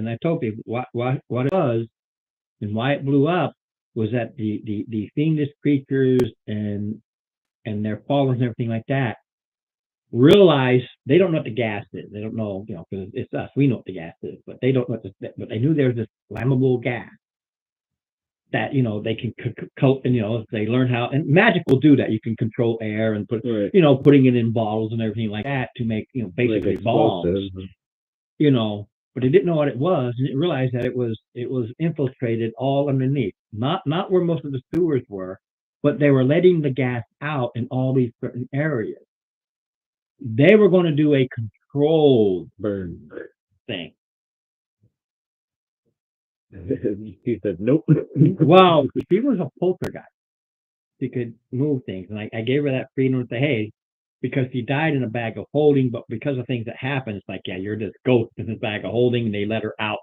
and I told people what it was and why it blew up was that the fiendish creatures and their followers and everything like that realize they don't know what the gas is. They don't know, because it's us. We know what the gas is, but they don't know but they knew there was this flammable gas that they can they learn how, and magic will do that. You can control air and Right. putting it in bottles and everything like that to make basically Like bombs. explosives. But they didn't know what it was, and didn't realize that it was infiltrated all underneath, not where most of the sewers were, but they were letting the gas out in all these certain areas. They were going to do a controlled Burn. thing. He said, nope. Well, she was a poltergeist. She could move things, and I gave her that freedom to say, hey, because she died in a bag of holding, but because of things that happened, it's like, yeah, you're this ghost in this bag of holding, and they let her out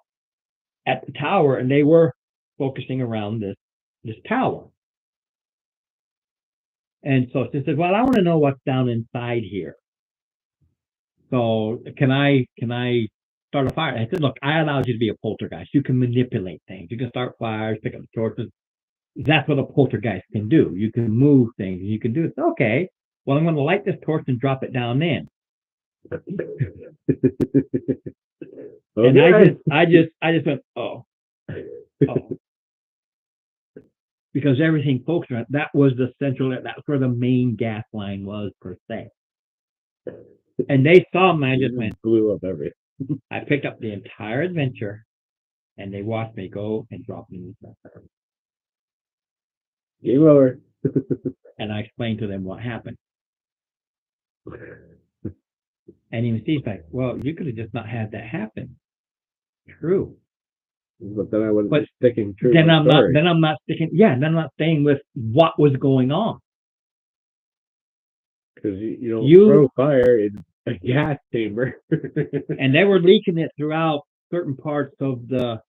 at the tower, and they were focusing around this tower. And so she said, well, I want to know what's down inside here. So can I start a fire? I said, look, I allowed you to be a poltergeist. You can manipulate things. You can start fires, pick up torches. That's what a poltergeist can do. You can move things. You can do it. Okay. Well, I'm going to light this torch and drop it down in. And I just went, oh. Because everything focused around that was the central. That's where the main gas line was per se. And they saw me. I just went, blew up everything. I picked up the entire adventure, and they watched me go and drop me in the stuff. Game over. And I explained to them what happened. And even Steve's like, well, you could have just not had that happen. True. But then I wasn't sticking true. Then I'm not sticking. Yeah, then I'm not staying with what was going on. Because you don't throw fire in a gas chamber. And they were leaking it throughout certain parts of the.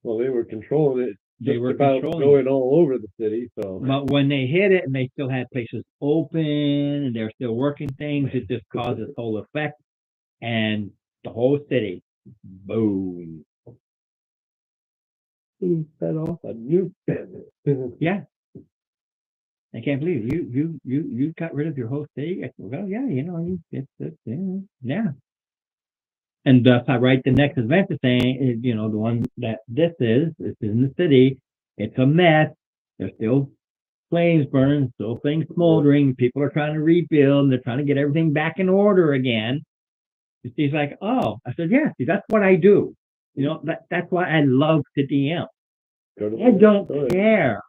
Well, they were controlling it. They were going all over the city. So, but when they hit it and they still had places open and they're still working things, it just caused this whole effect, and the whole city, boom. He set off a nuke. Yeah. I can't believe you got rid of your whole city. Well, yeah, yeah. And thus I write the next adventure saying, the one that it's in the city. It's a mess. There's still flames burning, still things smoldering. People are trying to rebuild, and they're trying to get everything back in order again. And she's like, oh. I said, yeah, see, that's what I do. That's why I love to DM. I don't care.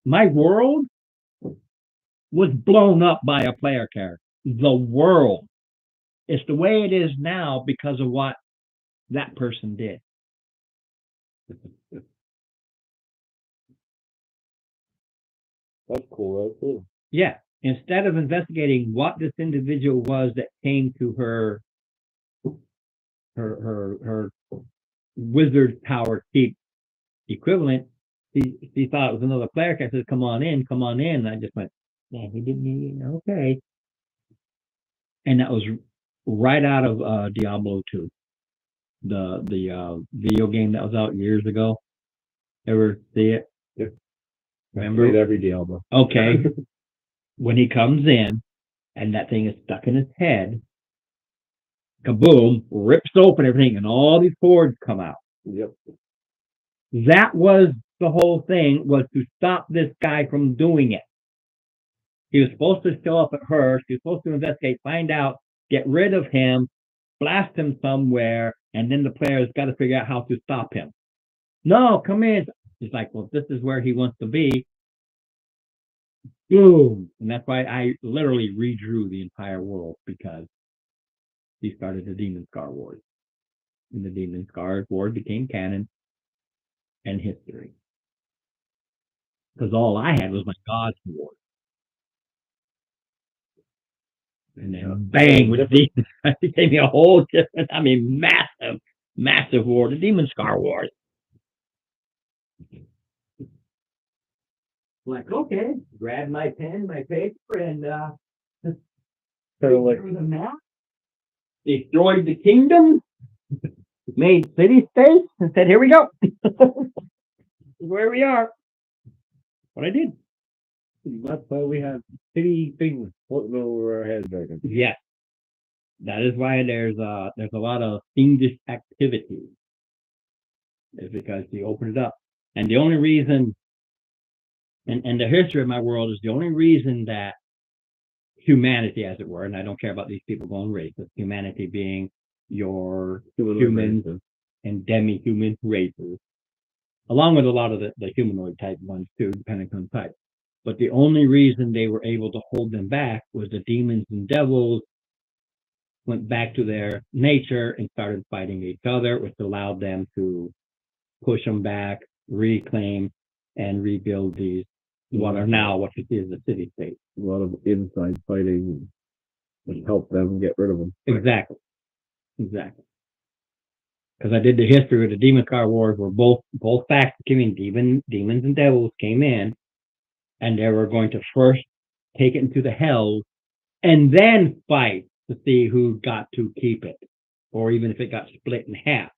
My world was blown up by a player character. The world. It's the way it is now because of what that person did. That's cool. That's cool. Yeah. Instead of investigating what this individual was that came to her wizard power keep equivalent, she thought it was another player character. I said, come on in. And I just went, yeah, he didn't. Okay. And that was right out of Diablo 2, the video game that was out years ago. Ever see it? Yeah. Remember? I played every Diablo. Okay. When he comes in and that thing is stuck in his head, kaboom, rips open everything, and all these cords come out. Yep. That was the whole thing, was to stop this guy from doing it. He was supposed to show up at her. She was supposed to investigate, find out, get rid of him, blast him somewhere, and then the player's got to figure out how to stop him. No, come in. He's like, well, this is where he wants to be. Boom. And that's why I literally redrew the entire world, because he started the Demon Scar Wars. And the Demon Scar Wars became canon and history. Because all I had was my God's War. And then bang, with the Demon, it gave me a whole different, massive war, the Demon Scar Wars. Like, okay, grab my pen, my paper, and Kind of like the map. Destroyed the kingdom. made city states and said, "Here we go, where we are." What I did. That's why we have city things floating over our heads right now. Yes, that is why there's a lot of fiendish activity. Is because you open it up, and the only reason, and the history of my world is the only reason that humanity, as it were, and I don't care about these people going racist, humanity being your humans and demi-human races, along with a lot of the humanoid type ones too, depending on type. But the only reason they were able to hold them back was the demons and devils went back to their nature and started fighting each other, which allowed them to push them back, reclaim, and rebuild these what are now what you see as the city state. A lot of inside fighting and help them get rid of them. Exactly. Because I did the history of the Demon Star Wars, where both factions came in, demons and devils came in, and they were going to first take it into the hells and then fight to see who got to keep it, or even if it got split in half.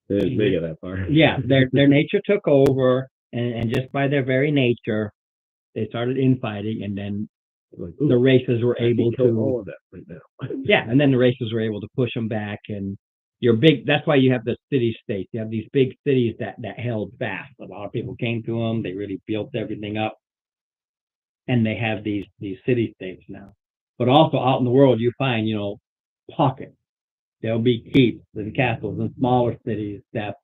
They didn't make it that far. Yeah, their nature took over, and just by their very nature, they started infighting, and then the races were able to all of that right now. Yeah, and then the races were able to push them back, and that's why you have the city states. You have these big cities that held fast. A lot of people came to them. They really built everything up, and they have these city states now. But also out in the world, you find pockets. There'll be keeps and castles in smaller cities that,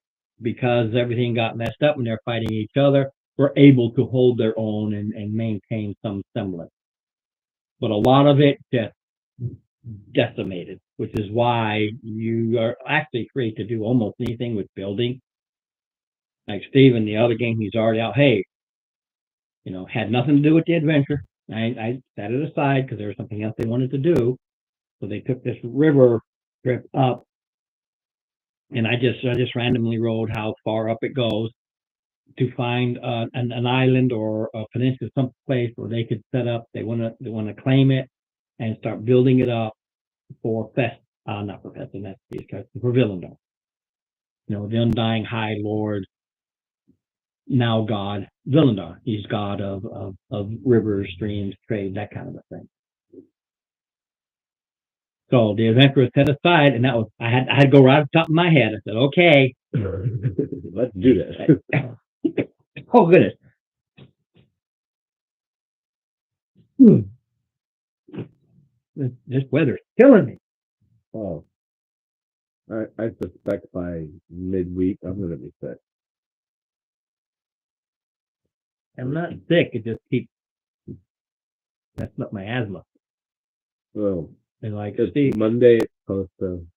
because everything got messed up when they're fighting each other, were able to hold their own and maintain some semblance. But a lot of it just decimated, which is why you are actually free to do almost anything with building. Like Steven, the other game he's already out, hey, had nothing to do with the adventure. I set it aside because there was something else they wanted to do. So they took this river trip up, and I just randomly rolled how far up it goes to find an island or a peninsula, some place where they could set up. They want to claim it and start building it up for not for Festin, that's for Villendar. The undying High Lord, now God, Villendar. He's God of rivers, streams, trade, that kind of a thing. So the event was set aside, and that was I had to go right off the top of my head. I said, "Okay, let's do this." Oh goodness. This weather's killing me. Oh, I suspect by midweek I'm going to be sick. I'm not sick. It just keeps messing up my asthma. Well, and like Monday it's supposed to.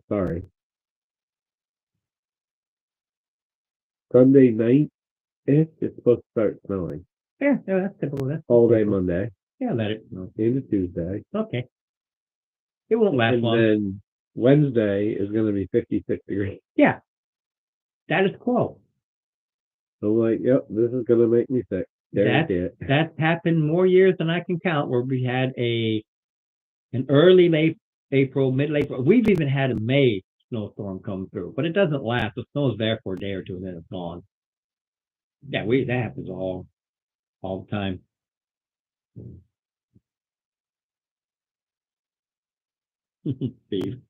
Sorry. Sunday night, it's supposed to start snowing. Yeah, that's typical. That's all day Monday. Yeah, let it into Tuesday. Okay. It won't last long. And then Wednesday is going to be 56 degrees. Yeah. That is close. So like, yep, this is going to make me sick. That's happened more years than I can count, where we had an early late April, mid-late April. We've even had a May snowstorm come through, but it doesn't last. The snow is there for a day or two, and then it's gone. Yeah, that happens all the time. Steve.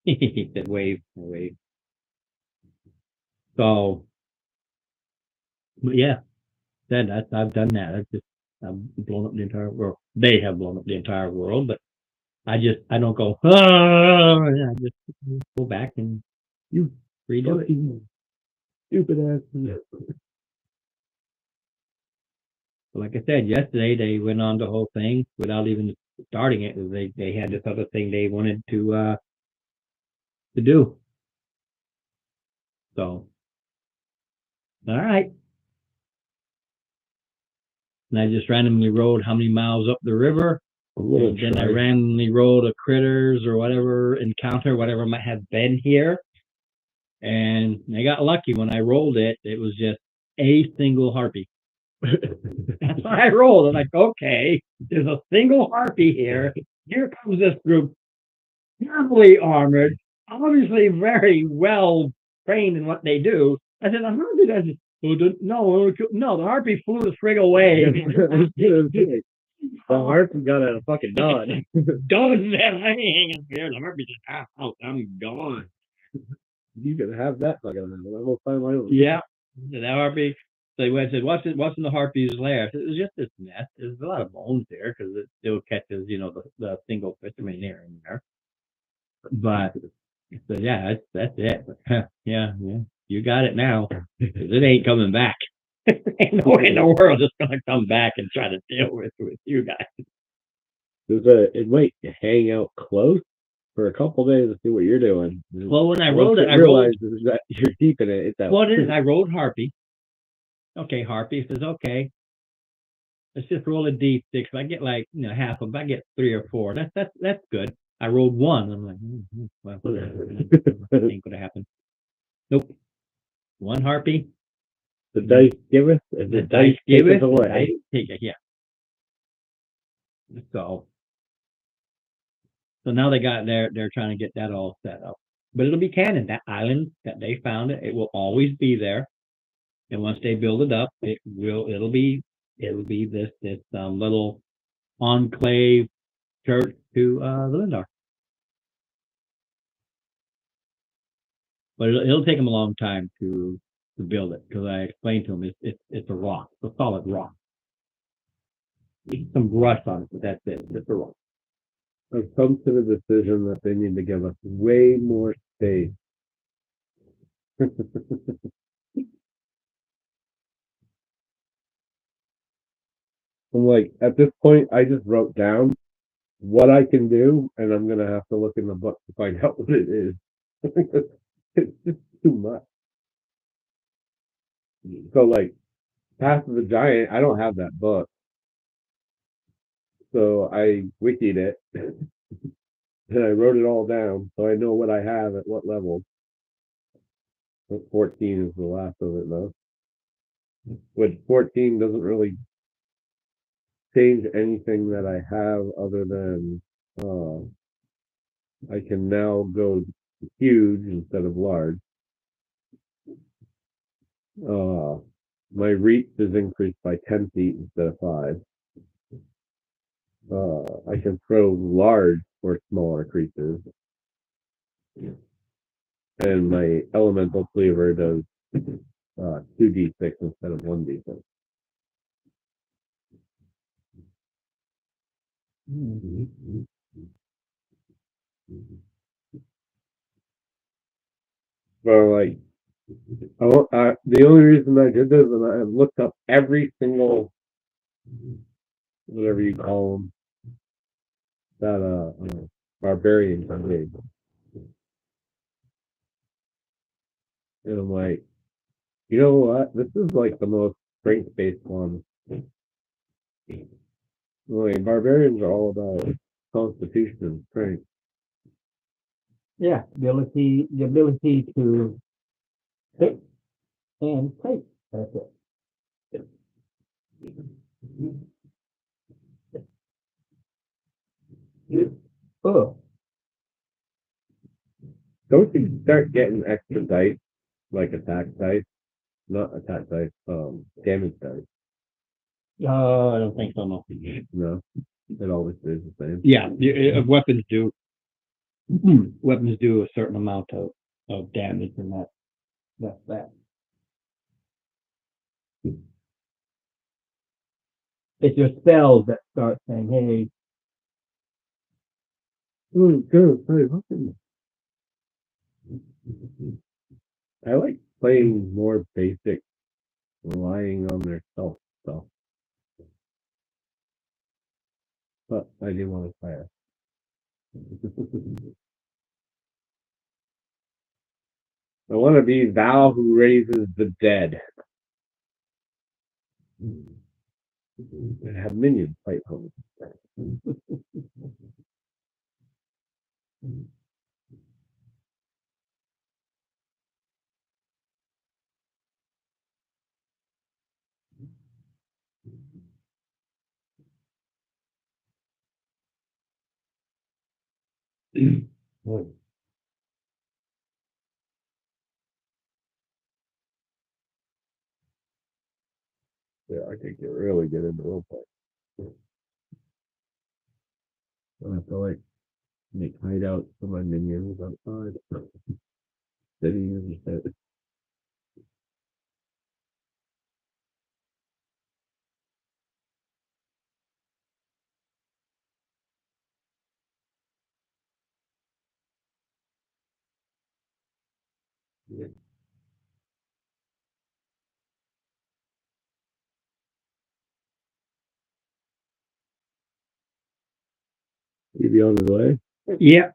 He said wave. So, but yeah, I've done that. I've blown up the entire world. They have blown up the entire world, but I don't go, I just go back and you redo it. Stupid ass. Like I said, yesterday they went on the whole thing without even starting it. They had this other thing they wanted to do. So, all right. And I just randomly rode how many miles up the river. And then I randomly rolled a critters or whatever might have been here. And I got lucky when I rolled it. It was just a single harpy. That's what I rolled. I'm like, okay, there's a single harpy here. Here comes this group, heavily armored, obviously very well trained in what they do. I said, the harpy doesn't. No, the harpy flew the frig away. The harpy got a fucking nod. Done. The harpy just I'm gone. You can have that fucking animal. I will find my own. Yeah, the harpy. They went and said, "What's in the harpy's lair?" It was just this nest. There's a lot of bones there because it still catches, the single fisherman here and there. But so yeah, that's it. Yeah, you got it now. 'Cause it ain't coming back. Ain't no way in the world it's gonna come back and try to deal with you guys. It might hang out close for a couple days to see what you're doing. Well, when I Once rolled it, it realizes that you're deep in it, it's out. Well, it is. I rolled harpy. Okay, harpy says okay. Let's just roll a d6. If I get like half of them, I get 3 or 4. That's good. I rolled 1. I'm like, well, ain't gonna happen. Nope. 1 harpy. The dice giveth, and the dice taketh away. Take it, yeah. So now they're trying to get that all set up. But it'll be canon. That island that they found it will always be there. And once they build it up, it'll be this little enclave church to the Lindar. But it'll take them a long time to build it because I explained to them it's a rock, it's a solid rock. Some rust on it, but that's it. It's a rock. I've come to the decision that they need to give us way more space. I'm like, at this point, I just wrote down what I can do, and I'm gonna have to look in the book to find out what it is. It's just too much. So, like, Path of the Giant, I don't have that book, so I wikied it, and I wrote it all down, so I know what I have at what level. 14 is the last of it, though. Which 14 doesn't really change anything that I have other than I can now go huge instead of large. My reach is increased by 10 feet instead of 5. I can throw large or smaller creatures. And my elemental cleaver does 2d6 instead of 1d6. But like, the only reason I did this is I looked up every single, whatever you call them, that barbarian can make. And I'm like, you know what? This is like the most strength-based one. Like, barbarians are all about constitution and strength. Yeah, the ability to hit and take. That's it. Oh. Don't you start getting extra dice, like attack dice? Not attack dice, damage dice. I don't think so, no. No, it always stays the same. Yeah, weapons do. Weapons do a certain amount of damage, and that's that. It's your spells that start saying, "Hey." Good. I like playing more basic, relying on their self stuff. But I do want to play it. I want to be Val who raises the dead. And have minions fight home. there, I think you're really good in the role play. I have to like make hideouts for my minions outside. Cities and shit. He be on his way. Yep.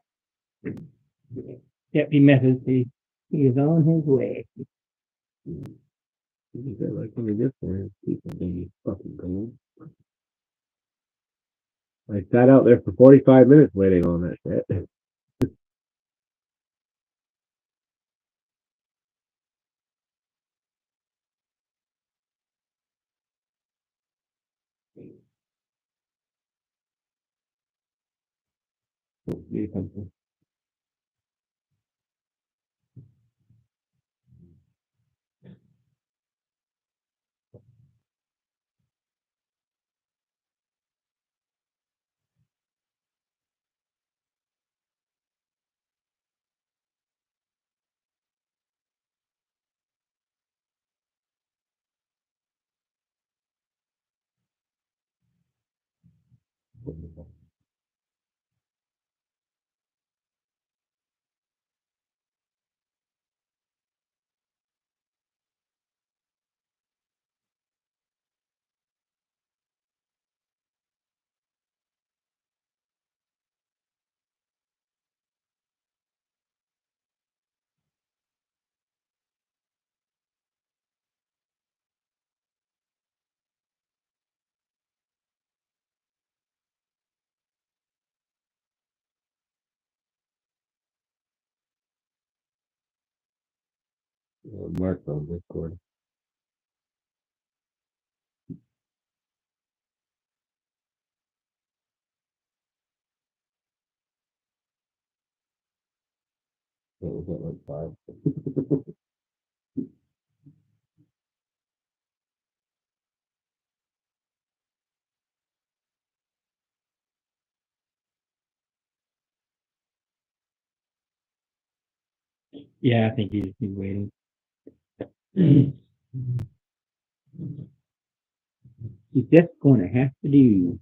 Yep, he messes. He is on his way. He said, like, let me get for him. People be fucking gold. I sat out there for 45 minutes waiting on that shit. Mark's on Discord. What was that, like 5? Yeah, I think he's waiting. He's just going to have to do.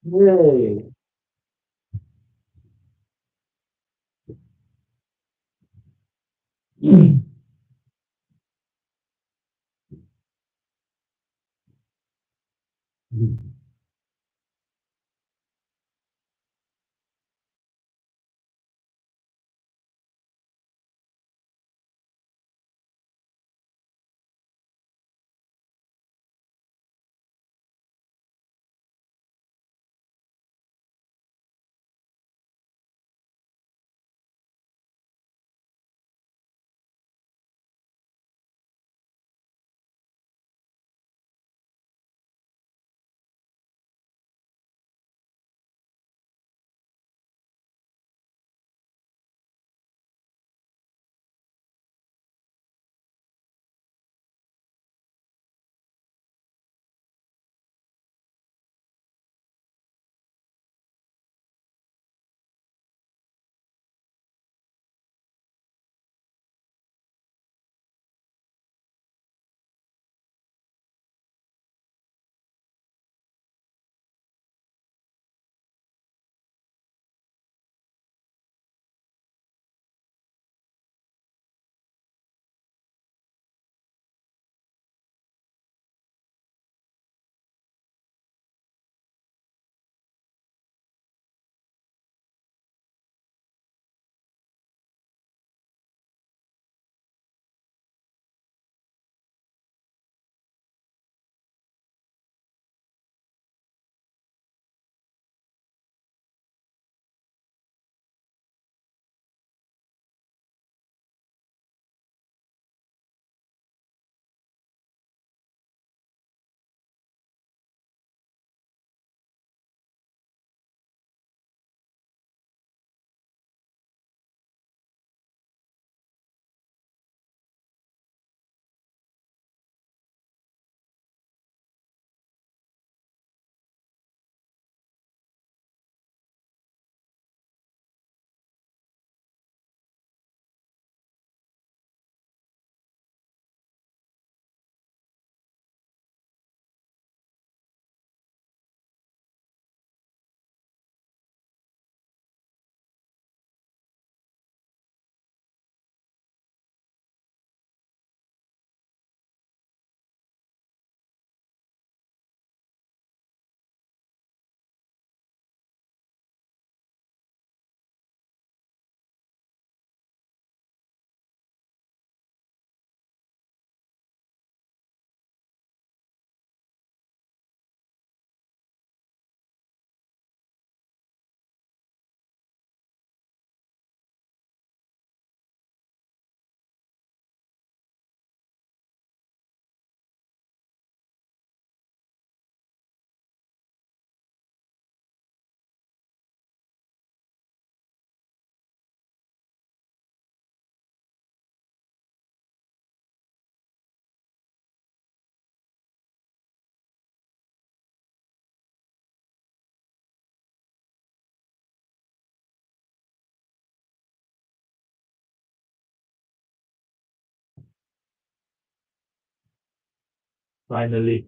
Yay. Finally.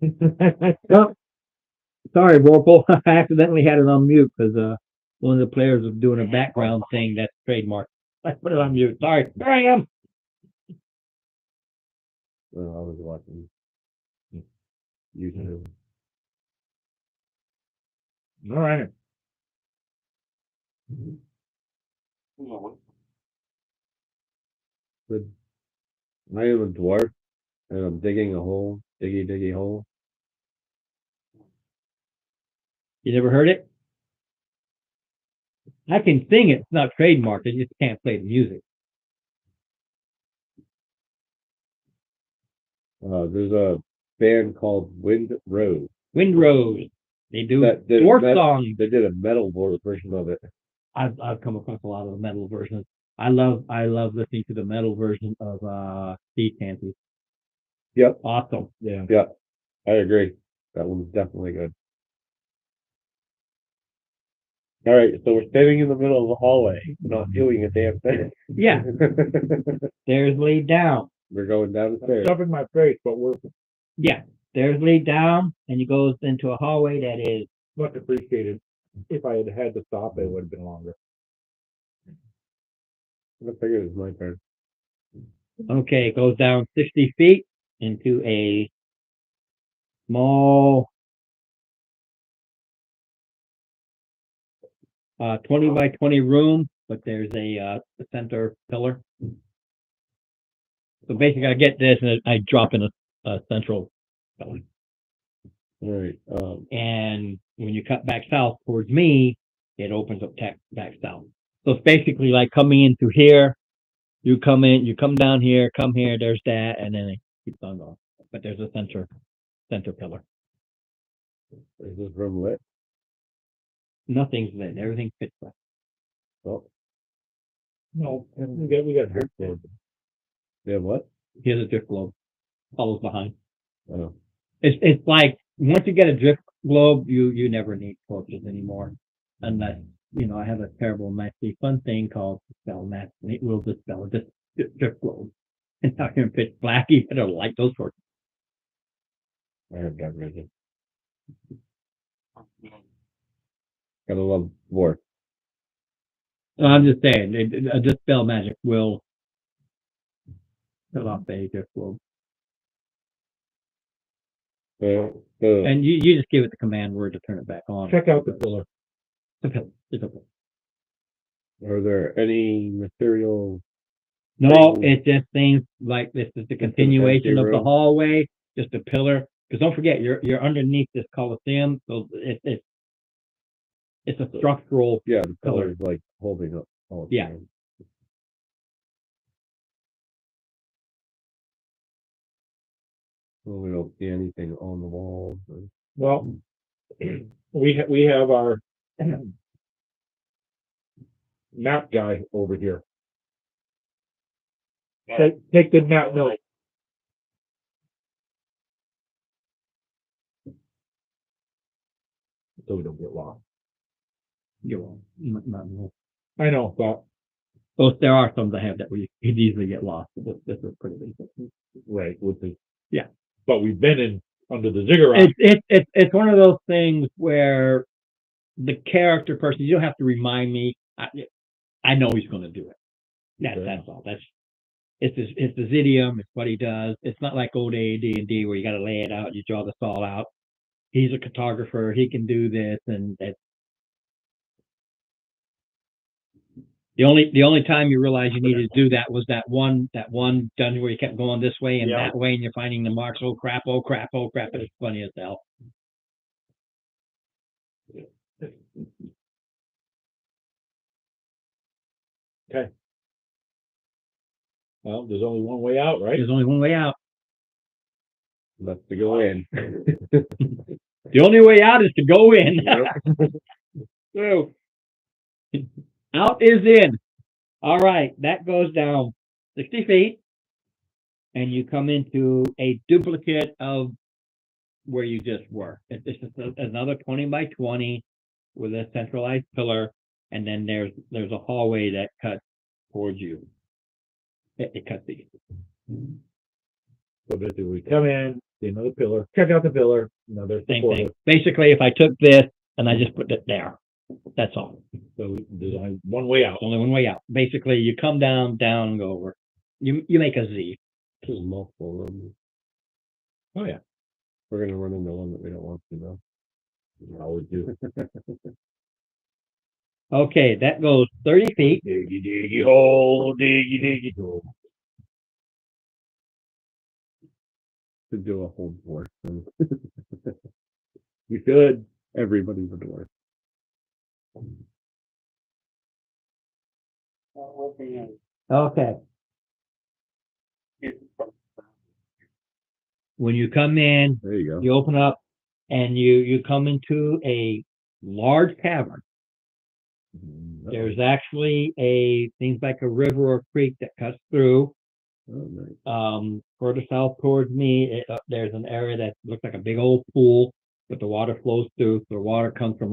Oh, sorry, Vorpal. I accidentally had it on mute because one of the players was doing a background thing that's trademark. I put it on mute. Sorry. There I am. Well, I was watching YouTube. All right. But I am a dwarf, and I'm digging a hole, diggy hole. You never heard it? I can sing it. It's not trademarked. I just can't play the music. There's a band called Wind Rose. Windrose. They do That did dwarf that- songs. They did a metal version of it. I've come across a lot of the metal versions. I love listening to the metal version of Sea Shanty. Yep. Awesome. Yeah. I agree. That one's definitely good. All right, so we're standing in the middle of the hallway, not doing a damn thing. Yeah. Stairs lead down. We're going down the I'm stairs. stuffing my face, but we're Yeah. Stairs lead down and you goes into a hallway that is much appreciated. If I had had to stop, it would have been longer. I figured it was my turn. okay, it goes down 60 feet into a small 20 by 20 room, but there's a center pillar. So basically I get this and I drop in a central pillar. All right. And when you cut back south towards me, it opens up back south. So it's basically like coming into here, you come in, you come down here, come here, there's that, and then it keeps on going. But there's a center pillar. Is this room lit? Nothing's lit, everything's pitch black. Oh, No, we got drift globe. Yeah, what? Here's a drift globe, follows behind. Oh, It's like once you get a drift globe, you never need torches anymore, unless I have a terrible, messy, fun thing called dispel match, and it will dispel this drift globe. And now you're in pitch black, you better light those torches. I heard that rigid. Gotta love dwarf. So I'm just saying, a dispel magic will fill off the drift globe, and you just give it the command word to turn it back on. check out the pillar. It's a pillar. It's a pillar. Are there any material? No, Thing. it's just things like this is the continuation of the room. hallway, just a pillar. Because don't forget, you're underneath this Coliseum, so it's a structural. Yeah, the pillar is like holding up. All the Yeah. time. Well, we don't see anything on the wall. Well, we have our map guy over here. Take good map note. So we don't get lost. You won't. Not. I know, but Those there are some that have that where you could easily get lost. But this is pretty basic. right with the Yeah. But we've been in under the ziggurat. It's one of those things where the character person, you don't have to remind me. I know he's going to do it. That's all. It's the Zidium. It's what he does. It's not like old AD&D where you got to lay it out. You draw this all out. He's a cartographer. He can do this, and that. The only time you realize you needed to do that was that one dungeon where you kept going this way and that way, and you're finding the marks. Oh crap! Oh crap! Oh crap! It's funny as hell. Okay. Well, there's only one way out, right? There's only one way out. That's to go in. The only way out is to go in. So, out is in. All right, that goes down 60 feet, and you come into a duplicate of where you just were. It's just another 20 by 20 with a centralized pillar, and then there's a hallway that cuts towards you. It cuts east. So basically we come in, See another pillar. Check out the pillar. Another Same supporter. thing. Basically, if I took this and I just put it there, that's all. So there's only one way out. Only one way out. Basically, you come down, and go over. You make a Z. There's multiple of them. Oh yeah. We're gonna run into one that we don't want to though. We always do. Okay, that goes 30 feet. Diggy diggy hole, diggy hole. To do a whole dwarf thing. You should. Everybody's a dwarf. Okay. When you come in, There you go. you open up and you come into a large cavern. There's actually seems like a river or creek that cuts through. Oh, nice. Further south towards me, there's an area that looks like a big old pool, but the water flows through. So the water comes from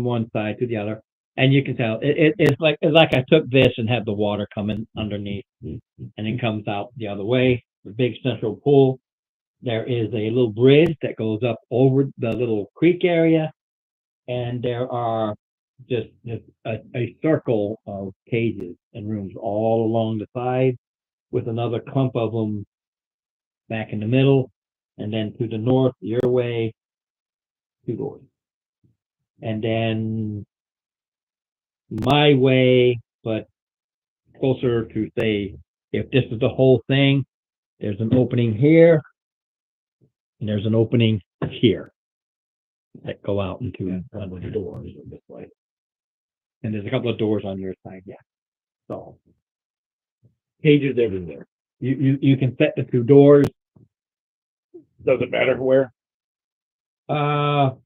one side to the other, and you can tell it's like I took this and had the water coming underneath, and it comes out the other way. The big central pool. There is a little bridge that goes up over the little creek area, and there are just a circle of cages and rooms all along the side, with another clump of them back in the middle, and then to the north, your way, 2 doors. And then my way, but closer to say, if this is the whole thing, there's an opening here, and there's an opening here that go out into the doors this way. And there's a couple of doors on your side, yeah. So Cages everywhere. you can set the 2 doors. Doesn't matter where. No,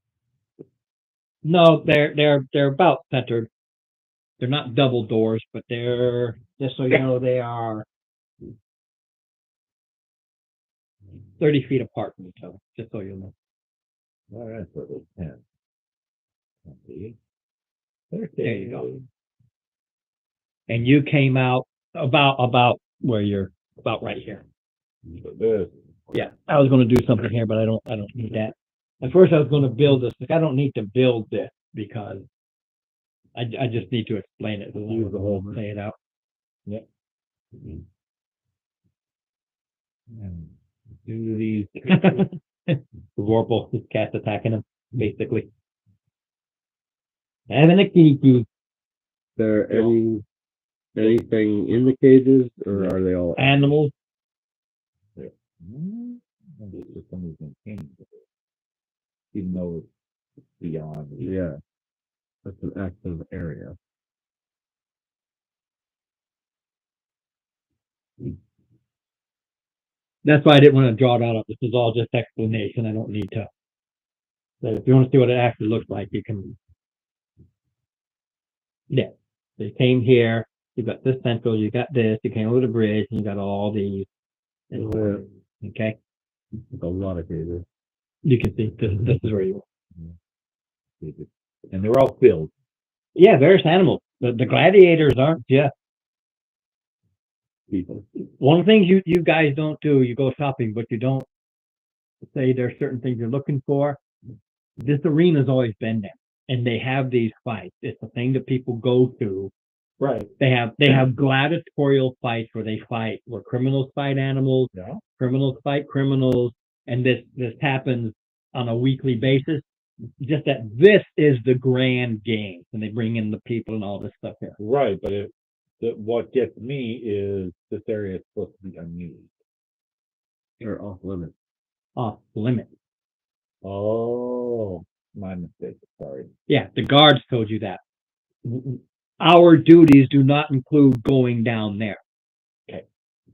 they're about centered. They're not double doors, but they're, just so you know, they are 30 feet apart from each other, just so you know. All right, so there's 10. There you go. And you came out about where you're, about right here. This. Yeah, I was going to do something here, but I don't need that. At first, I was going to build this. Like, I don't need to build this because I just need to explain it. Use the whole play it out. Yep. And do these. Vorpal, his cat's attacking him, basically. Having a key. There anything in the cages, or are they all Animals. Somebody's in pain. Even though it's beyond. Yeah, that's an active area. That's why I didn't want to draw that up. This is all just explanation. I don't need to. But if you want to see what it actually looks like, you can. Yeah, they came here. You got this central. You got this. You came over the bridge, and you got all these. Yeah. Okay, A lot of cages. you can see this is where you are. And they're all filled. Yeah, various animals. The gladiators aren't just. People. One of the things you guys don't do, you go shopping, but you don't say there's certain things you're looking for. This arena's always been there, and they have these fights. It's a thing that people go to. Right. They have gladiatorial fights where criminals fight animals, Yeah. criminals fight criminals, and this happens on a weekly basis. Just that this is the grand game, and they bring in the people and all this stuff here. Right, but what gets me is this area is supposed to be unused. They're off limits. Off limit. Oh, my mistake. Sorry. Yeah, the guards told you that. Our duties do not include going down there. Okay.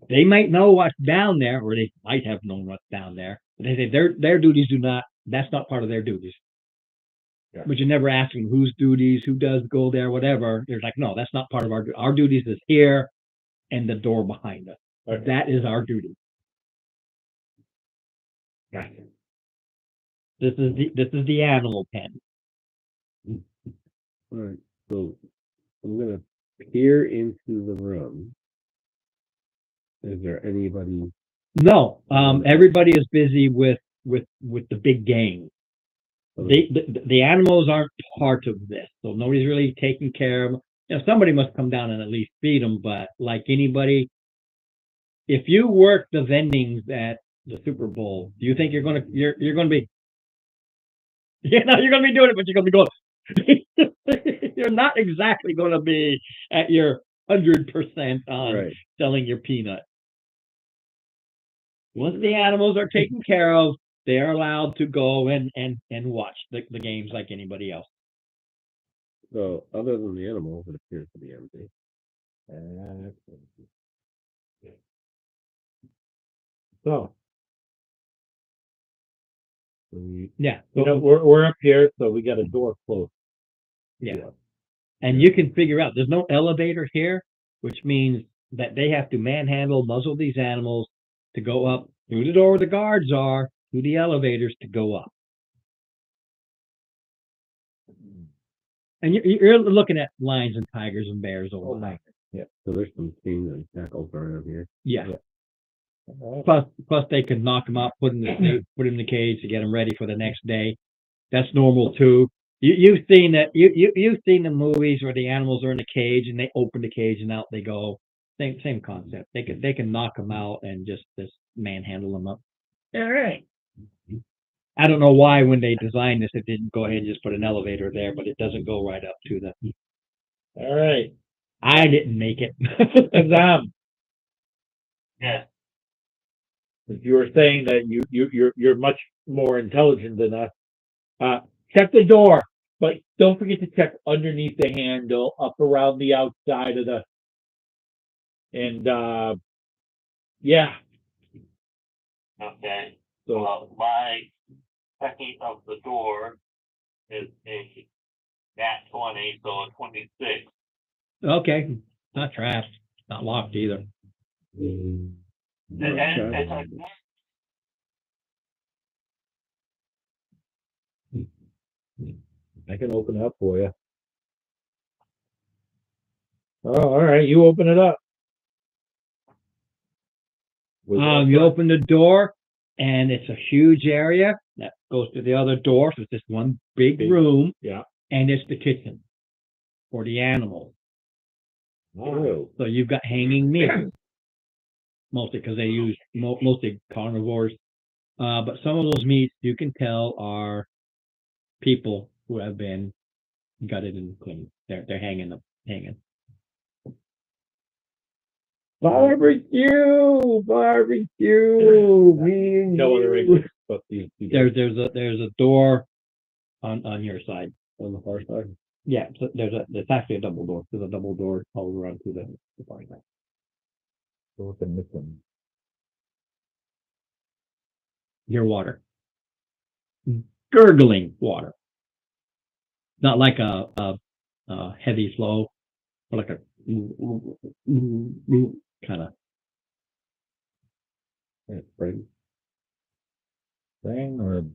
They might know what's down there, or they might have known what's down there, but they say their duties do not. That's not part of their duties. Yeah. But you never ask them whose duties, who does go there, whatever. You're like, no, that's not part of our duties. Is here, and the door behind us. Okay. That is our duty. Gotcha. This is the animal pen. All right, so I'm gonna peer into the room. Is there anybody? No, everybody is busy with with the big game. The animals aren't part of this, so nobody's really taking care of them. You know, somebody must come down and at least feed them. But like anybody, if you work the vendings at the Super Bowl, do you think you're gonna be you're gonna be doing it, but you're gonna be going. You're not exactly gonna be at your 100% on Right. selling your peanut. Once the animals are taken care of, they are allowed to go and watch the games like anybody else. So other than the animals, it appears to be empty. So, Yeah. you know, we're up here, so we got a door closed. Yeah. And you can figure out there's no elevator here, which means that they have to manhandle, muzzle these animals to go up through the door where the guards are, to the elevators to go up. And you're looking at lions and tigers and bears over there. So there's some scenes and tackles around here. Yeah. Plus they can knock them out, put them in the cage to get them ready for the next day. That's normal too. You've seen that. You've seen the movies where the animals are in the cage and they open the cage and out they go. Same concept. They can knock them out and just manhandle them up. All right. I don't know why when they designed this it didn't go ahead and just put an elevator there, but it doesn't go right up to the. All right. I didn't make it. Azam, Yeah. you were saying that you're much more intelligent than us. Check the door, but don't forget to check underneath the handle, up around the outside of the, and yeah. Okay. So Well, my checking of the door is a nat 20, so a 26. Okay, not trapped, not locked either. And it's like, I can open it up for you. Oh, all right. You open it up. You open the door, and it's a huge area that goes to the other door. So it's just one big room, Yeah. and it's the kitchen for the animals. Oh. So you've got hanging meat, mostly because they use mostly carnivores. But some of those meats you can tell are people who have been gutted and cleaned. They're hanging. Barbecue, barbecue. Me and No other you. regulars but these people. There's a door on your side. On the far side. Yeah, so there's actually a double door. There's a double door all around to the far side. So what's missing? Your water. Gurgling water. Not like a heavy flow, but like a kind of. Spring. Thing or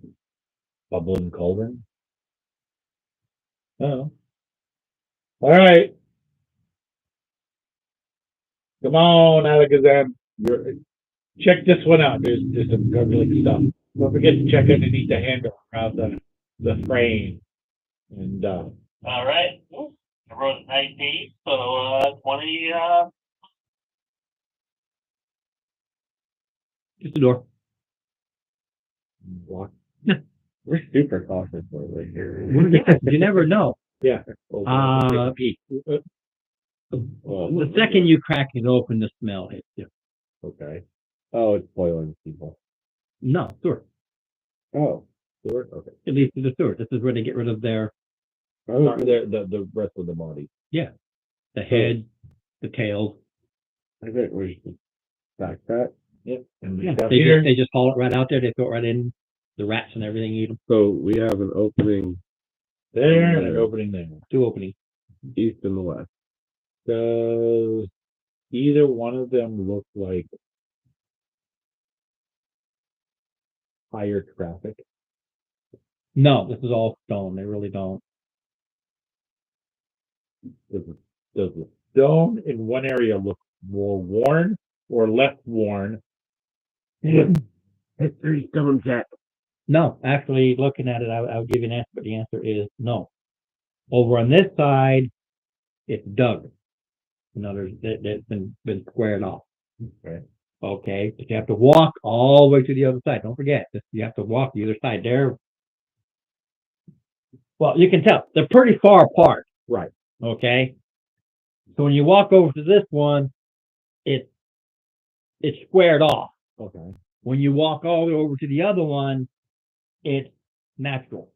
bubbling cauldron? Oh. All right. Come on, Alakazam. Check this one out. There's some gurgling stuff. Don't forget to check underneath the handle around the frame. And all right. I wrote 19, so 20. Just the door. block. We're super cautious lately here. Yeah, you never know. Yeah. The second you crack it open, the smell hits you. Okay. Oh, it's boiling people. No, sewer. Oh, sewer? Okay. It leads to the sewer. This is where they get rid of their Oh, The rest of the body. the head, the tail. I think we should back that. Yep. And we Yeah, got they here. just haul it right out there. They throw it right in. The rats and everything eat them. So we have an opening There and an opening there. Two openings. east and the west. Does either one of them look like higher traffic? No, this is all stone. They really don't. Does the stone in one area look more worn or less worn? History's coming back. No, actually, looking at it, I would give you an answer, but the answer is no. Over on this side, it's dug. In other words, that's been squared off. Right. Okay, but you have to walk all the way to the other side. Don't forget, you have to walk the other side. Well, you can tell they're pretty far apart. Right. Okay, so when you walk over to this one, it's squared off. Okay. When you walk all the way over to the other one, it's natural.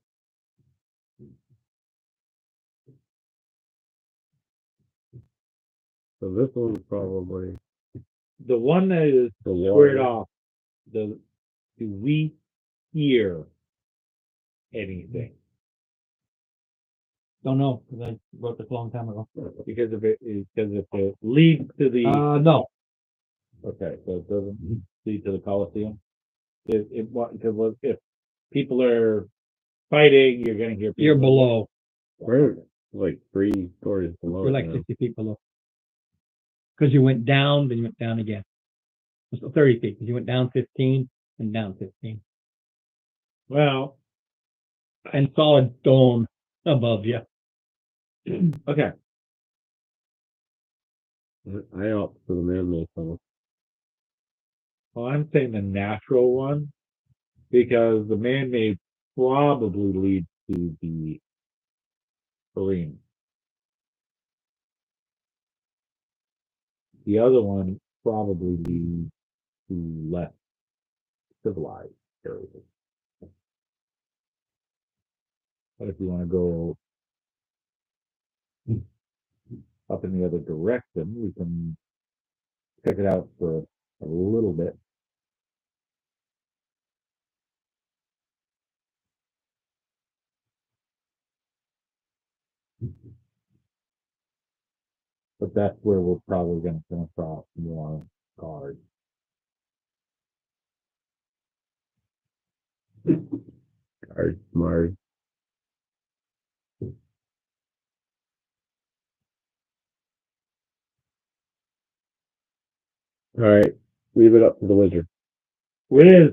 So this one's probably The one that is the squared water. off, do we hear anything? Don't know, because I wrote this a long time ago. Because if it leads to the, No, okay, so it doesn't lead to the Coliseum? Because if people are fighting, you're gonna hear people. you're below. We're like 3 stories below. You're it like now. 60 feet below. Because you went down, then you went down again. So 30 feet, 'cause you went down 15 and down 15. Well, And solid dome above you. okay, I opt for the man-made tunnel. well, I'm saying the natural one, because the man-made probably leads to the Korean. The other one probably leads to less civilized areas. But if you want to go up in the other direction, we can check it out for a little bit. But that's where we're probably going to come across more guards. Guard, Mars. All right, leave it up to the wizard. Wiz.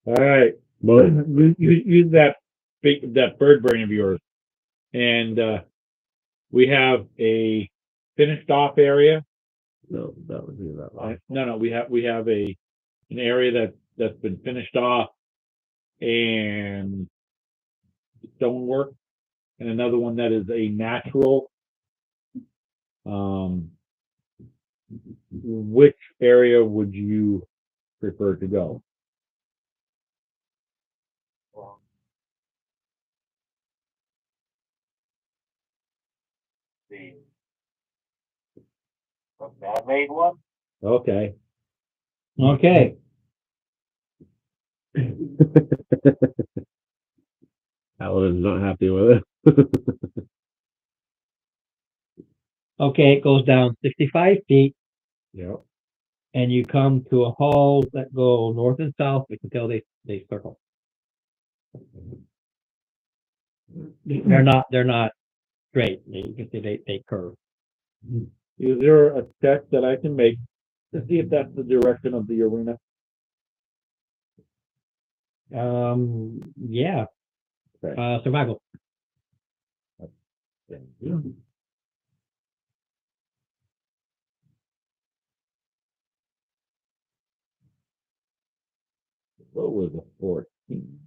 All right. But Use that bird brain of yours, and we have a finished off area. no, that would be that one. No, we have an area that's been finished off and stonework, and another one that is a natural. Which area would you prefer to go? The man-made one? Okay. Okay. Alan is not happy with it. Okay, it goes down 65 feet, Yeah. and you come to a hall that go north and south. You can tell they circle. They're not straight. You can see they curve. Is there a check that I can make to see if that's the direction of the arena? Yeah. Okay. Survival. What was a 14?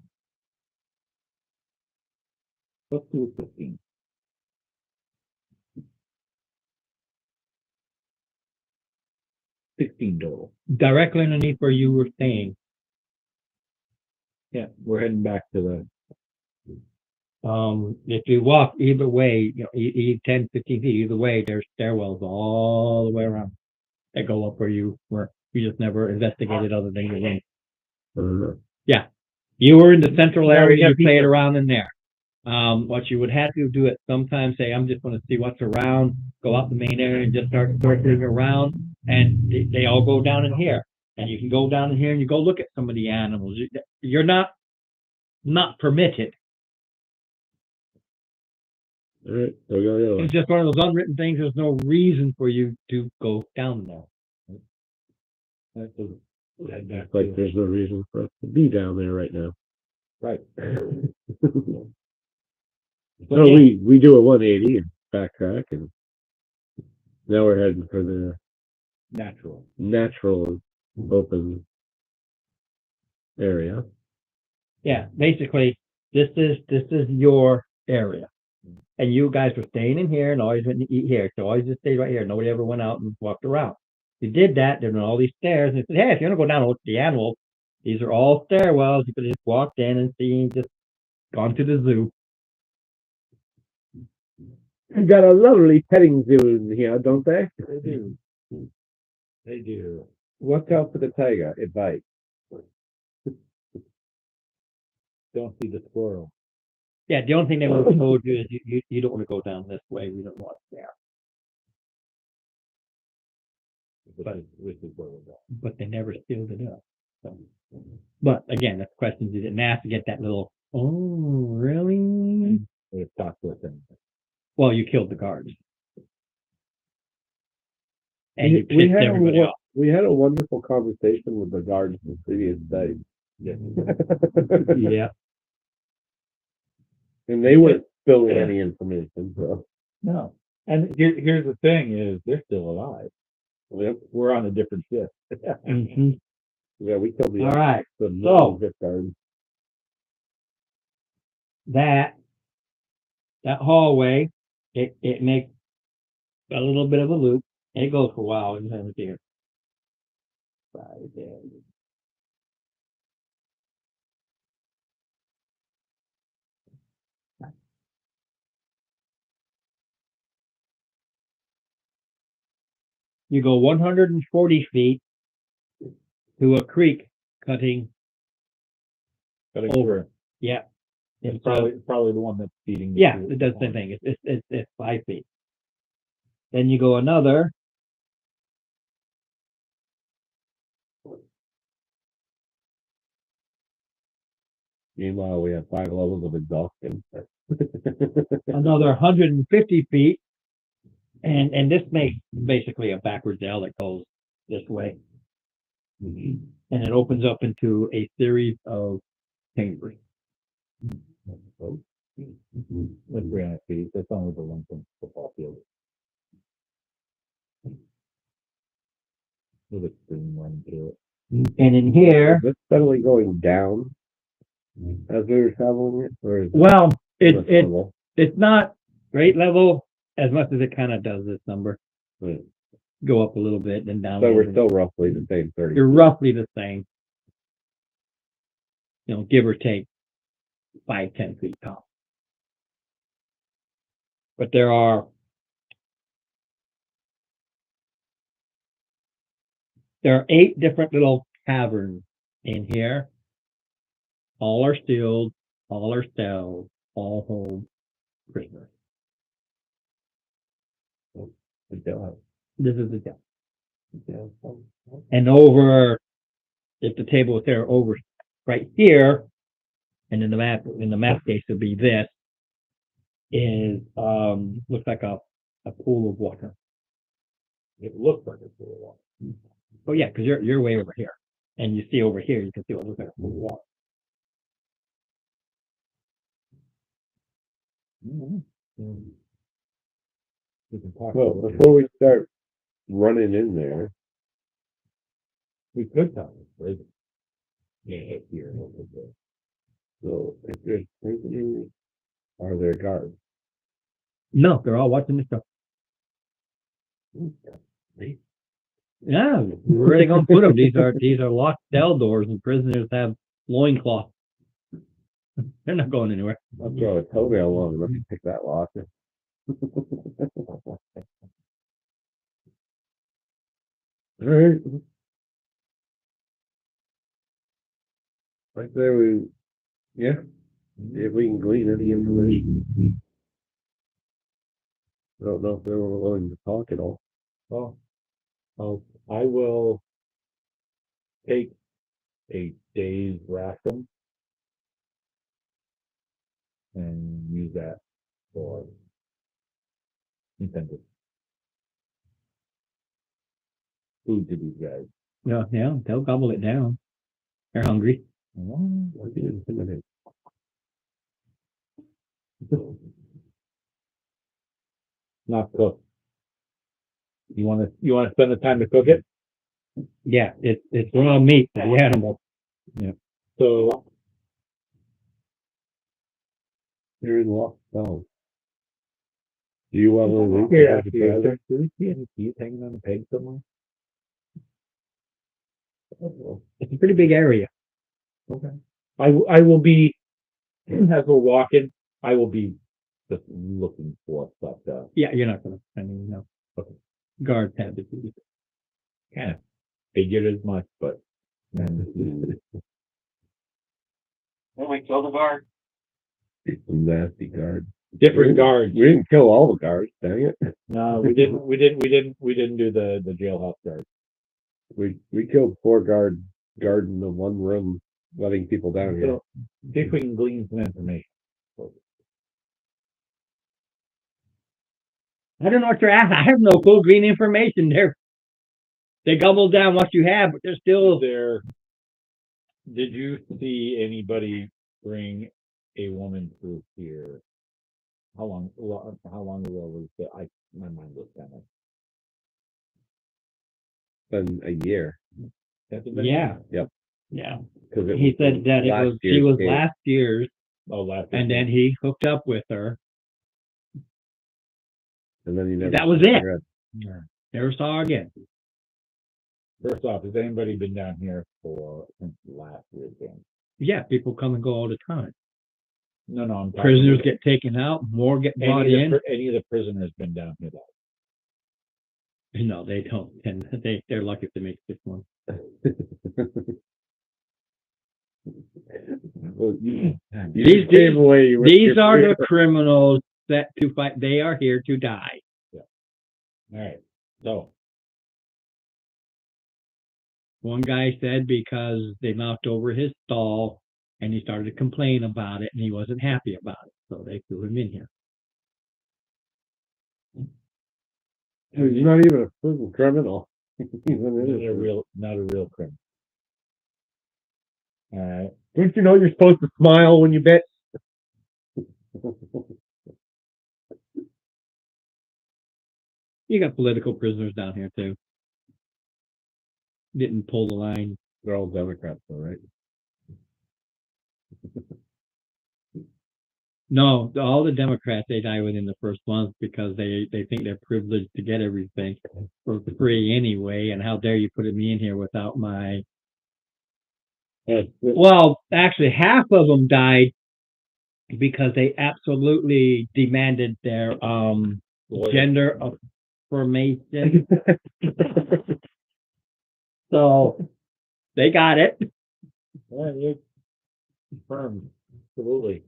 Let's do a 15. 16 total. Directly underneath where you were staying. Yeah, we're heading back to the. If you walk either way, 10, 15 feet either way, there's stairwells all the way around that go up where you were. You just never investigated other than your room. I don't know. You were in the central No, we area, got you played people. around in there. What you would have to do it sometimes, say, I'm just going to see what's around, go up the main area and just start circling around, and they all go down in here. And you can go down in here and you go look at some of the animals. You're not permitted. All right, so we go the other way. It's just one of those unwritten things. There's no reason for you to go down there. Head back Like to- there's no reason for us to be down there right now. Right. So But yeah, we do a 180 and backtrack, and now we're heading for the natural. natural open area. Yeah, basically, this is your area. And you guys were staying in here and always went to eat here. So always just stayed right here. Nobody ever went out and walked around. You did that, there were all these stairs, and they said, hey, if you want to go down and look at the animals, these are all stairwells. You could have just walked in and seen, just gone to the zoo. We've got a lovely petting zoo in here, don't they? They do. They do. Watch out for the tiger, it bites. Don't see the squirrel. Yeah, the only thing they would have told you is you don't want to go down this way. We don't want it there. Which is where we're going. But they never sealed it up. So, but again, that's questions you didn't ask to get that little, oh, really? We've talked with them. Well, you killed the guards. And you We pissed had everybody off. we had a wonderful conversation with the guards the previous day. Yeah. Yeah. And they weren't spilling any information, so. No. And here's the thing is they're still alive. Yep. We're on a different ship. Mhm. Yeah, we killed the All right. the So- Vic guard. That hallway, it makes a little bit of a loop. And it goes for a while and then it's here. Right there. You go 140 feet to a creek cutting. Cutting Over. through. Yeah. It's It's, probably the one that's feeding. the yeah, two- it does the same thing. It's 5 feet. Then you go another. Meanwhile, we have 5 levels of exhaustion. Another 150 feet. And this makes basically a backwards L that goes this way. And it opens up into a series of chambers. That's 300 feet. That's only the length of the football field. With a stream running through it. And in here, Is this steadily going down as we were traveling it? Or is it well, this it's level? it's not grade level as much as it kind of does this number. Right. Go up a little bit, then down. a So little we're bit. still roughly the same 30. You're roughly the same. You know, give or take 5-10 feet tall. But there are there are 8 different little caverns in here. All are sealed, all are cells, all hold prisoners. The jailhouse. This is the jail. Yeah. And over, if the table was there, over right here, and in the map case would be this, is looks like a pool of water. It looks like it's really long. Oh yeah, because you're way over here, and you see over here, you can see what looks like a pool of water. We can talk Well, about it. before we start running in there, We could talk. Right? Yeah, here. so if there's prisoners, are there guards? No, they're all watching this stuff. Yeah, where are they gonna put them? These are locked cell doors, and prisoners have loincloths. They're not going anywhere. I'll throw a toenail on and let me pick that lock. All right. Right there, yeah, if we can glean any information. I don't know if they were willing to talk at all. Well, I will take a day's ration and use that for intended food to these guys. Yeah, yeah, they'll gobble it down. They're hungry. Why do you intimidate? Not cooked. You want to spend the time to cook it? Yeah, it's raw meat for the animal. So You're in lost zone. Do you want to leave? yeah, the do present? you see any teeth hanging on the peg somewhere? It's a pretty big area. Okay. I will be as we're walking. I will be just looking for stuff. Yeah, you're not gonna. I mean, no. Guards have to do. Kind of figured as much, but Then we kill the guard. Some nasty guards. different guards. We didn't kill all the guards, dang it. No, we didn't do the jailhouse guard. We killed 4 guards guarding the one room, letting people down here. So, see if we can glean some information. I don't know what you're asking. I have no clue. Green information. They gobble down what you have, but they're still. There. Did you see anybody bring a woman through here? How long ago was that? My mind was kind of. Been a year. Has it been? Yeah. Yep. Yeah. Because He said that she was last year's, Oh, last. and then he hooked up with her. And then you never. That was it. read. Never saw her again. First off, has anybody been down here since last weekend? Yeah, people come and go all the time. No, I'm talking Prisoners about- get taken out, more get brought any in. of the prisoners been down here though? No, they don't. And they're lucky if they make this one. Well, you These- just gave away. These are the criminals set to fight. They are here to die. All right. So One guy said because they knocked over his stall and he started to complain about it and he wasn't happy about it. So they threw him in here. He's not even a prison criminal. He's an not a innocent. real criminal. All right. Don't you know you're supposed to smile when you bet? You got political prisoners down here too. Didn't pull the line. They're all Democrats, though, right? No, all the Democrats, they die within the first month because they think they're privileged to get everything for free anyway. And how dare you put me in here without my... Well, actually, half of them died because they absolutely demanded their gender affirmation. So they got it. Yeah, you're confirmed. Absolutely.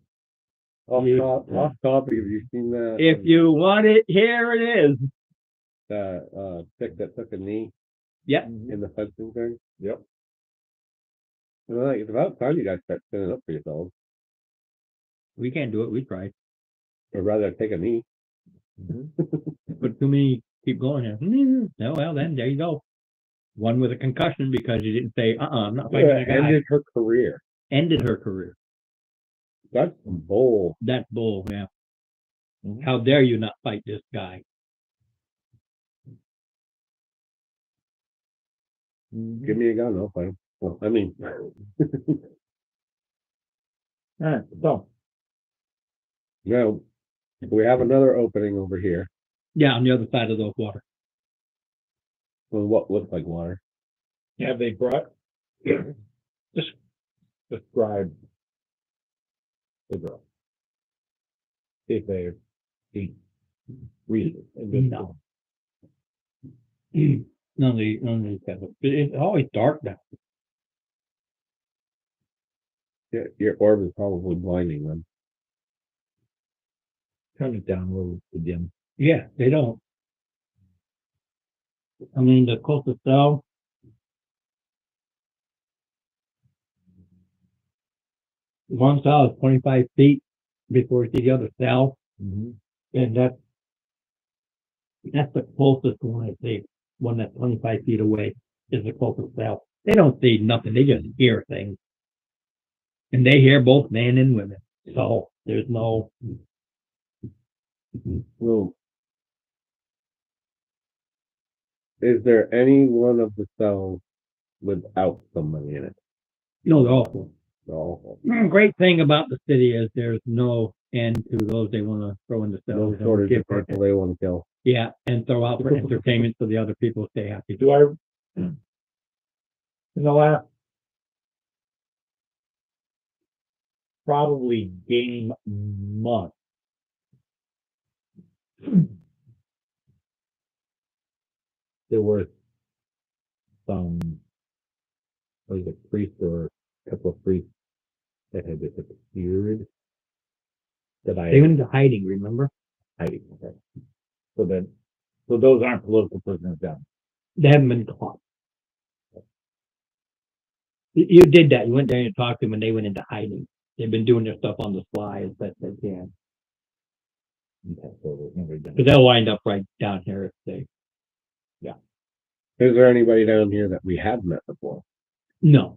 Off topic, have you seen that? If you want it, here it is. The chick that took a knee Yep. in the fencing thing? Yep. And I'm like, it's about time you guys start standing up for yourselves. We can't do it. We tried. Or rather, take a knee. But too many keep going here. No, well, then there you go. One with a concussion because you didn't say, I'm not fighting a guy. Ended her career. Ended her career. That's bull. That's bull, yeah. Mhm. How dare you not fight this guy? Give me a gun, I'll fight him. Well, I mean, All right. So no, we have another opening over here. Yeah, on the other side of the water. Well, what looks like water. have they brought just describe the girl? See if they've seen reason. No. None of these guys. It's always dark now. Yeah, your orb is probably blinding them. Turn it down a little bit, dim. Yeah, they don't. I mean, the closest cell. One cell is 25 feet before you see the other cell, Mm-hmm. and that's the closest one I see. One that's 25 feet away. is the closest cell. They don't see nothing. They just hear things. And they hear both men and women. So there's no, Well, is there any one of the cells without somebody in it? no, they're awful. They're all Great thing about the city is there's no end to those they want to throw in the no cells. and shortage give of for- people they want to kill. Yeah, and throw out for entertainment so the other people stay happy. Do I, in the last probably game month, there were some, was it priest or a couple of priests that had disappeared that I They went into hiding, remember? hiding. Okay. So those aren't political prisoners down. They haven't been caught. You did that. You went there and talked to them and they went into hiding. They've been doing their stuff on the fly as best they can. Okay, so there's nobody down. But they'll wind up right down here if they, Is there anybody down here that we have met before? no.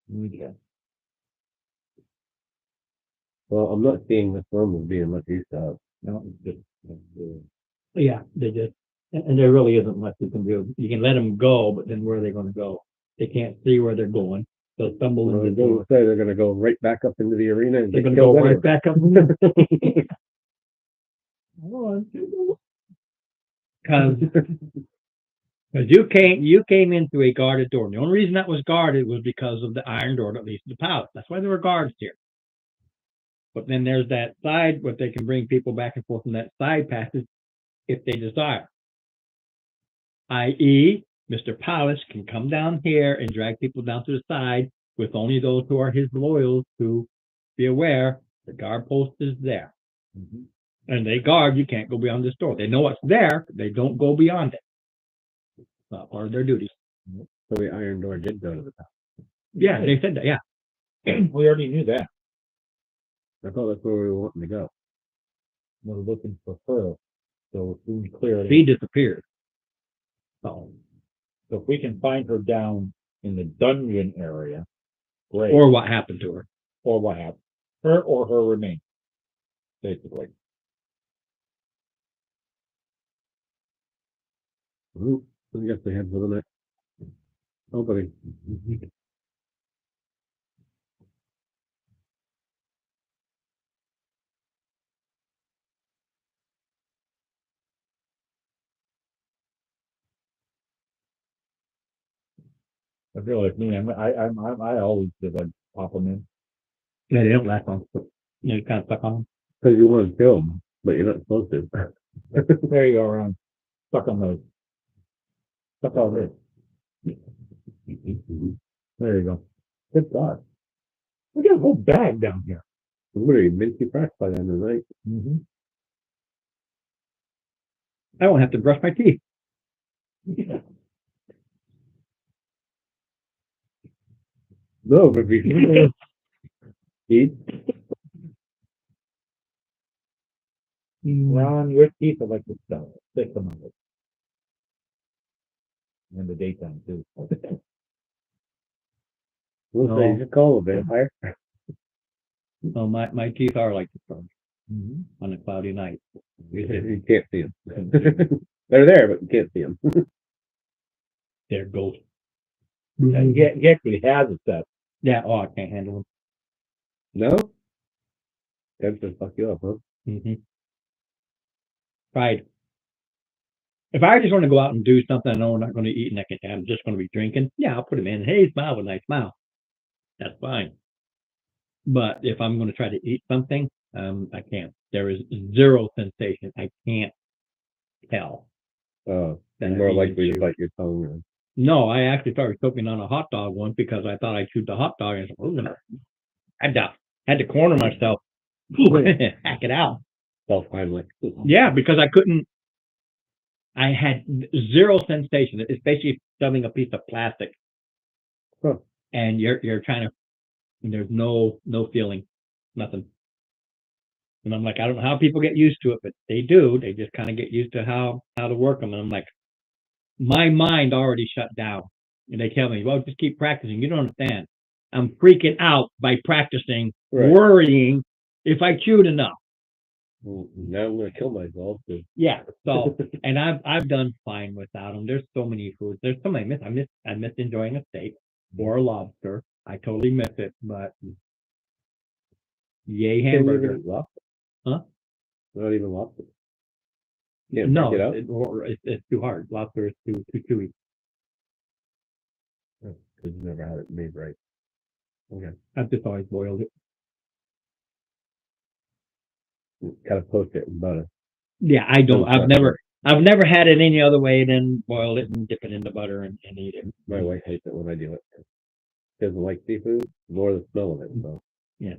Okay. Well, I'm not seeing this room as being much use to us. No, it's just, Yeah, they just, and there really isn't much you can do. You can let them go, but then where are they going to go? They can't see where they're going. They'll stumble Well, into they're the going door. to say they're going to go right back up into the arena and They're get going to killed go right anyway. back up. Because you came in through a guarded door. And the only reason that was guarded was because of the iron door that leads to the palace. That's why there were guards here. But then there's that side where they can bring people back and forth from that side passage if they desire. I.e., Mr. Palace can come down here and drag people down to the side with only those who are his loyals to be aware the guard post is there. Mhm. And they guard, you can't go beyond this door. They know what's there, but they don't go beyond it. It's not part of their duties. So the iron door did go to the top. Yeah, they said that, yeah. we already knew that. I thought that's where we were wanting to go. We're looking for her. So if we clear it, She disappeared. So, so if we can find her down in the dungeon area, great. or what happened to her. Or what happened? Her or her remains. Basically. Who? I guess they had for the next. Nobody. I feel like me, I always did like pop them in. Yeah, they don't last long. You kind of stuck on them. Because you want to kill them, but you're not supposed to. There you go, around. Stuck on those. Stuck on this. There you go. Good God. We got a whole bag down here. Somebody minty fresh by the end of the night. Mm-hmm. I won't have to brush my teeth. Yeah. No, but if you eat, Ron, your teeth are like the stuff. Stick them on it. In the daytime too. we'll No. say you should call a vampire. So my teeth are like the sun Mm-hmm. on a cloudy night. You can't see them. They're there, but you can't see them. They're ghosts. He actually has a set. Yeah, oh, I can't handle No? That's just fuck you up, huh? them. Right. If I just want to go out and do something I know I'm not going to eat and I'm just going to be drinking, yeah, I'll put them in. Hey, smile with a nice smile. That's fine. But if I'm going to try to eat something, I can't. There is zero sensation. I can't tell. Oh, that I'm more eating likely to food. bite your tongue. Or... No, I actually started choking on a hot dog once because I thought I chewed the hot dog and I had to corner myself, hack it out. Self-finally. Yeah, because I couldn't. I had zero sensation. It's basically shoving a piece of plastic, Huh. and you're trying to. And there's no feeling, nothing. And I'm like, I don't know how people get used to it, but they do. They just kind of get used to how to work them. And I'm like, my mind already shut down. And they tell me, well, just keep practicing. You don't understand. I'm freaking out by practicing, Right. worrying if I chewed enough. Well, now I'm gonna kill myself. 'Cause- Yeah. So, and I've done fine without them. There's so many foods. There's so many I miss enjoying a steak or a lobster. I totally miss it, but yay Can't even hamburger. eat lobster. Huh? Not even lobster. Can't No, break it up. it's too hard. Lobster is too chewy. Because you never had it made right. Okay. I've just always boiled it. Gotta poach it in butter. Yeah, I don't. Doesn't I've never had it any other way than boil it and dip it in the butter and eat it. My wife hates it when I do it. She doesn't like seafood, nor the smell of it. So. Yeah.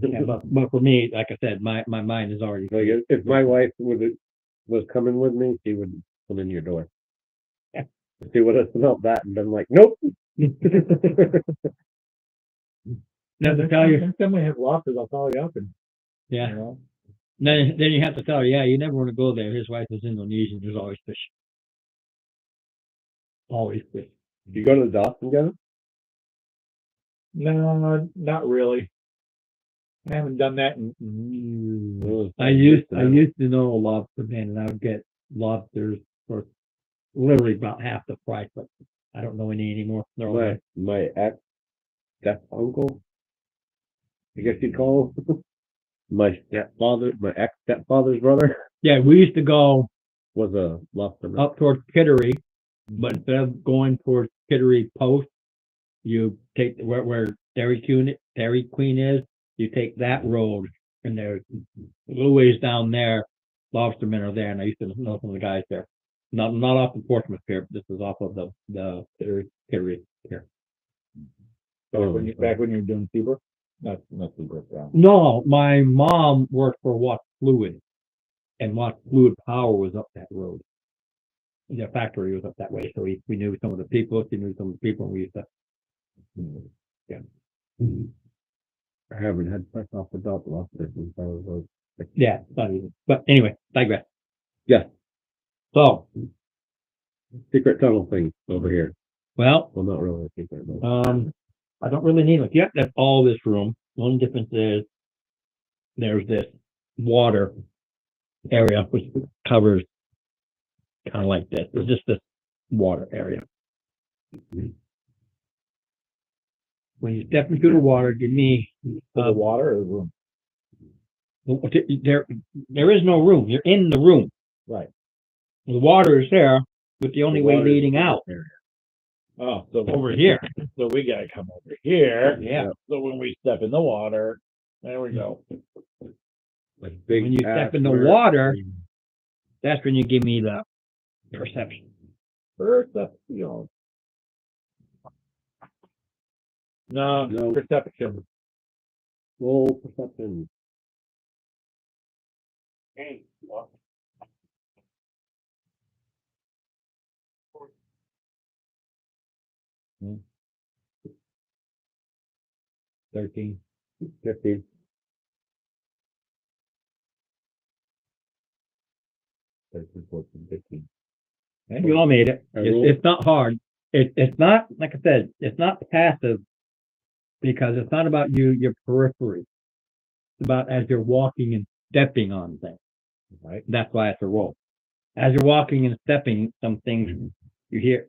Yeah, but for me, like I said, my mind is already. Like if my wife was coming with me, she would come in your door. Yeah. She would have smelled that and been like, nope. Now to tell you, Next time we have lobsters, I'll call you up and, you yeah. know. Then you have to tell her, yeah, you never want to go there. His wife is Indonesian. There's always fish. Always fish. You go to the docks and get it? No, not really. I haven't done that in years. I used to know a lobster man, and I would get lobsters for literally about half the price, but I don't know any anymore. They're all gone. My ex step uncle, I guess you'd call him. My ex stepfather's brother Yeah, we used to go was a lobsterman. up towards Kittery, but instead of going towards Kittery Post, you take where Dairy Queen is. You take that road, and there's a little ways down there. Lobstermen are there, and I used to know some of the guys there. Not off the Portsmouth Pier. This is off of the Kittery Pier. Back when you were doing Seabrook? Not Seabrook. No, my mom worked for Watts Fluid, and Watts Fluid Power was up that road. The factory was up that way, so we knew some of the people. She knew some of the people, and we used to. Yeah. I haven't had fresh off the dock lobster since I was Yeah, not even. But anyway, digress. Yeah. So, secret tunnel thing over here. well, Well, not really a secret. But I don't really need it. Yep, that's all this room. One difference is there's this water area which covers kind of like this. It's just this water area. When you step into the water, give me The water or the room? there is no room. You're in the room. Right. The water is there, but the only the way water's leading in out this area. Oh, so over here. So we gotta come over here. Yeah. So when we step in the water, there we go. Like big When you step ass in the where- water, that's when you give me the perception. Perception. No, No. perception. Roll perception. Hey, well, 13. 15. 13, 14, 15. You all made it. I rolled. It's not hard. It's not, like I said, it's not passive because it's not about your periphery. It's about as you're walking and stepping on things. Right. That's why it's a roll. As you're walking and stepping, some things you hear,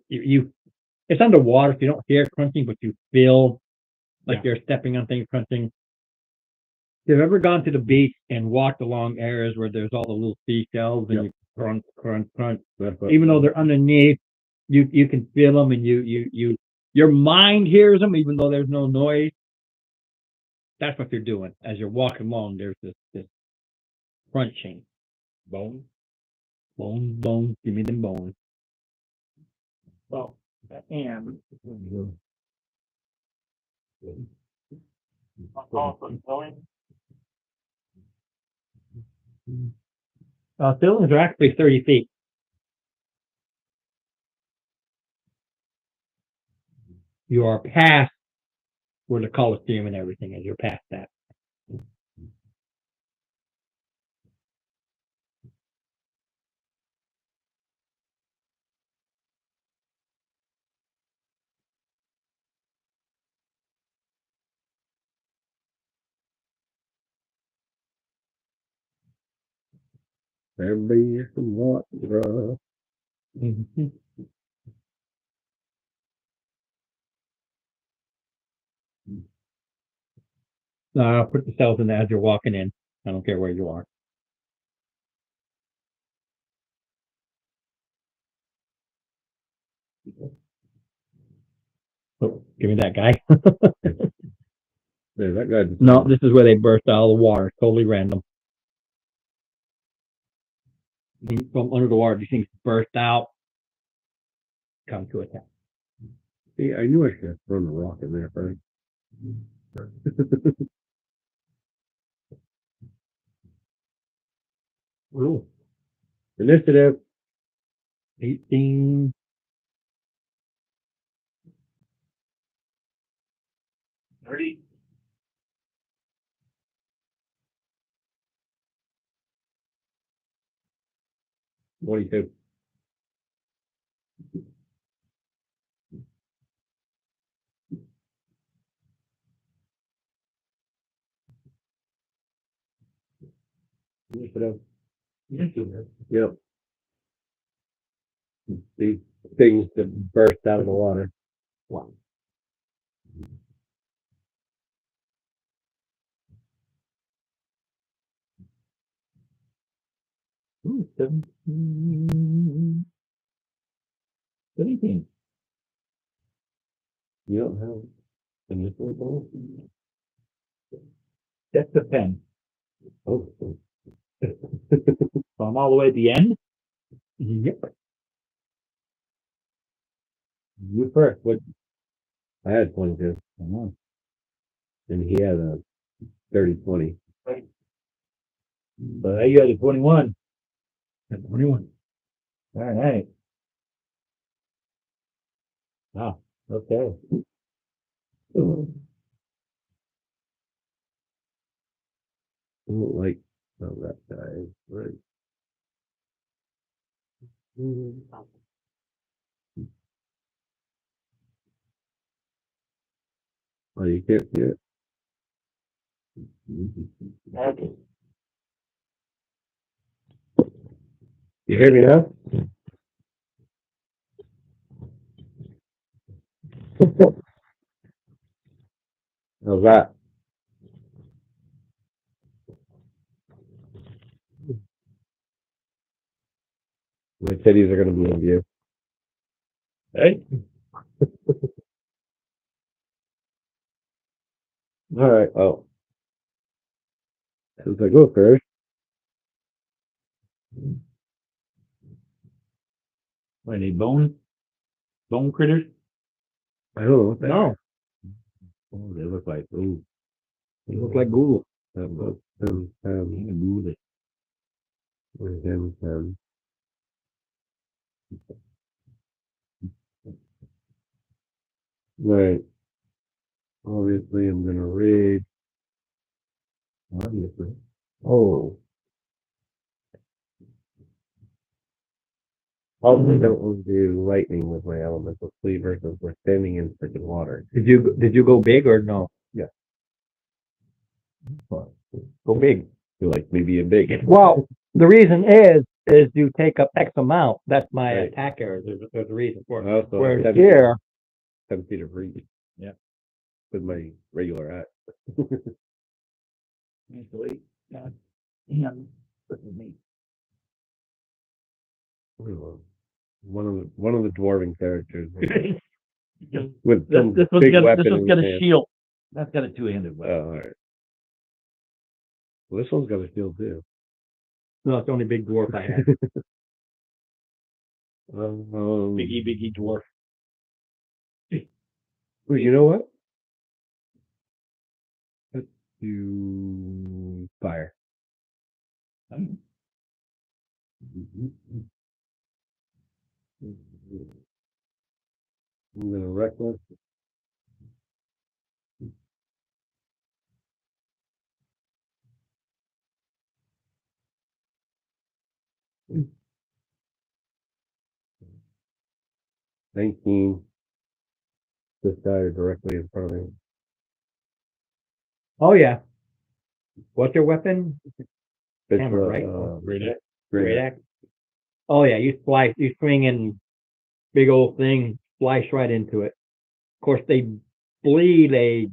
it's underwater, so you don't hear crunching, but you feel like you're stepping on things crunching. Have you ever gone to the beach and walked along areas where there's all the little seashells and you crunch, crunch, crunch? Even though they're underneath, you can feel them and your mind hears them even though there's no noise. That's what you're doing. As you're walking along, there's this crunching. Bone. Bones, give me them bones. Well, and I'll call for filling. Ceilings are actually 30 feet. You are past where the Coliseum and everything is. You're past that. There be some water. Mhm. Put the cells in as you're walking in. I don't care where you are. Oh, give me that guy. Yeah, that guy. just- No, this is where they burst out of the water. Totally random. From under the water, these things burst out, come to attack. See, I knew I should have thrown a rock in there first. Ooh. Initiative. 18. Ready? What do you think? Initiative. Yep. These things that burst out of the water. Wow. Ooh, 17. 17. You don't have initiative ball? That's the pen. Oh. So I'm all the way at the end. Yep. You first. What? I had 22. And he had a 30-20. But you had a 21. 21. All right. Wow. Okay. I don't like how that guy is. Right. Oh, you can't see it? You hear me now? How's that? My titties are going to be in view. Hey. All right. Oh. Since I go first, What are they, bone critters? I don't know what that No, is. Oh, they look like, ooh. they look like Google. Him, Move it. him. Right. Obviously, I'm going to read. Obviously. Oh. Probably don't want to do lightning with my elemental sleeve versus we're standing in freaking water. Did you go big or no? Yeah. Go big. You like maybe a big. Well, the reason is you take up X amount. That's my Right. attack area. There's a reason for it. Also, Whereas 10 here, 10 feet of reach. Yeah. With my regular hat. Actually, this is me. One of the dwarven characters This with this some one's big got weapon this in one's got his a hand. shield. That's got a two-handed Oh, weapon. all right. Well, this one's got a shield too. no, it's the only big dwarf I have. Biggie dwarf. Well, you know what? Let's do fire. I'm gonna reckless. $19. This guy are directly in front of me. Oh yeah. What's your weapon? It's Hammer, right? Grenade. Great axe. Oh yeah, you swing in big old thing, slice right into it. Of course, they bleed a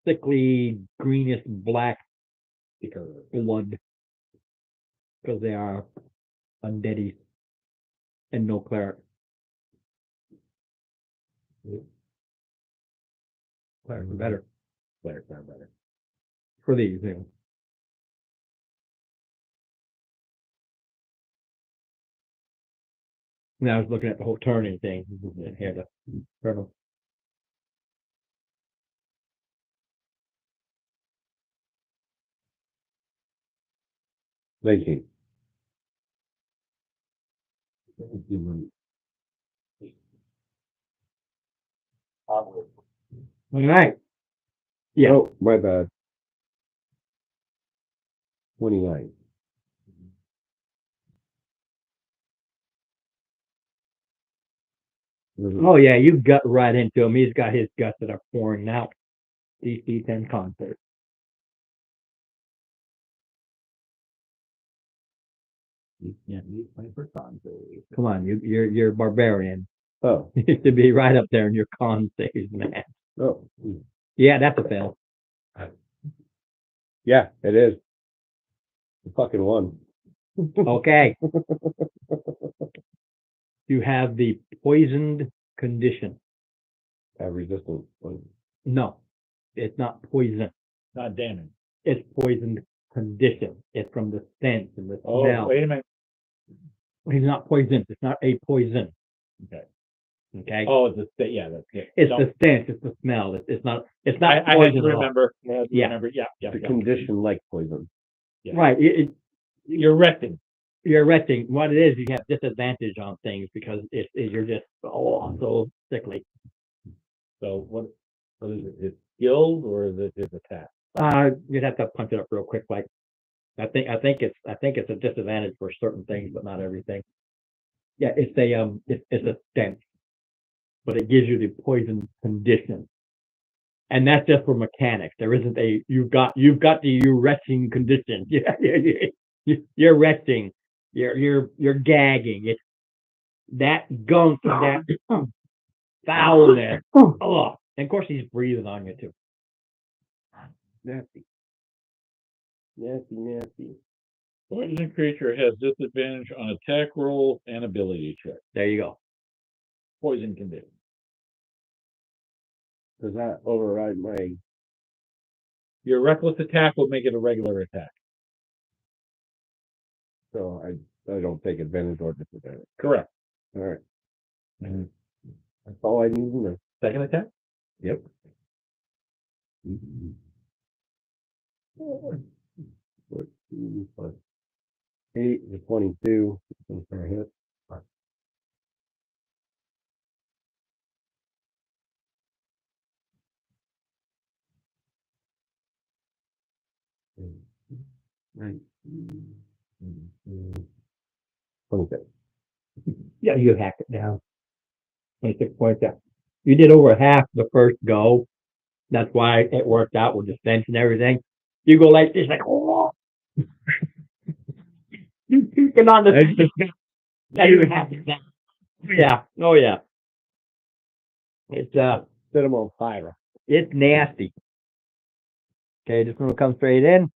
sickly greenish black blood because they are undeady and no cleric. Clerics are better. Clerics are better for these things. Now I was looking at the whole turning thing here. The turtle. Thank you. All right. Yeah. Oh, my bad. 29. Oh yeah, you gut right into him. He's got his guts that are pouring out. DC 10 concert. Yeah, you play for concert. Come on, you're barbarian. Oh, You should be right up there in your con saves, man. oh. Yeah, that's a fail. Yeah, it is. The fucking one. Okay. You have the poisoned condition. Have resistance. No, it's not poison. Not damage. It's poisoned condition. It's from the stench and the Oh, smell. wait a minute. He's not poisoned. It's not a poison. Okay. Okay. Oh, it's the yeah, that's it. It's No, the stench. It's the smell. It's not. It's I not had poison. to at all. remember. I had to Yeah. remember. Yeah, yeah. The yeah. condition like poison. Yeah. Right. You're resting. You're resting. What it is, you have disadvantage on things because you're just so sickly. So what is it? His skills or is it his attack? You'd have to punch it up real quick. Like I think it's a disadvantage for certain things, but not everything. Yeah, it's a stench, but it gives you the poison condition, and that's just for mechanics. There isn't a you've got the retching condition. You're retching. You're gagging. It's that gunk, that foulness. Oh, and of course he's breathing on you too. Nasty. Nasty. Poison creature has disadvantage on attack rolls and ability checks. There you go. Poison condition. Does that override my? Your reckless attack will make it a regular attack. So I don't take advantage or disadvantage. Correct. All right. That's all I need to know. Second attack? Yep. 14 plus 8 is 22. For a hit. Right. 26. Yeah, you hacked it down. 26 points down. You did over half the first go. That's why it worked out with the stench and everything. You go like this, like, oh. You puking on the now you have it down. Yeah. Oh yeah. It's Set him on fire. it's nasty. Okay, this one will come straight in.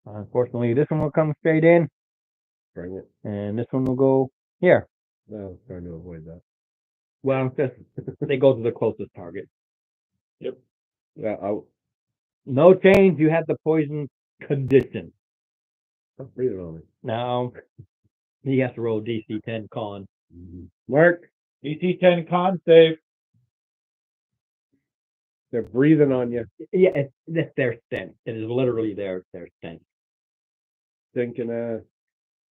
Unfortunately, this one will come straight in, Bring it. and this one will go here. No, I was trying to avoid that. Well, just they go to the closest target. Yeah, I'll No change. You have the poison condition. breathe it on me. Now he has to roll DC 10 con. Mark, DC 10 con save. they're breathing on you, Yeah, it's their stench. It is literally their stench. thinking,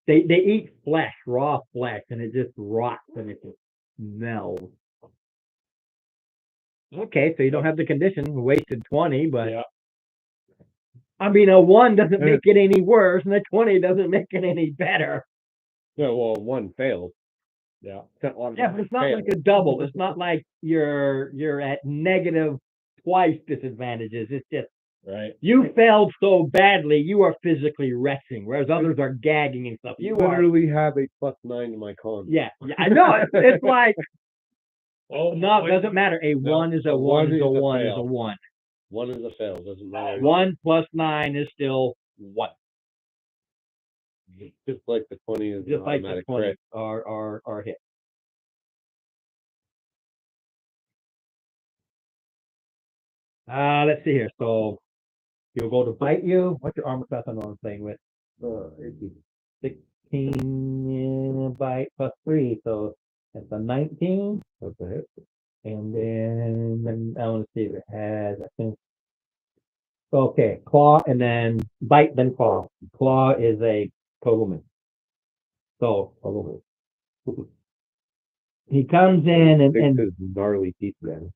They eat flesh, raw flesh, and it just rots and it just smells. Okay, so you don't have the condition. Wasted 20, but Yeah. I mean a 1 doesn't make it any worse, and a 20 doesn't make it any better. no, well, one fails. Yeah. Yeah, but it's not like a double. It's not like you're at negative twice disadvantages. It's just Right. You failed so badly, you are physically retching, whereas others are gagging and stuff. You are, literally have a +9 to my con. yeah, I know. It's like, Oh, no, it doesn't matter. A one is a one is a one is a fail. one. 1 is a fail, doesn't matter. 1 plus 9 is still 1. Just like the 20 is an Just like the automatic 20 crit. are hit. Let's see here. So he'll go to bite you. What's your armor class? I know I'm playing with 16 bite plus 3, so that's a 19. That's a hit. And then I want to see if it has. I think. Okay, claw and then bite, then claw. Claw is a total miss. So total miss. He comes in and Takes his gnarly teeth down.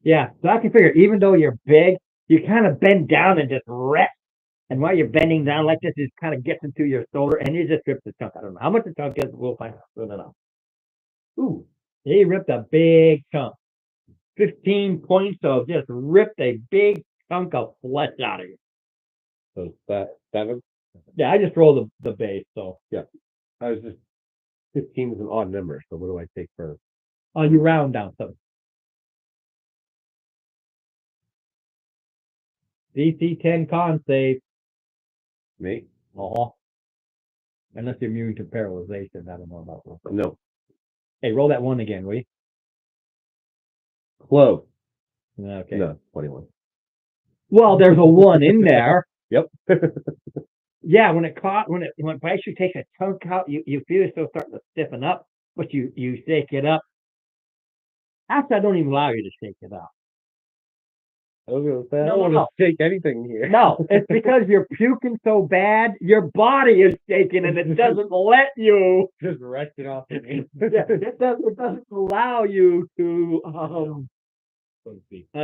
yeah, so I can figure, even though you're big, you kind of bend down and just rest. And while you're bending down like this, it kind of gets into your shoulder and you just rip the chunk. I don't know how much the chunk is. We'll find out soon enough. Ooh, he ripped a big chunk. 15 points of just ripped a big chunk of flesh out of you. So is that 7? Yeah, I just rolled the base, so. I was just 15 is an odd number, so what do I take first? Oh, you round down some. DC 10 con save. Me? Oh. Unless you're immune to paralyzation. I don't know about that. No. Hey, roll that 1 again, will you? Close. Okay. No, 21. Well, there's a 1 in there. Yep. Yeah, when it bites you, takes a chunk out, you feel it still starting to stiffen up, but you shake it up. Actually, I don't even allow you to shake it up. I was gonna say, I No, don't no, want to take anything here. No, it's because you're puking so bad, your body is shaking and it doesn't let you. Just wrecked it off of me. Yeah, it doesn't allow you to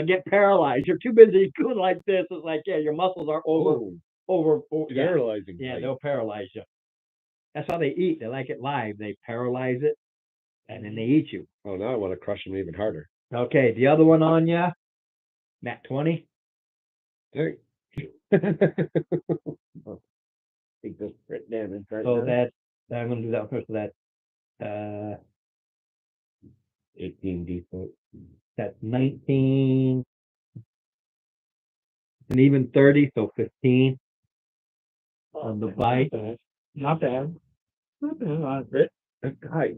get paralyzed. You're too busy doing like this. It's like, yeah, your muscles are over yeah. Paralyzing. Yeah, bite. they'll paralyze you. That's how they eat. They like it live. They paralyze it, and then they eat you. Oh, now I want to crush him even harder. Okay, the other one on you, Nat 20. Take this crit damage right So now. I'm going to do that first. So that's 18 decent. that's 19, and even 30, so 15 on the bite. Not bad. Not bad. That guy.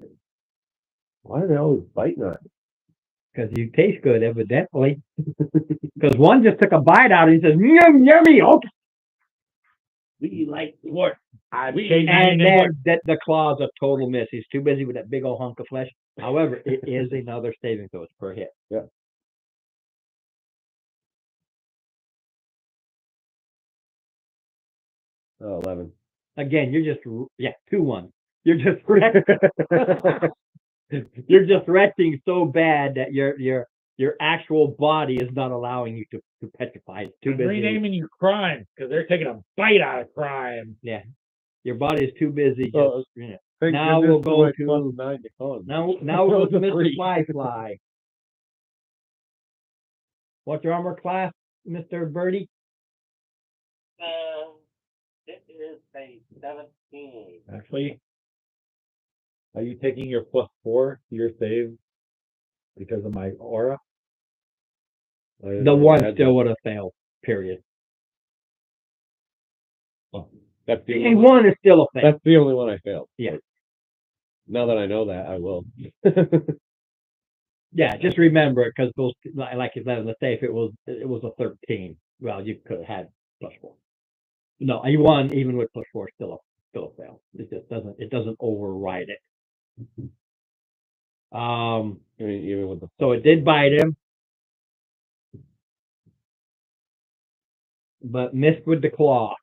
Why do they always bite nuts? Because you taste good, evidently. Because one just took a bite out and he says, "Yum, yummy, okay." We like work. And then the claw's a total miss. He's too busy with that big old hunk of flesh. However, it is another saving throw per hit. Yeah. Oh, 11. Again, you're just 2-1. You're just you're just retching so bad that your actual body is not allowing you to petrify. It's too busy. Renaming your crimes because they're taking a bite out of crime. Yeah, your body is too busy. Oh, Just, Thank Now goodness we'll go my to- +9 to con. now we'll go to That was a Mr. 3. Fly. What's your armor class, Mr. Birdie? It is a 17. Actually, are you taking your +4 to your save because of my aura? The one still would have failed. Period. That's the A only one. one is still a fail. That's the only one I failed. Yeah. Now that I know that, I will. Yeah, just remember it because those, like you said, let's say if it was a 13, well, you could have had +4. No, a 1 even with +4 still a fail. It just doesn't override it. I mean, even with the So it did bite him, but missed with the claw.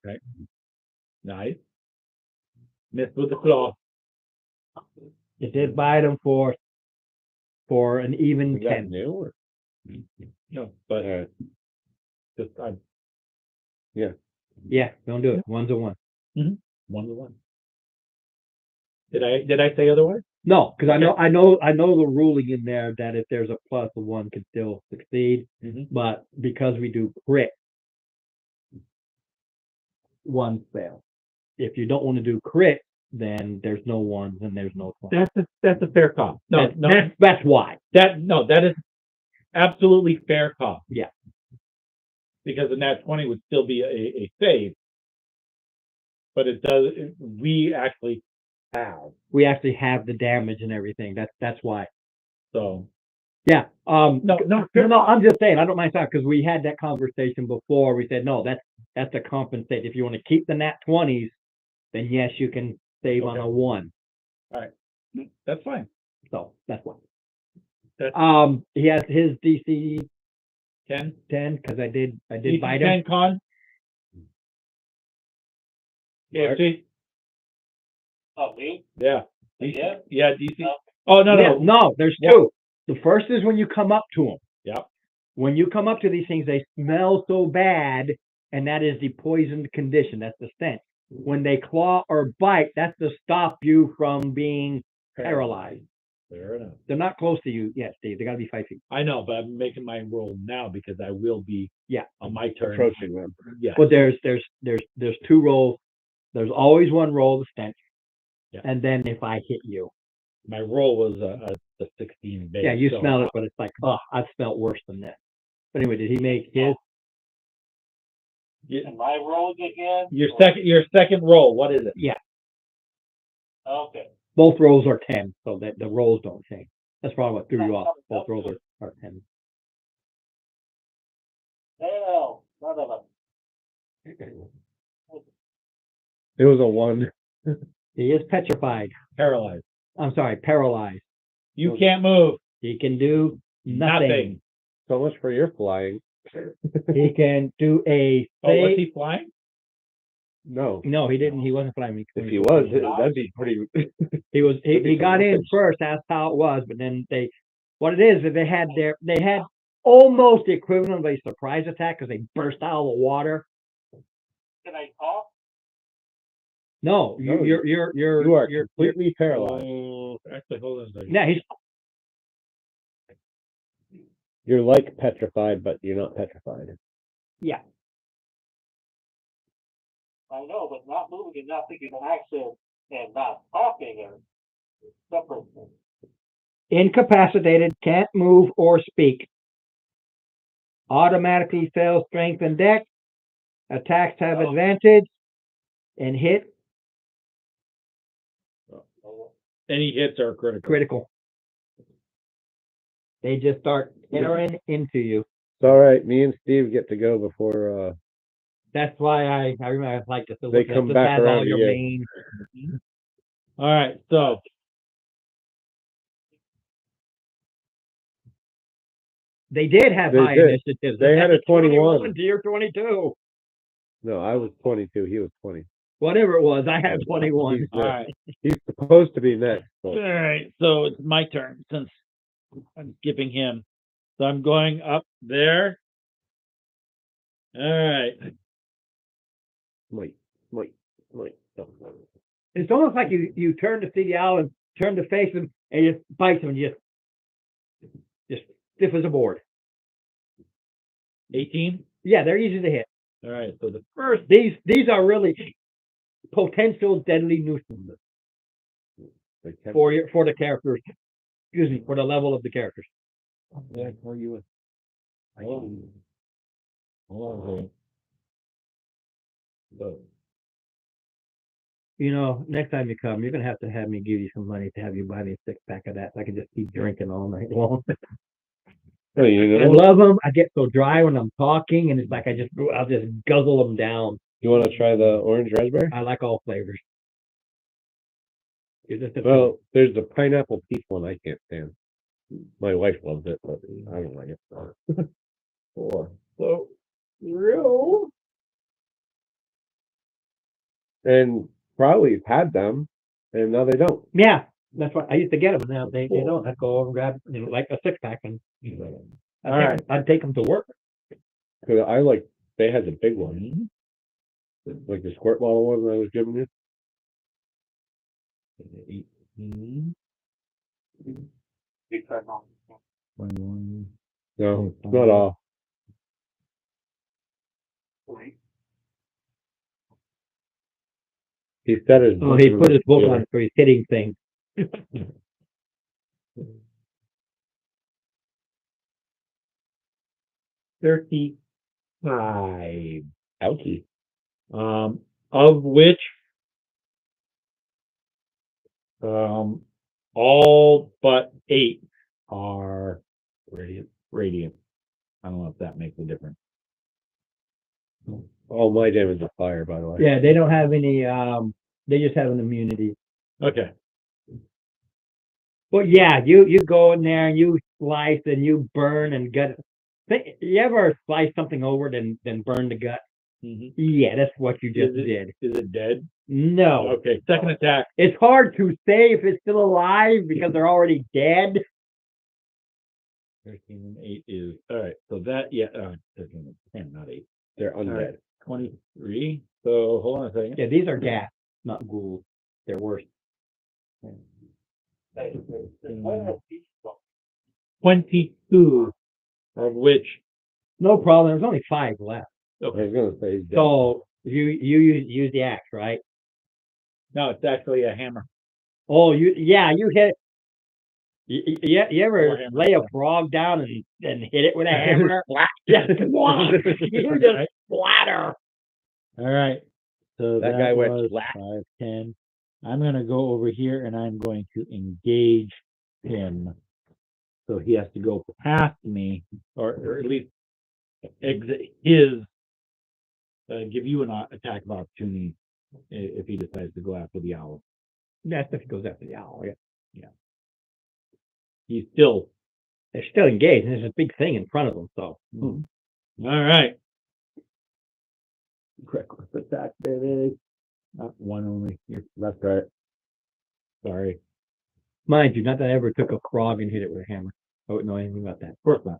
Nice. Missed with the claw. It did bite him for an even is that 10. new or? No, but Alright. just I Yeah, don't do it. 1's a 1. 1 to 1. Did I say otherwise? No, because I know the ruling in there that if there's a plus, the one can still succeed. Mhm. But because we do crit, one fail. If you don't want to do crit, then there's no ones and there's no 20. That's a fair call. No, That's why. that is absolutely fair call. Yeah. Because the nat 20 would still be a save, but we actually have. We actually have the damage and everything. That's why. So Yeah. no, I'm just saying I don't mind that because we had that conversation before. We said no, that's to compensate. If you want to keep the nat 20s, then yes, you can save on Okay. a 1. that's fine. So that's why. That's- He has his DC 10. 10 because I did DC bite 10 him. con. Yeah, see? Oh, me? Yeah. Yeah. Yeah, DC. Oh no, Yeah, no. no, there's Yeah. two. The first is when you come up to them. Yep. When you come up to these things, they smell so bad, and that is the poisoned condition. That's the stench. When they claw or bite, that's to stop you from being paralyzed. Fair enough. They're not close to you yet, Steve. They got to be 5 feet. I know, but I'm making my roll now because I will be on my turn. Approaching them. Yeah. But there's 2 rolls. There's always one roll, the stench, Yeah. and then if I hit you, My roll was a 16 base. yeah, you so- smell it, but it's like, oh, I've smelled worse than that. But anyway, did he make his? Yeah. Am I rolling again? Your second roll, what is it? Yeah, Okay. both rolls are 10, so that the rolls don't change. That's probably what threw you off. Both rolls are 10. Hell, none of them. It was a 1. He is petrified. Paralyzed. I'm sorry, paralyzed. You can't move. He can do nothing. So much for your flying. He can do a Oh, was save. he flying? No. No, he didn't. He wasn't flying. If he was, that'd be pretty. He was. He That'd be got in tremendous. first. That's how it was. But then what it is they had almost the equivalent of a surprise attack because they burst out of the water. Can I talk? No, No, you're You are completely paralyzed. Oh, actually, hold on a second. yeah. He's You're like petrified, but you're not petrified. yeah. I know, but not moving and not thinking of accent and not talking are separate things. Incapacitated, can't move or speak. Automatically fails strength and dex. Attacks have Oh. advantage. And hit Any hits are critical. critical. They just start tearing into you. It's all right. Me and Steve get to go before. That's why I remember I like to They come back all around your again. main. All right, so They did have They high did. initiatives. They had a 21. To your 22. No, I was 22. He was 20. Whatever it was, I had 21. He's, all right. he's supposed to be next. All So. right, so it's my turn since I'm skipping him. So I'm going up there. All right. Wait. No. It's almost like you turn to see the owl and turn to face him and you just bites him and just stiff as a board. 18. Yeah, they're easy to hit. All right, so the First, these are really potential deadly nuisances They kept- for the characters. Excuse me, for the level of the characters. Yeah, I tell you what. Hold on. So, You know, next time you come, you're gonna have me give you some money to have you buy me a 6-pack of that, so I can just keep drinking all night long. Oh, you I know, love them. I get so dry when I'm talking, and it's like I'll just guzzle them down. you want to try the orange raspberry? I like all flavors. Well, there's the pineapple peach one I can't stand. My wife loves it, but I don't like it. so real. And probably had them, and now they don't. Yeah, that's what I used to get them. Now they don't. I'd go over and grab like a 6-pack, and I'd take them to work. Because they had the big one, like the squirt bottle one that I was giving you. Because on 21. No, it's not all. point, He said his. Oh, he put his book on, so he's hitting things. 35. Ouchie. Of which all but 8 are radiant. I don't know if that makes a difference. All my damage is fire, by the way. Yeah, they don't have any, they just have an immunity. Okay. Well, yeah, you go in there and you slice and you burn and gut. You ever slice something over then burn the gut? Mhm. Yeah, that's what you just Is it- did. Is it dead? No. Okay. Second attack. It's hard to say if it's still alive because they're already dead. 13 and 8 is all right. So that 13 and 10, not 8. They're undead. Alright. 23. So hold on a second. Yeah, these are gas, not ghouls. They're worse. there's one more piece of 22, of which No problem. There's only 5 left. I was gonna say he's dead. So you use the axe, right? no, it's actually a hammer. Oh, you hit. You ever Or hammer, lay a yeah. frog down and hit it with a hammer? Just you just splatter. All right. So That guy went was flat. 5, 10. I'm going to go over here and I'm going to engage him. So he has to go past me, or at least exit his, give you an attack of opportunity if he decides to go after the owl. That's if it goes after the owl. Yeah. He's still, They're still engaged, and there's a big thing in front of them. So all right. Reckless attack, baby. Not one only. That's right. Sorry. mind you, not that I ever took a frog and hit it with a hammer. I wouldn't know anything about that. Of course not.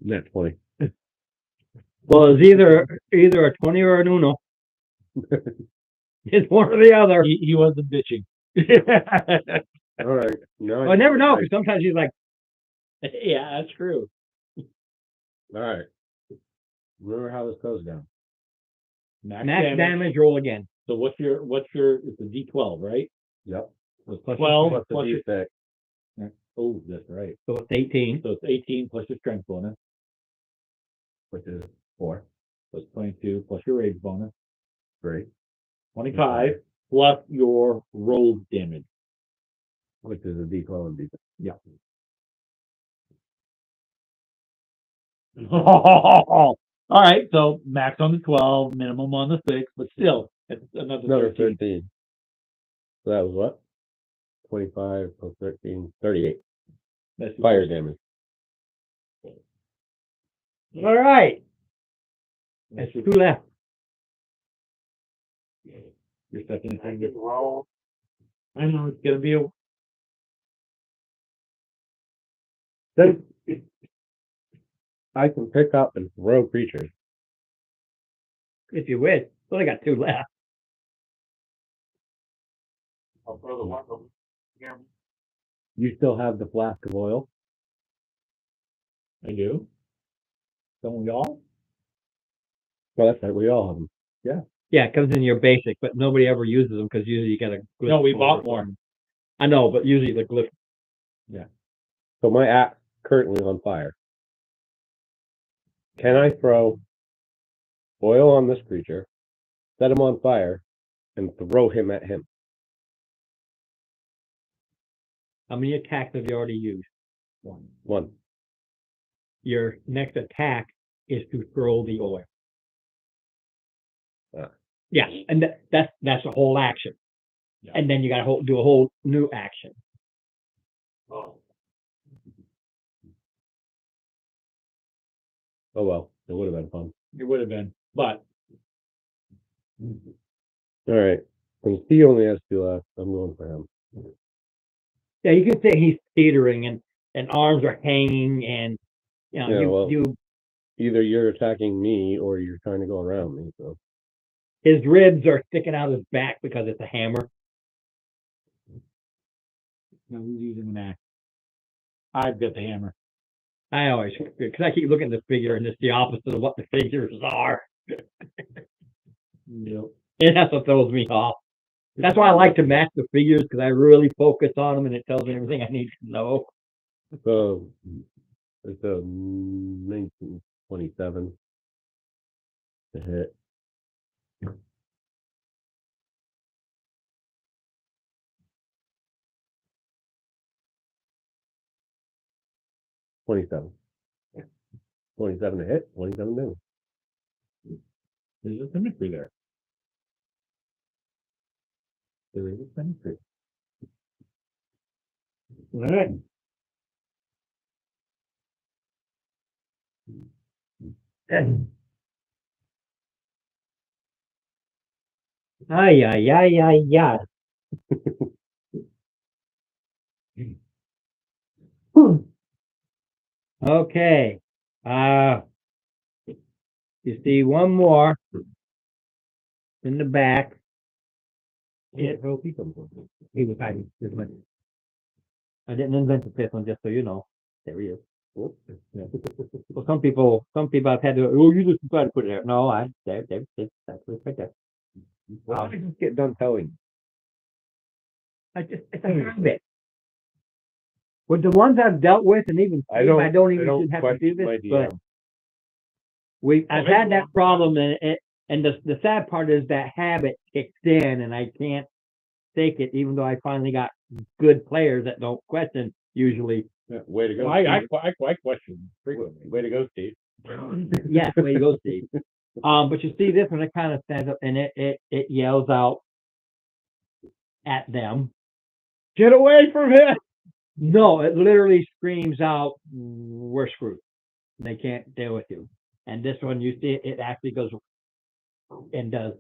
Net 20. Well, it's either a 20 or an Uno. It's one or the other. He wasn't bitching. All right. No, I never know, because sometimes he's like, Yeah, that's true. All right. Remember how this goes down. Max damage, roll again. So what's your, it's a D12, right? Yep. So Plus 12 Plus the plus your, D6, oh, that's right. So it's 18. So it's 18 plus your strength bonus, which is 4, so it's 22 plus your rage bonus, 3, 25 plus your roll damage. which is a D12 and D6. All right, so max on the 12, minimum on the 6, but still, it's another Another 13. 13. So that was what? 25 plus 13, 38. That's your Fire damage. All right. That's There's your, 2 left. your second I thing. can roll. I know it's gonna be a Then I can pick up and throw creatures. If you wish. Only got 2 left. I'll throw the one over here. You still have the flask of oil? I do. Don't we all? Well, that's right. We all have them. Yeah, it comes in your basic, but nobody ever uses them because usually you get a glyph. No, we over bought it. more. I know, but usually the glyph. So my axe currently on fire. Can I throw oil on this creature, set him on fire, and throw him at him? How many attacks have you already used? 1. Your next attack is to throw the oil. Ah. Yeah, and that's a whole action. Yeah. And then you got to do a whole new action. Oh, Oh well, it would have been fun. It would have been, but All right. Since he only has 2 left, I'm going for him. Yeah, you could say he's teetering and arms are hanging and you know Yeah, well- you Either you're attacking me or you're trying to go around me. So his ribs are sticking out his back because it's a hammer. No, who's using that? I've got the hammer. I always, because I keep looking at the figure and it's the opposite of what the figures are. Yep. And that's what throws me off. That's why I like to match the figures because I really focus on them and it tells me everything I need to know. So it's a 1927 to hit. $27. 27 to hit, 27 damage. There's a symmetry there. There is a symmetry. All right. Ay, ay, ay, ay, ay. Okay. You see one more in the back. Yeah, how people. He was hiding this one. I didn't invent the fifth one, just so you know. There he is. Oh, Yeah. Well, some people I've had to. Oh, you just decided to put it there. No, that's right there. Why did I just get done telling? It's a habit. With the ones I've dealt with, and even I don't even have to do question my this, but DM. I've had that problem, and the sad part is that habit kicks in, and I can't take it, even though I finally got good players that don't question usually. Yeah, way to go. I Steve. question frequently. Way to go, Steve. Yes, way to go, Steve. But you see this one, it kind of stands up and it yells out at them. Get away from him! No, it literally screams out, "We're screwed. They can't deal with you." And this one, you see, it actually goes and does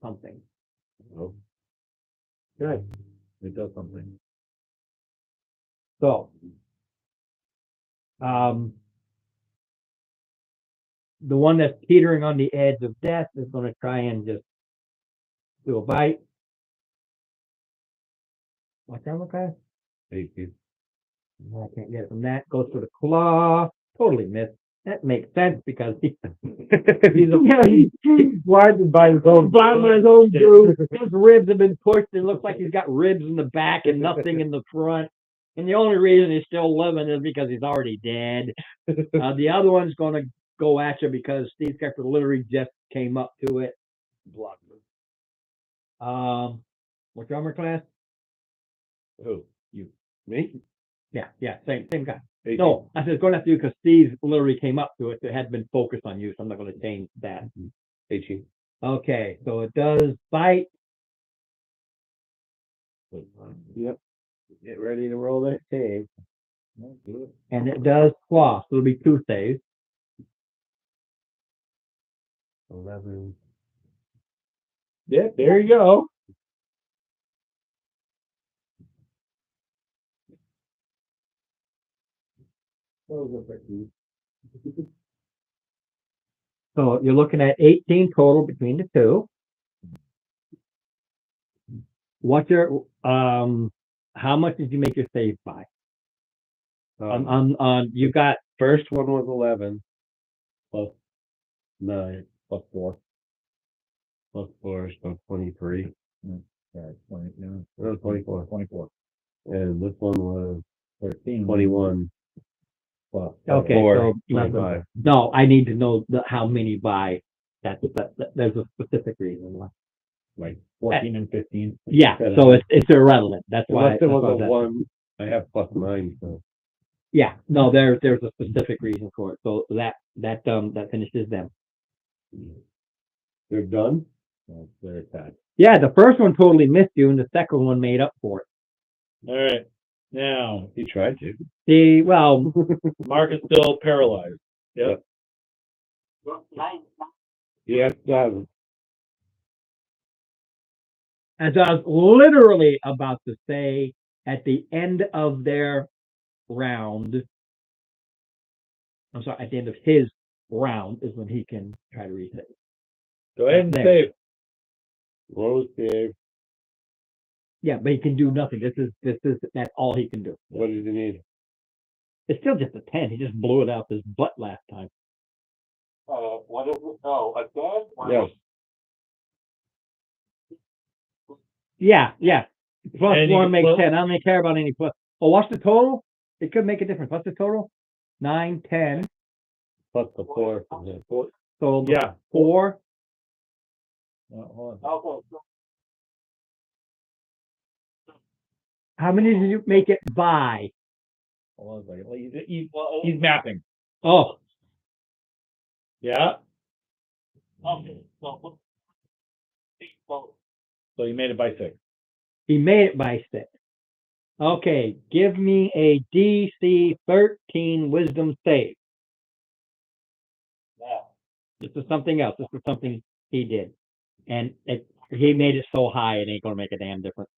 something. Oh, Good. It does something. So, the one that's teetering on the edge of death is going to try and just do a bite. What's that look like? thank you. I can't get it from that. Goes for the claw. Totally missed. That makes sense because he's blinded by his own groove. His ribs have been pushed. It looks like he's got ribs in the back and nothing in the front. And the only reason he's still living is because he's already dead. The other one's going to go at you because Steve's character literally just came up to it. Block. What's your armor class? Who? You? Me? Yeah, same guy. 18. No, I said it's going after you because Steve literally came up to it. It had been focused on you, so I'm not going to change that. 18. Okay, so it does bite. Yep. Get ready to roll that save. And it does claw, so it'll be 2 saves. 11. Yeah, there you go. So you're looking at 18 total between the two. What's your how much did you make your save by? You got First one was 11 plus 9 plus 4 plus 4, so 23. Yeah, 20, no, No, 24. 24. And this one was 13. 21 plus Okay, 4, so 25. no, I need to know how many by that there's a specific reason why. Like 14 and 15. Yeah, so it's irrelevant. That's why. Unless it was that's a why 1, I have plus 9, so. Yeah, no, there's a specific reason for it. So that finishes them. They're done? That's their attack. Yeah, the first one totally missed you, and the second one made up for it. All right. Now, He tried to. Well, Mark is still paralyzed. Yep. Yes, as I was literally about to say, at the end of their round, I'm sorry, at the end of his round is when he can try to reset. Go ahead and There. save. Rose gave. Yeah, but he can do nothing. That's all he can do. What did he need? It's still just a 10. He just blew it out his butt last time. What is it? Oh, again? Yes. Yeah. Plus And you one can makes plus- 10. I don't even care about any plus. Oh, what's the total? It could make a difference. What's the total? 9, 10. Plus the 4 from him. So Yeah. 4. Hold on. Okay, so How many did you make it by? Hold on a second. He's mapping. Oh, Yeah. okay, so So he made it by 6. he made it by 6. Okay, give me a DC 13 wisdom save. yeah. This is something else. This is something he did. And he made it so high, it ain't going to make a damn difference.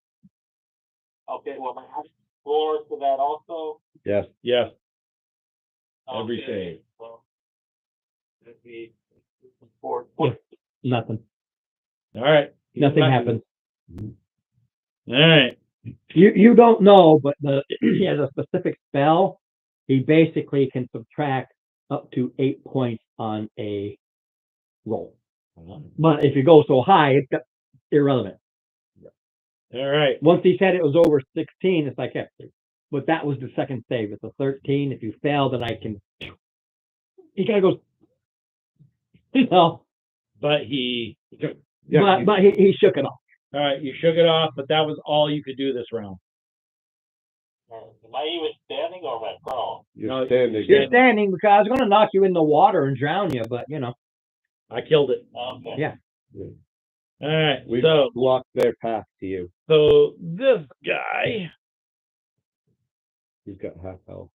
Okay, well, I have floors to that also. Yes. Yes. Every Okay, shade. So it'd be 4. Nothing. All right. Nothing happens. All right. You don't know, but he has a specific spell. He basically can subtract up to 8 points on a roll. But if you go so high, it's irrelevant. All right. Once he said it was over 16, it's like, yeah. But that was the second save. It's a 13. If you fail, then I can. He kind of goes, But he. Yeah, but he shook it off. All right. You shook it off, but that was all you could do this round. Am I even standing or am I prone? You're No, standing. You're standing because I was going to knock you in the water and drown you, but I killed it. Okay. Yeah. All right. We So blocked their path to you. this guy. He's got half health.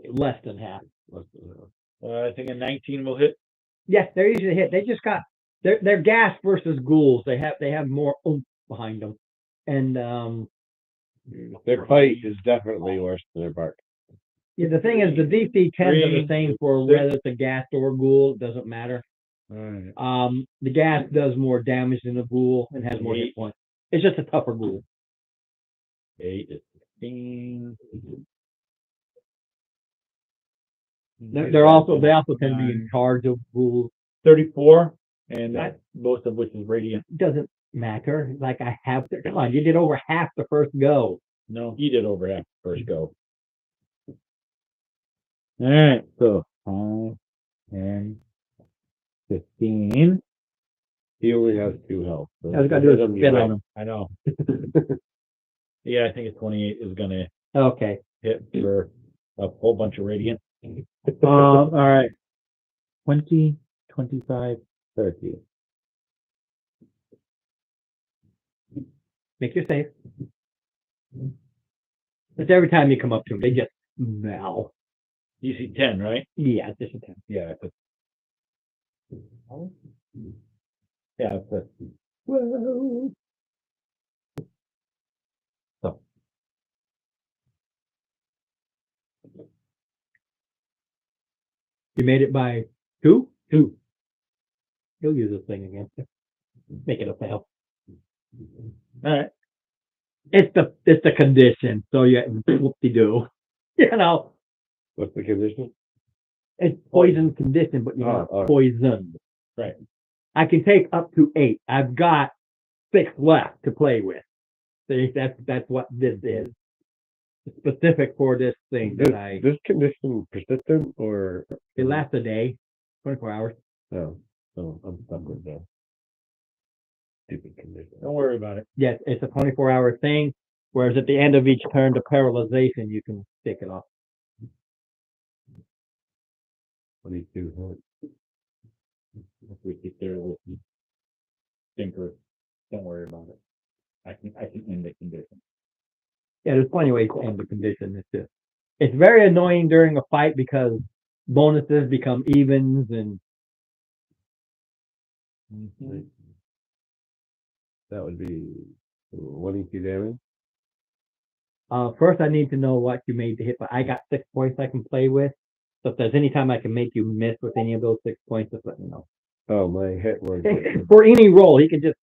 less than half. Less than half. I think a 19 will hit. Yes, they're easy to hit. They just got they're gas versus ghouls. They have more oomph behind them, and Their bite is definitely worse than their bark. yeah. The thing is, the DC 10s are the 3, same for 6. whether it's a gas or ghoul. It doesn't matter. All right. The gas does more damage than a ghoul and has more hit 8. points. It's just a tougher ghoul. 8 is 16. They also tend to be in charge of ghouls. 34, and that most of which is radiant. Doesn't matter. Like I have to. Come on, you did over half the first go. No, he did over half the first go. All right, so 5, 10, 15. He only has 2 health. So I was gonna do hit a him, spin you on him. I know. Yeah, I think it's 28 is gonna Okay. hit for a whole bunch of radiant. All right. 20, 25, 30. Make your save. It's every time you come up to them, they just melt. DC 10, right? Yeah, it's just a 10. Yeah. Yeah, it's a, whoa. So. You made it by 2? 2. He'll use this thing against you. Make it a fail. All right. It's the condition. So yeah, whoop-de-doo. You know, What's the condition? it's poison condition, but you're not all right. poisoned. Right. I can take up to 8. I've got 6 left to play with. See, that's what this is. It's specific for this thing Is that this condition persistent or it lasts a day, 24 hours. no? So I'm stuck with that stupid condition. Don't worry about it. Yes, it's a 24-hour thing. Whereas at the end of each turn to paralyzation, you can take it off. 22 hurt. If we keep there with you. Thinker. Don't worry about it. I can end the condition. Yeah, there's plenty of ways to end the condition. It's very annoying during a fight because bonuses become evens and That would be 22 damage. first I need to know what you made to hit, but I got 6 points I can play with. So if there's any time I can make you miss with any of those 6 points, just let me know. Oh, my hit word. For any roll, he can just,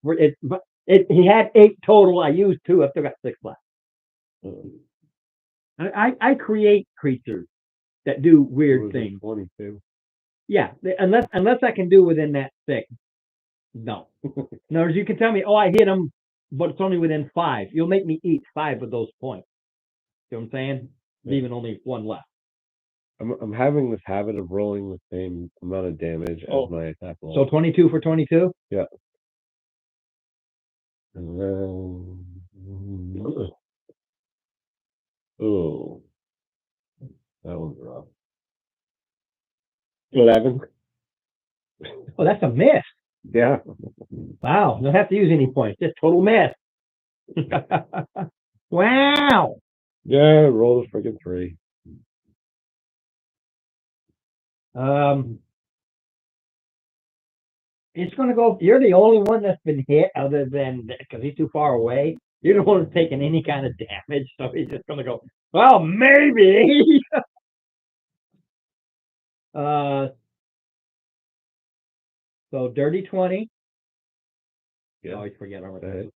he had 8 total. I used 2. I've still got 6 left. I create creatures that do weird things. 22. Yeah, unless I can do within that 6. No. In other words, you can tell me, oh, I hit him, but it's only within 5. You'll make me eat 5 of those points. You know what I'm saying? Yeah. Leaving only 1 left. I'm having this habit of rolling the same amount of damage as my attack roll. So 22 for 22? Yeah. And then... Oh. That one's rough. 11. Oh, that's a miss. Yeah. Wow. Don't have to use any points. Just total miss. Wow. Yeah, roll the freaking 3. It's gonna go. You're the only one that's been hit, other than because he's too far away. You're the one that's taking any kind of damage, so he's just gonna go. Well, maybe. So dirty 20. Yeah. I always forget already. Go ahead.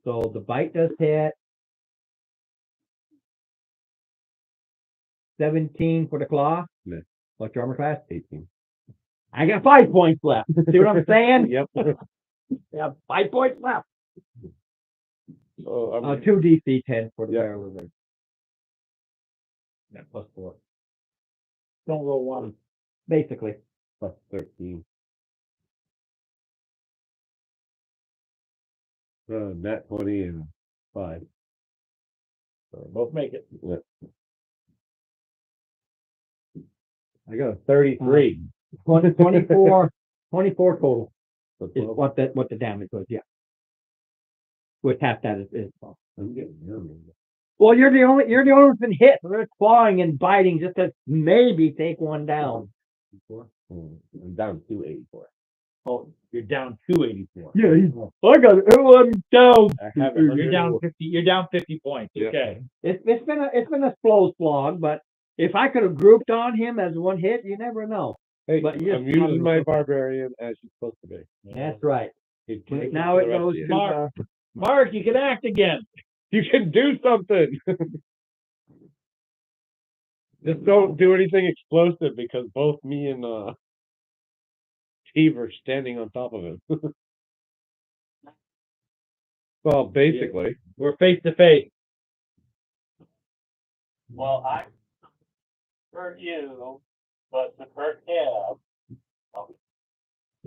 So the bite does hit. 17 for the claw. Miss. What's your armor class? 18. I got 5 points left. See what I'm saying? Yep. Yeah, 5 points left. Oh, 2 DC 10 for the Yeah. barrel wizard. Yeah, plus 4. Don't roll 1. Basically. plus 13. Nat 20 and 5. So both make it. Yeah. I got a 33. 24 total So is 12. what the damage was, yeah. With half that is well. I'm getting nervous. Well, you're the only one who's been hit. So they're clawing and biting just to maybe take one down. I'm down 284. Oh, you're down 284. Yeah, I got it. Oh, I'm down. I have You're down 50. You're down 50 points. Yeah. Okay. It's been a slow slog, but if I could have grouped on him as one hit, you never know. Hey, But you I'm just- using my barbarian as you're supposed to be. That's right. He's Now it goes to Mark. Mark, you can act again. You can do something. Just don't do anything explosive because both me and Steve are standing on top of him. Well, basically. We're face to face. Well, I hurt you, but to hurt him,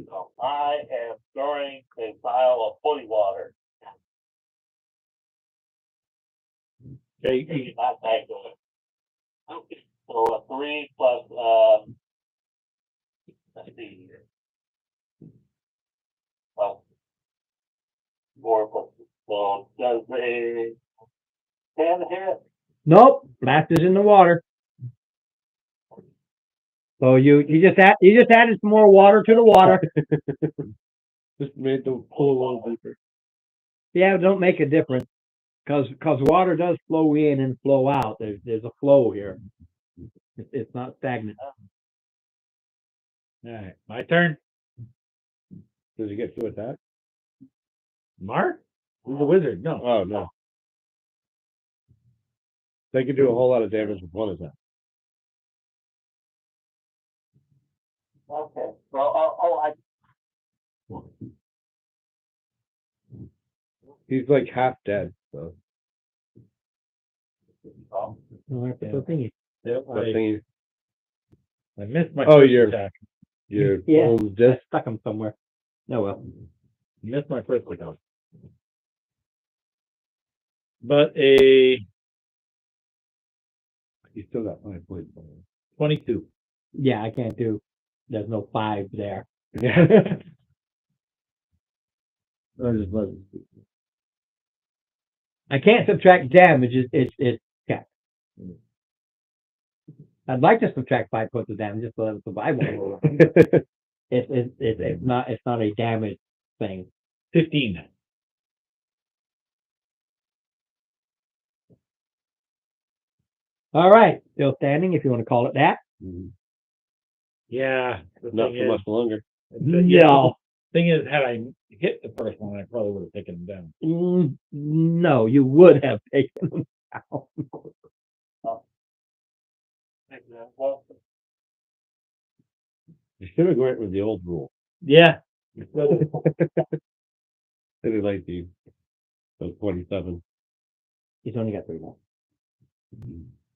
so I am throwing a vial of holy water. Okay. It's not that good. Okay. So a 3 plus let's see here. Well, 4 plus, so does a 10 hit? Nope, blast is in the water. So you just added some more water to the water. Just made the pool a little deeper. Yeah, it don't make a difference because water does flow in and flow out. There's a flow here. It's not stagnant. All right. My turn. Does he get 2 attacks? Mark? Who's the wizard? No. Oh, no. They can do a whole lot of damage with 1 attack. Okay. Well, He's like half dead, so. Oh, that's the thingy. Yep, That thing, I missed my Oh, first you're- attack. your Yeah. bones I just. stuck him somewhere. Oh well. Missed my first attack. But a You still got 5 points. 22. Yeah, I can't do. There's no 5 there. Yeah. I can't subtract damage. It's check. I'd like to subtract 5 points of damage just so that it's survival. It's not a damage thing. 15. All right, still standing if you want to call it that. Yeah. The Not thing for is, much longer. No, Thing is, had I hit the first one, I probably would have taken them down. no, you would have taken them out. You should have went with the old rule. Yeah, City like these. So 27. he's only got 3 more.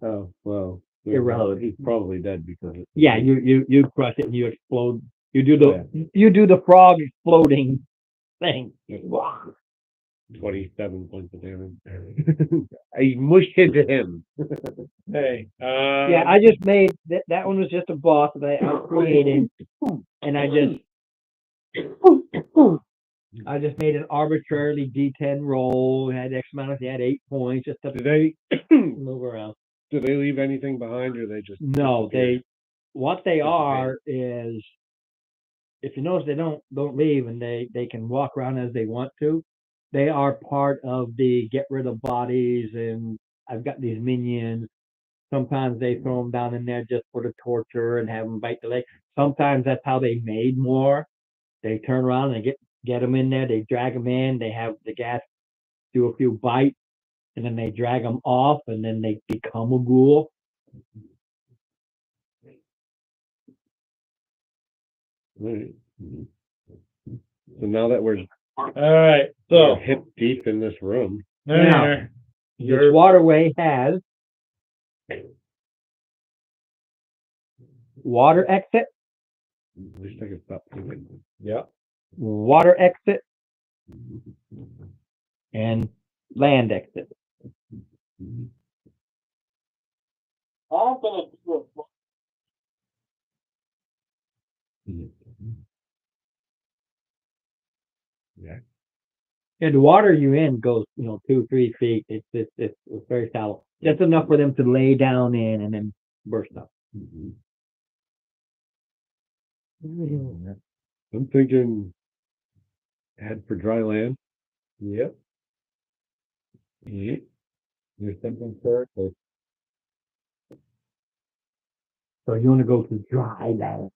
Oh, well. Irrelevant. He's probably dead because it. Yeah, you crush it and you explode. You do Oh, you do the frog exploding thing. 27 points of damage. I mushed into him. Hey, Yeah, I just made that one was just a boss that I created, and I just made an arbitrarily D10 roll. Had X amount of, had 8 points, just to Do they move around. do they leave anything behind or they just No, disappear? what they are is, if you notice, they don't leave, and they can walk around as they want to. They are part of the get rid of bodies, and I've got these minions. Sometimes they throw them down in there just for the torture and have them bite the leg. Sometimes that's how they made more. They turn around and get them in there. They drag them in. They have the gas do a few bites, and then they drag them off, and then they become a ghoul. Right. So now that we're all right. So hip deep in this room, there, This waterway has water exit, at least I can stop thinking. yeah. water exit, and land exit. I'm gonna do a And the water you in goes, 2-3 feet. It's very shallow. Just enough for them to lay down in and then burst up. I'm thinking head for dry land. Yep. Yep. You're thinking correctly. So you want to go to dry land.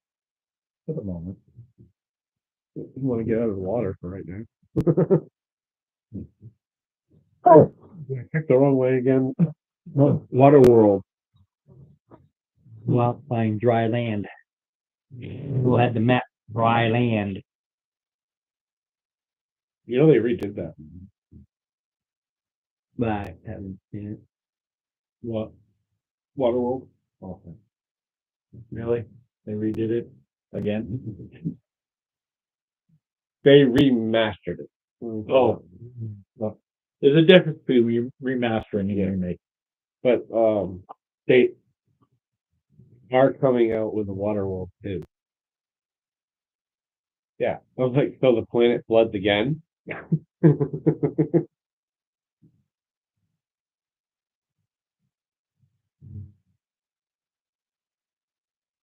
For the moment. You want to get out of the water for right now. Oh, I picked the wrong way again. water world. Go out and find dry land. We'll have the map dry land. You know they redid that. But I haven't seen it. What? Waterworld? Okay. Really? They redid it again? They remastered it. Oh. There's a difference between remastering and remake. But they are coming out with a Waterworld too. Yeah. I was like, so the planet floods again?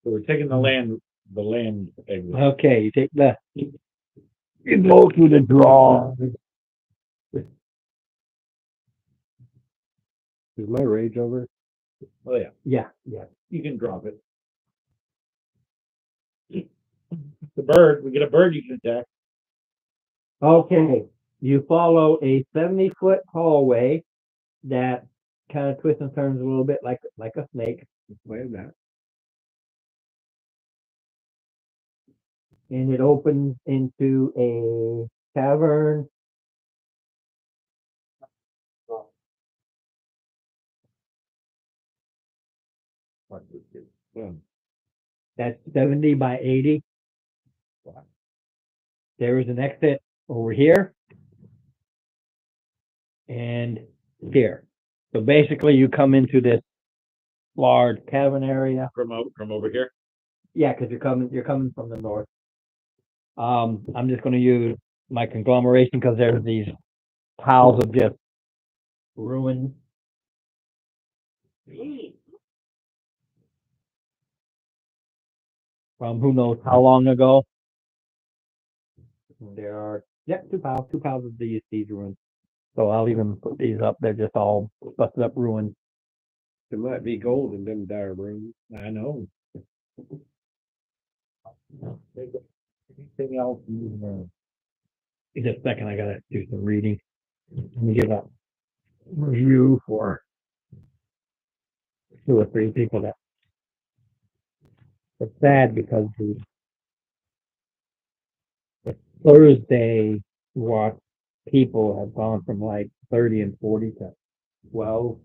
So we're taking the land exit. Okay, you take the. You go through the draw. Is my rage over? Oh yeah, Yeah. you can drop it. The bird, we get a bird you can attack. Okay, you follow a 70-foot hallway that kind of twists and turns a little bit like a snake, Why is that? and it opens into a cavern. Well, That's 70 by 80. There is an exit over here and here. So basically, you come into this large cavern area. From over here. Yeah, because you're coming from the north. I'm just going to use my conglomeration because there's these piles of just ruins. From who knows how long ago. There are 2 piles of these ruins. So I'll even put these up. They're just all busted up ruins. it might be gold in them dire rooms. I know. anything else? Just a second, I gotta do some reading. Let me give a review for 2 or 3 people that. It's sad because the Thursday watch people have gone from like 30 and 40 to 12,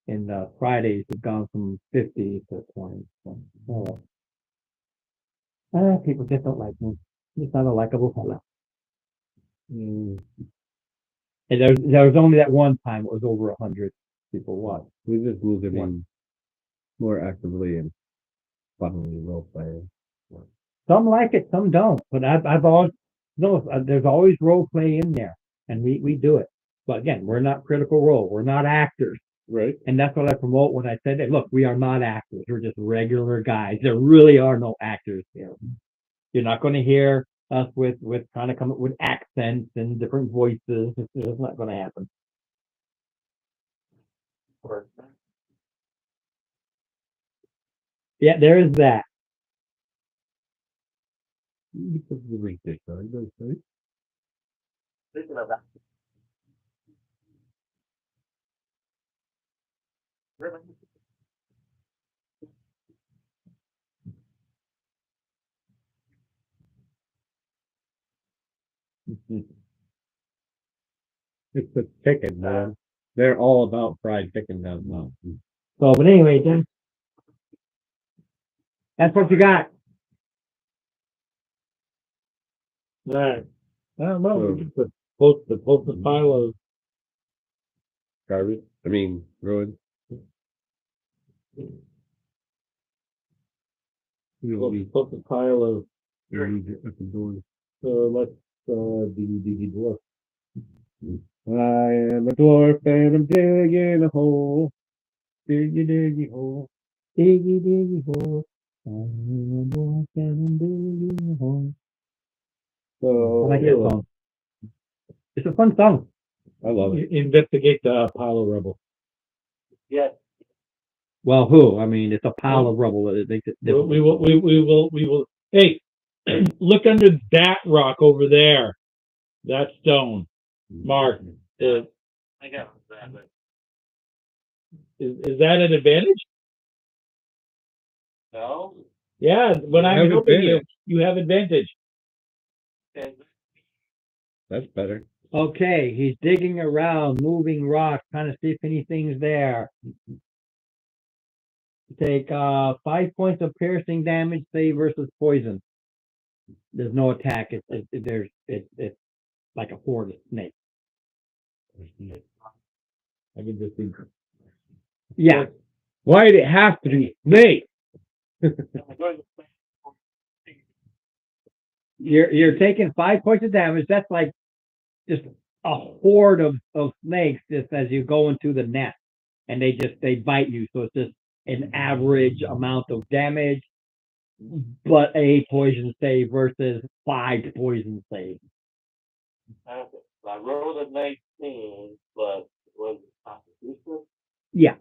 and Fridays have gone from 50 to 20. So, oh well. People just don't like me. Just not a likable fellow. And there was only that one time it was over 100 people watched. We just lose it in more actively and funnily role playing. Some like it, some don't. But I've always no. There's always role play in there, and we do it. But again, we're not Critical Role. We're not actors, Right. and that's what I promote when I say that. Look, we are not actors. We're just regular guys. There really are no actors here. You're not going to hear us with trying to come up with accents and different voices. It's not going to happen. Yeah, there is that. You put the link there, sorry, sorry. Speaking of that. It's the chicken, man. They're all about fried chicken down now. So, but anyway, then that's what you got. Right. I don't know. So- We just post the pile of Garbage. I mean, ruined. post the pile of At the door. let's the dwarf. I am a dwarf and I'm digging a hole. Diggy hole. Diggy, diggy, hole. I'm a boy standing digging a hole. So I like that song. It's a fun song. I love it. Investigate the pile of rubble. Yes. Well, who? I mean, it's a pile of rubble. It makes it We difficult. will. Hey, look under that rock over there. That stone. Mark, is I got that, but that an advantage? no. Yeah, when You I'm have helping you, advantage. you have advantage. And That's better. Okay, he's digging around, moving rocks, trying to see if anything's there. Take 5 points of piercing damage, save versus poison. There's no attack. It's like a horde of snakes. I can just see. Yeah, Why'd it have to be snake? I'm going to play. you're taking 5 points of damage. That's like just a horde of snakes just as you go into the net, and they bite you. So it's just an average amount of damage, but a poison save versus 5 poison saves. Okay. I rolled a 19, but was it Constitution? Yeah,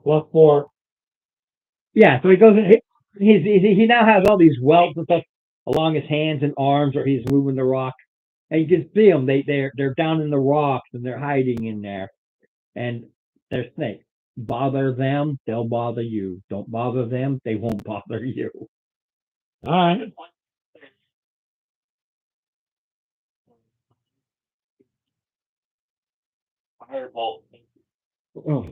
+4. yeah. So he goes. He now has all these welts and stuff along his hands and arms, or he's moving the rock, and you can see them. They're down in the rocks and they're hiding in there, and they're snakes. Bother them, they'll bother you. Don't bother them, they won't bother you. All right. Firebolt. Oh,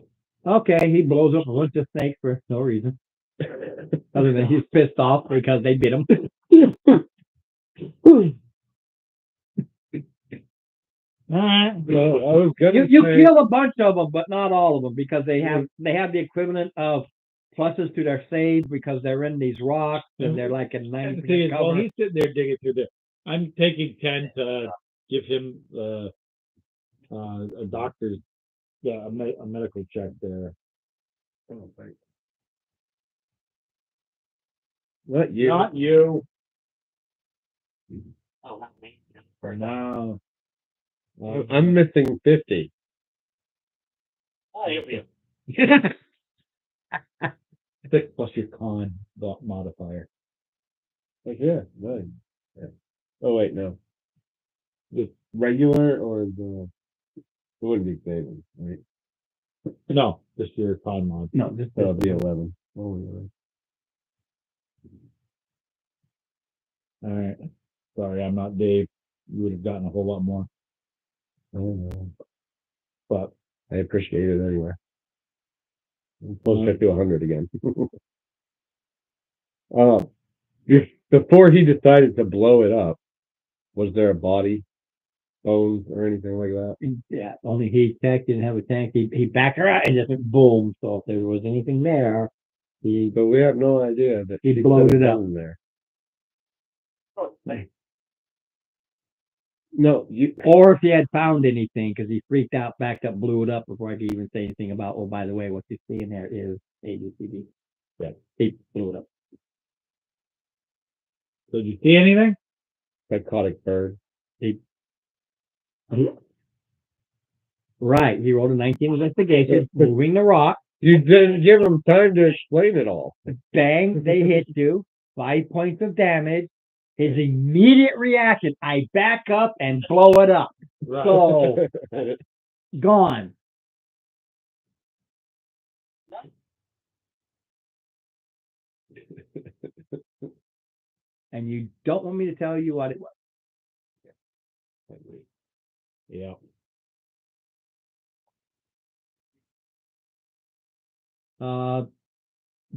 okay. He blows up a bunch of snakes for no reason, other than he's pissed off because they bit him. All right. So I was gonna You say, kill a bunch of them, but not all of them, because they have the equivalent of pluses to their save because they're in these rocks and they're like in And the thing 90% is, while cover. he's sitting there digging through there, I'm taking 10 to give him a doctor's, a medical check there. what you? Not you. Oh, not me. For now. I'm missing 50. Oh, you'll be. 6 plus your con modifier. Like, yeah, nice. Yeah. Oh wait, no. The regular or it wouldn't be saving, right? No, this year time mod. No, this So it'll be 11. Oh, yeah. All right. Sorry, I'm not Dave. You would have gotten a whole lot more, I don't know. but I appreciate it anyway. I'm closer to 100 again. uh, before he decided to blow it up, was there a body, bones, or anything like that? yeah, only he checked, didn't have a tank. He backed her out and just went boom. So if there was anything there, he But we have no idea that He she blowed could have it up. been in there. No, you. or if he had found anything because he freaked out, backed up, blew it up before I could even say anything about. Oh, by the way, what you see in there is ADCD. Yeah, he blew it up. so did you see anything? Psychotic bird. Right, he rolled a 19 investigation, moving the rock. You didn't give him time to explain it all. Bang, they hit you. 5 points of damage. His immediate reaction: I back up and blow it up. So gone. And you don't want me to tell you what it was. Yeah.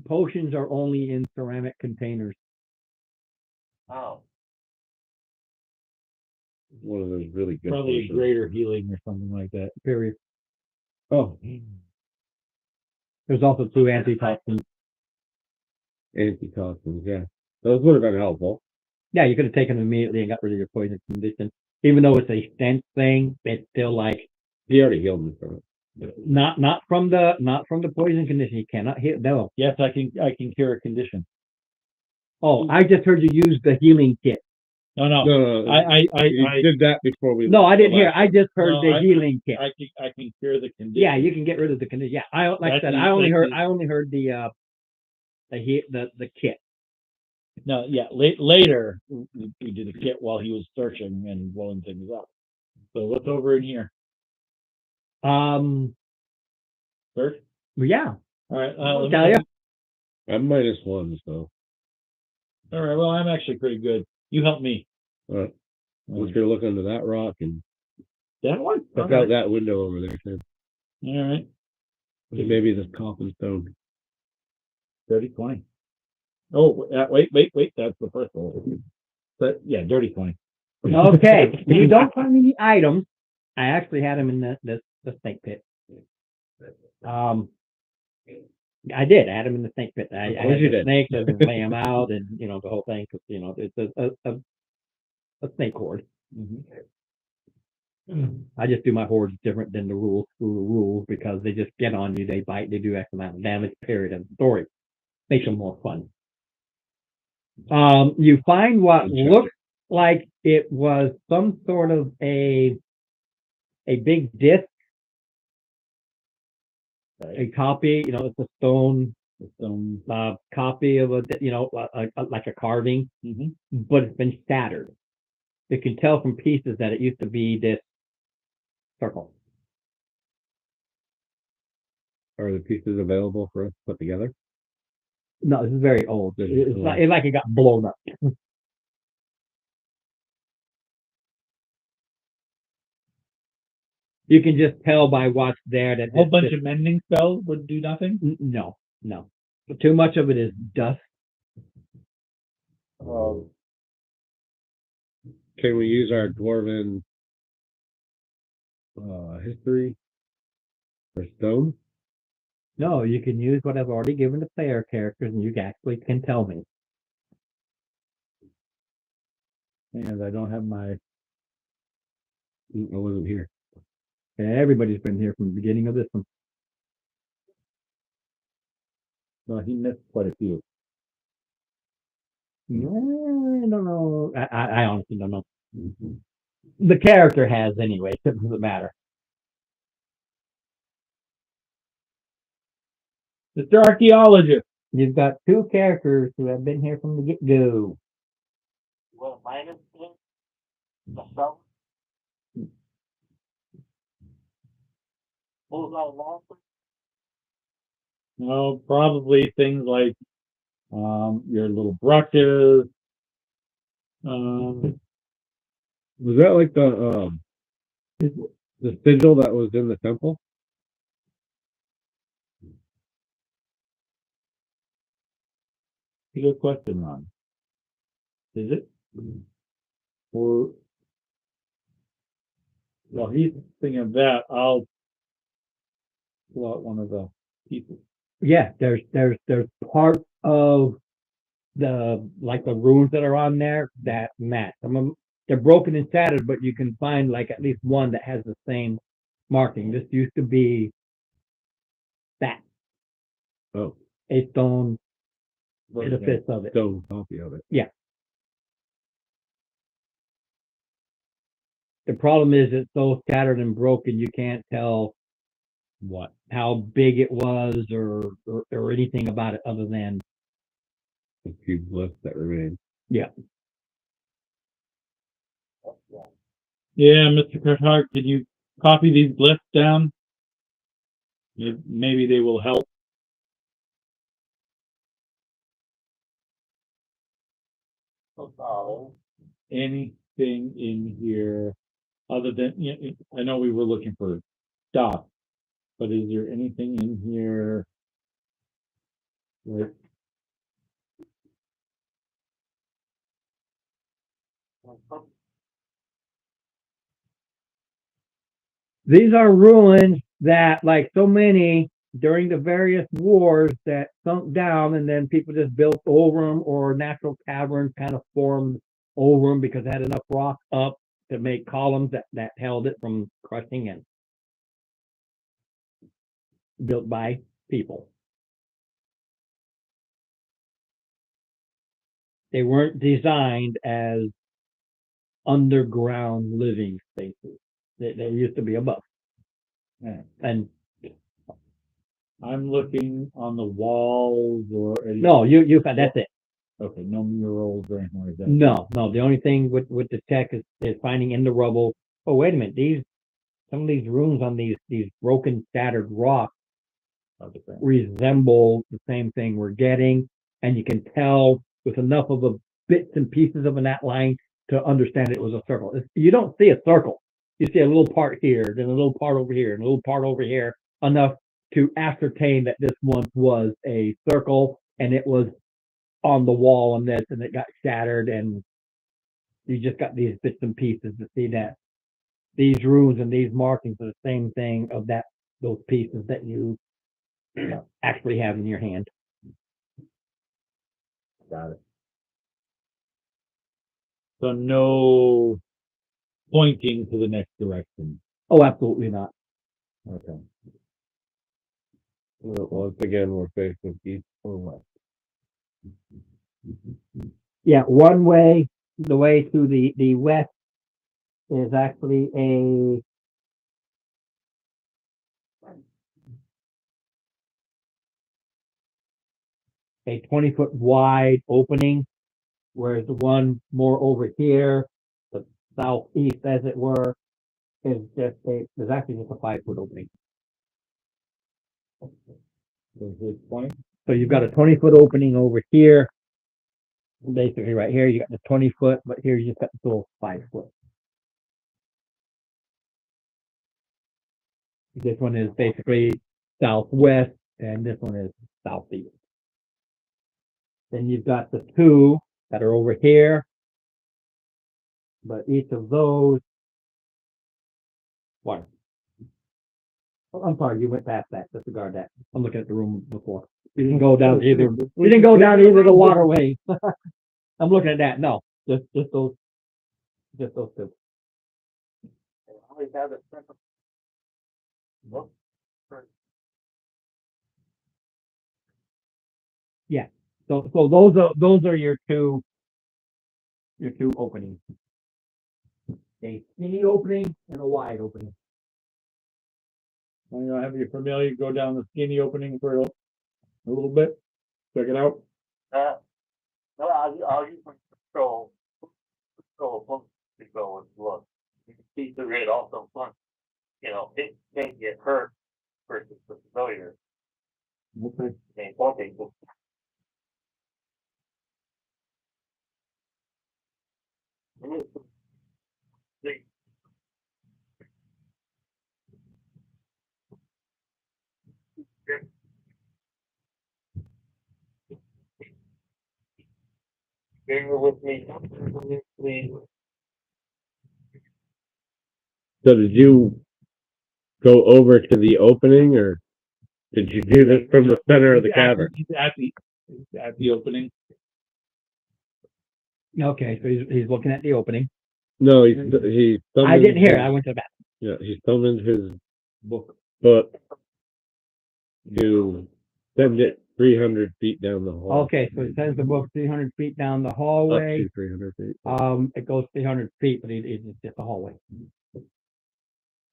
Potions are only in ceramic containers. Oh, One of those really good. Probably a potions. greater healing or something like that. Period. Oh, There's also 2 antitoxins. antitoxins. Yeah, those would have been helpful. Yeah, you could have taken them immediately and got rid of your poison condition. Even though it's a stent thing, it's still like He already healed me from it. not from the poison condition. You cannot heal. No. Yes, I can cure a condition. Oh, I just heard you use the healing kit. No, no. No, I he did that before we. No, I didn't hear. I just heard No, the healing kit. I can cure the condition. Yeah, you can get rid of the condition. Yeah, I like I said, I only heard the kit. No, yeah. Later we did a kit while he was searching and blowing things up. So what's over in here? Search. Yeah. All right. I'll tell ya. I'm -1, so. All right. Well, I'm actually pretty good. You help me. I'm just gonna look under that rock and That one. check out that window over there too. All right. Maybe this coffin stone. 30, 20. Oh, wait. That's the first one. But yeah, dirty 20. Okay. If you don't find any items, I actually had him in the snake pit. I did. I had him in the snake pit. I had you the did. snake and lay him out, and the whole thing because it's a snake horde. I just do my hordes different than the rules because they just get on you, they bite, they do X amount of damage. Period. Of the story makes them more fun. You find what looks like it was some sort of a big disc. A copy, it's a stone copy of like a carving, but it's been shattered. You can tell from pieces that it used to be this circle. Are the pieces available for us to put together? No, this is very old. It's like it got blown up. You can just tell by what's there that A whole bunch of mending spells would do nothing. no. Too much of it is dust. Can we use our dwarven history for stone? No, you can use what I've already given the player characters, and you actually can tell me. And I don't have my. I wasn't here. Everybody's been here from the beginning of this one. No, he missed quite a few. I don't know. I honestly don't know. The character has anyway. It doesn't matter. Mr. Archaeologist. You've got 2 characters who have been here from the get-go. what minus is? The sum? Pulls out long. No, probably things like, your little brushes. Was that like the sigil that was in the temple? Good question, Ron. Is it? Or, well, he's thinking of that, I'll pull out one of the pieces. Yeah, there's part of the, like the runes that are on there that match. Some of them, they're broken and shattered, but you can find like at least one that has the same marking. This used to be that, Oh, a stone version. edifice of it. stone copy of it. The problem is it's so scattered and broken, you can't tell What? how big it was or anything about it other than, A few glyphs that remain. Yeah, Mr. Kirchhart, can you copy these glyphs down? Maybe they will help. Anything in here other than, I know we were looking for stuff, but is there anything in here? Like, these are ruins that, like so many during the various wars, that sunk down and then people just built over them, or natural caverns kind of formed over them because they had enough rock up to make columns that held it from crushing, and built by people. They weren't designed as underground living spaces. They used to be above. Yeah. And I'm looking on the walls or anything. no, you that's it. Okay, no murals or anything like that. No, the only thing with the tech is finding in the rubble. Oh, wait a minute, some of these runes on these broken, shattered rocks resemble the same thing we're getting, and you can tell with enough of the bits and pieces of an outline to understand it was a circle. You don't see a circle. You see a little part here, then a little part over here, and a little part over here, enough to ascertain that this once was a circle, and it was on the wall on this, and it got shattered, and you just got these bits and pieces to see that these runes and these markings are the same thing of those pieces that you actually have in your hand. Got it. So no pointing to the next direction. Oh, absolutely not. Okay. Once again, we're faced with east or west. Yeah, one way, the way to the west is actually a 20-foot wide opening, whereas the one more over here, the southeast, as it were, is just there's actually just a 5-foot opening. So you've got a 20-foot opening over here, basically right here. You got the 20-foot, but here you just got the little 5-foot. This one is basically southwest, and this one is southeast. Then you've got the two that are over here, but each of those, one. Oh, I'm sorry, you went past that. Disregard that. I'm looking at the room before. You didn't go down either. You didn't go down either the waterway. I'm looking at that. No, just those two. Always have a separate. Look. So those are your two openings. A skinny opening and a wide opening. I'm gonna have you familiar, go down the skinny opening for a little bit. Check it out. No, I'll use my control. go and look. You can see through it also front. You know, it can't get hurt versus the familiar. Okay. And one thing, bear with me, please. So did you go over to the opening, or did you do this from the center of the cavern? He's at the opening. Okay, so he's looking at the opening. No, he I didn't hear it. I went to the back. Yeah, he summoned his Book. book to send it 300 feet down the hall. Okay, so it sends the book 300 feet down the Up hallway. to 300 feet. It goes 300 feet, but it's just a hallway.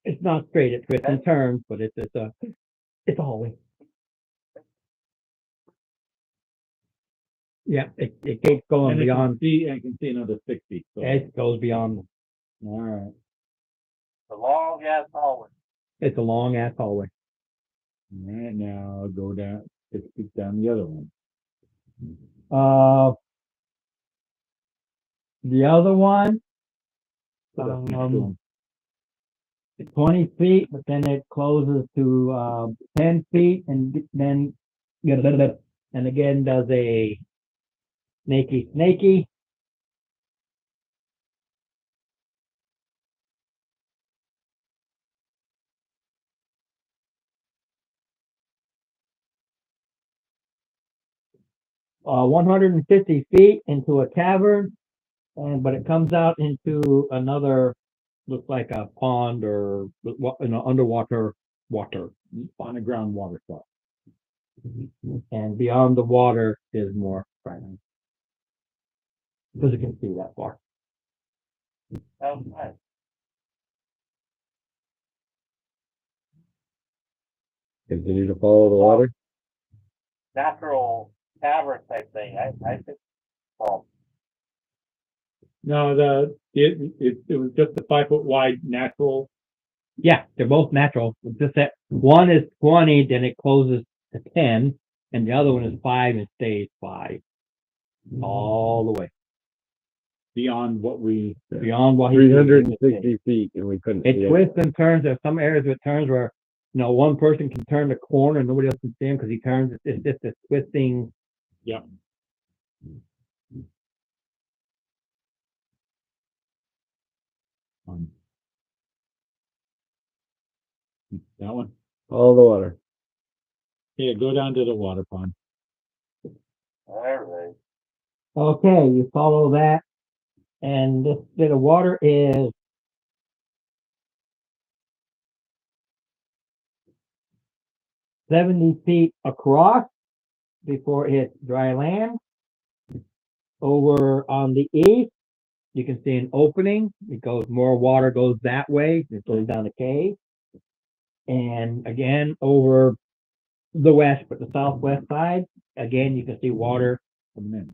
It's not straight, it twists and turns, but it's a hallway. Yeah, it keeps going And beyond, I can see another 6 feet. So. it goes beyond, All right. The long ass hallway. it's a long ass hallway. All right, now I'll go down 6 feet down the other one. The other one, So that's next to him. 20 feet, but then it closes to 10 feet and then and again does a snaky. 150 feet into a cavern, but it comes out into another, looks like a pond or underwater water. Underground water spot. And beyond the water is more frightening. Because you can see that far. Outside. Continue to follow the water. Natural cavern type thing. I think. Well, No, it was just a 5 foot wide natural. Yeah, they're both natural. It's just that one is 20, then it closes to 10, and the other one is 5 and stays 5. All the way. Beyond what we. Beyond what 360 feet, and we couldn't see It it. twists and turns. There's some areas where it turns where, one person can turn the corner and nobody else can see him because he turns. It's just a twisting. Yeah. That one. Follow the water. Yeah, go down to the water pond. alright. Okay, you follow that, and this bit of water is 70 feet across before it hits dry land. Over on the east, you can see an opening. It goes, more water goes that way. It goes down the cave. And again, over the west, but the southwest side, again, you can see water. Coming in.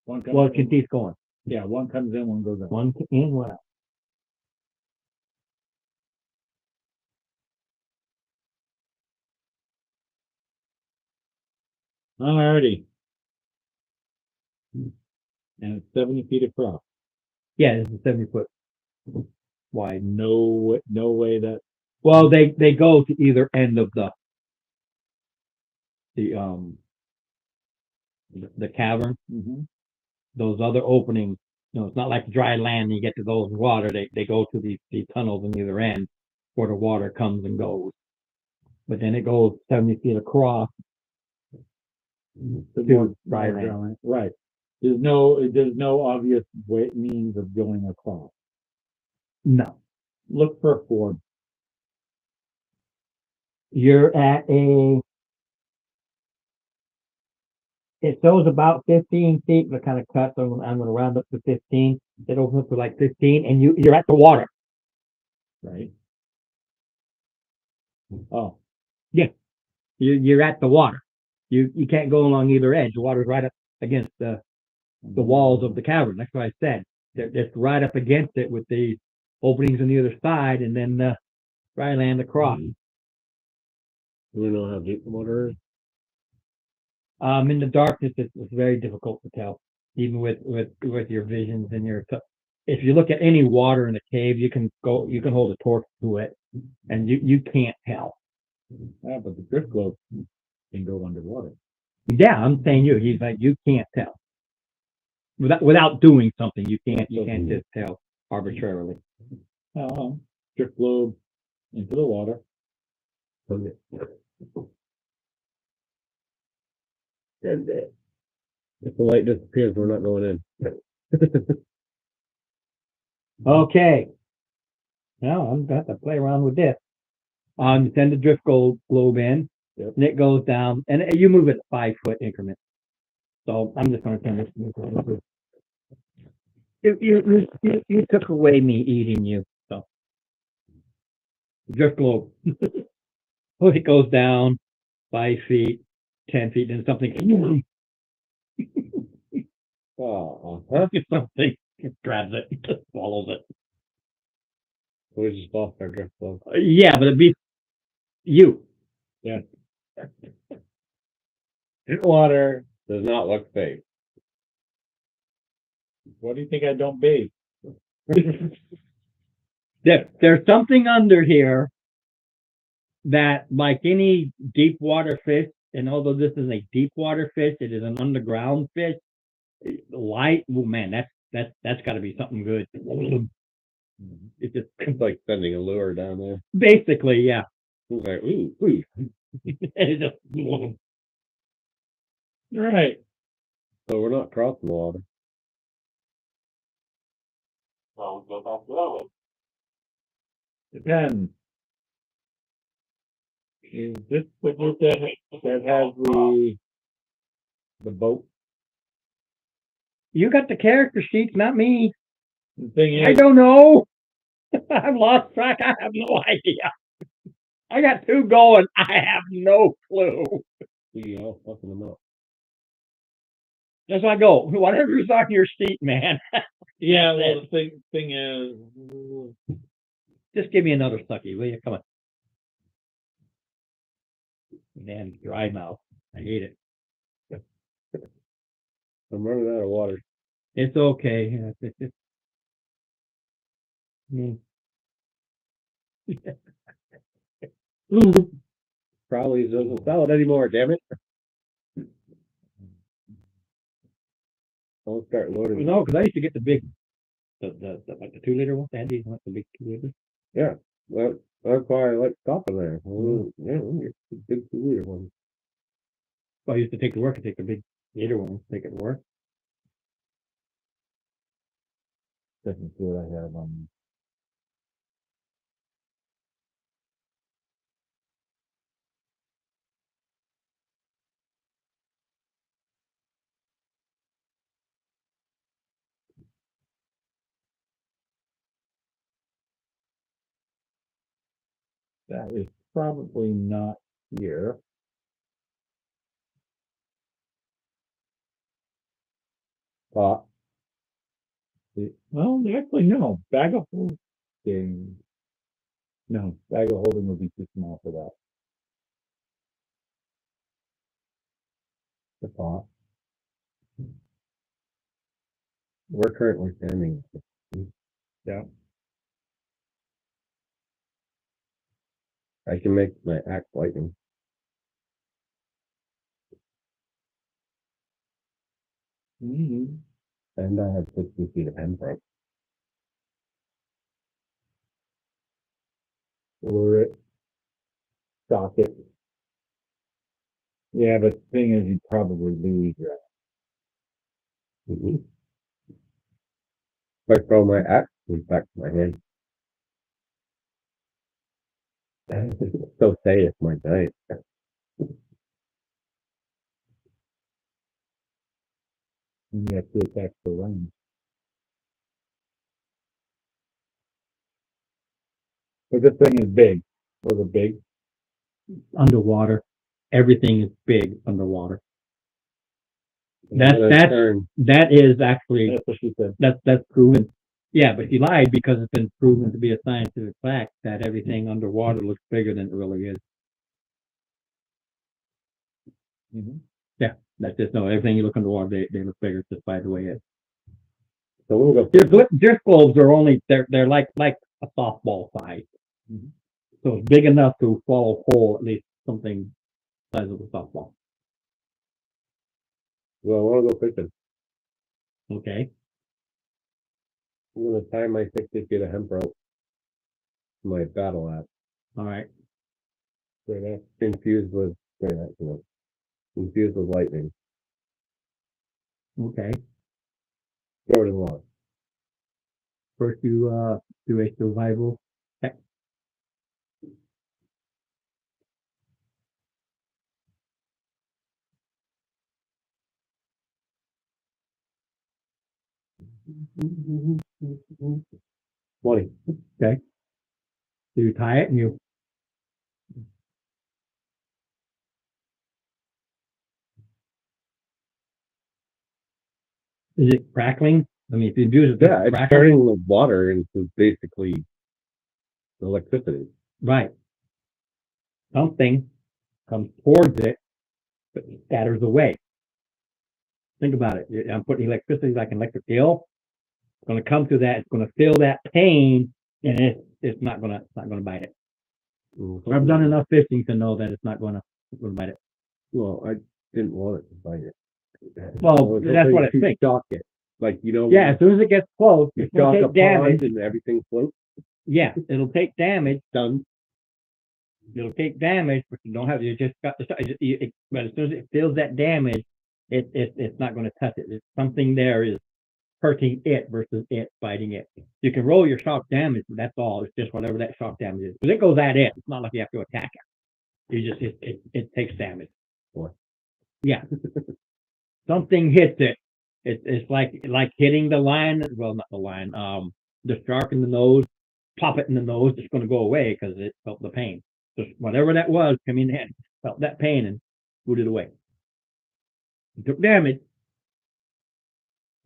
One comes Well, it in. can keep going. Yeah, one comes in, one goes out. One in, one out. Alrighty. And it's 70 feet across. Yeah, this is 70 foot wide. No way that. Well, they go to either end of the cavern. Mm-hmm. Those other openings, it's not like dry land and you get to those water. They go to these tunnels on either end where the water comes and goes. But then it goes 70 feet across to dry land. Right. There's no obvious means of going across. No. Look for a ford. You're at it shows about 15 feet, but kind of cut, so I'm going to round up to 15. It opens up to like 15, and you're at the water. Right. Oh. Yeah. You're at the water. You can't go along either edge. The water's right up against the walls of the cavern. That's what I said. It's right up against it with the openings on the other side, and then dry land across. Do we know how deep the water is? In the darkness, it's very difficult to tell, even with your visions and your. If you look at any water in a cave, you can hold a torch to it, and you can't tell. Yeah, but the drift globe can go underwater. Yeah, I'm saying he's like, you can't tell. Without doing something, you can't just tell arbitrarily. Drift globe into the water. Okay. And if the light disappears, we're not going in. Okay. Now I'm going to play around with this. Send the drift globe in, Yep. and it goes down, and you move it 5 foot increment. So I'm just going to send this. You took away me eating you. So drift globe. Oh, it goes down 5 feet, 10 feet, and something. Something grabs it, swallows it. We just lost our drift globe. Yeah, but it'd be you. Yeah. Water. Does not look safe. What do you think I don't bathe? There's something under here that, like any deep water fish, and although this is a deep water fish, it is an underground fish. Light, oh man, that's got to be something good. It's just It's like sending a lure down there. basically, yeah. It's like, ooh. It's just, Right. So we're not crossing the water. So we go back the other way. Depends. Is this the group that has the boat? you got the character sheets, not me. The thing I is, don't know. I've lost track. I have no idea. I got 2 going. I have no clue. You know, fucking them up. That's why I go. Whatever's on your sheet, man. yeah. Well, the thing is, Just give me another sucky, will you? Come on. Man, dry mouth. I hate it. I'm running out of water. It's okay. Yeah, Mm. Probably doesn't sell it anymore, damn it. I'll start loading. No, because I used to get the big, the like the 2 liter one. They had these, like the big 2 liters. Yeah. That's why I like stopping there. Yeah, we get the big 2-liter one. So I used to take to work and take the big liter one, take it to work. doesn't see what I have on. That is probably not here. Pot. Well, actually, no. Bag of holding. No, bag of holding would be too small for that. The pot. We're currently standing. Yeah. I can make my axe lightning. Mm-hmm. And I have 60 feet of handprint. Or it. Stock it. Yeah, but the thing is, you'd probably lose your. If I throw my axe back to my hand. So say it's my diet. You have to attack the range. But this thing is big. Was it big? Underwater. Everything is big underwater. That's Turn. that is actually That's what she said. that's proven. Yeah, but she lied because it's been proven to be a scientific fact that everything underwater looks bigger than it really is. Mhm. That's just no, everything you look underwater, they look bigger just by the way it is. So we're gonna go. Disc globes are only they're like a softball size. Mhm. So it's big enough to swallow whole at least something size of a softball. Well, I wanna go fishing. Okay. I'm gonna tie my 60 feet of hemp rope to my battle axe. All right. Infused with infused with lightning. Okay. Throw it in water. First you do a survival check. Money. So you tie it and you is it crackling? I mean, if you do it, Yeah, it's crackling. turning the water into basically electricity. Right. Something comes towards it, but scatters away. Think about it. I'm putting electricity like an electric eel. It's going to come to that. It's going to feel that pain, and it's not going to bite it. I've done enough fishing to know that it's not going to bite it. Well, I didn't want it to bite it. Well, I was that's what it hoping to thinks. shock it. Like, you know, Yeah, as soon as it gets close, you it's going shock to a take damage. pond and everything floats. Yeah, it'll take damage. Done. It'll take damage, but you don't have. You just got. But as soon as it feels that damage, it's not going to touch it. It's something there is hurting it versus it biting it. You can roll your shock damage, but that's all. It's just whatever that shock damage is. Because it goes at it. It's not like you have to attack it. You just it takes damage. What? Yeah. Something hits it. It's like hitting the line. Well, not the line. The shark in the nose. Pop it in the nose. It's going to go away because it felt the pain. Just whatever that was coming in, felt that pain and put it away. It took damage.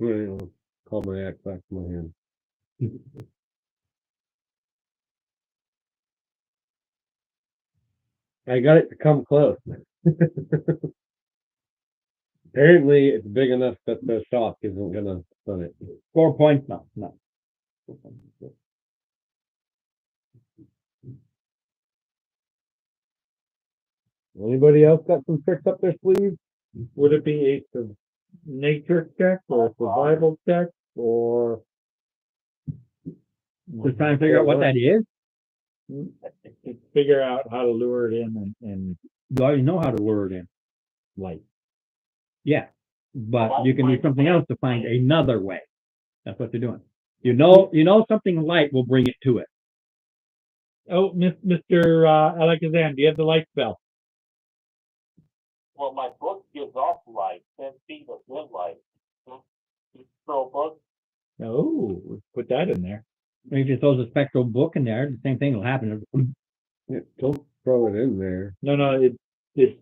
Well, call my axe back to my hand. I got it to come close. Apparently, it's big enough that the shock isn't gonna stun it. 4 points. No. Anybody else got some tricks up their sleeve? Would it be a nature check or a survival check or? Just trying to figure out what that is. To figure out how to lure it in and You already know how to lure it in. light. Yeah, but you can do something else to find another way. That's what you're doing. You know something light will bring it to it. Oh, Mr. Alakazam, do you have the light spell? Well, my book gives off light, 10 feet of good light. So book, Oh, let's put that in there. If you throw a spectral book in there, the same thing will happen. Yeah, don't throw it in there. No, it's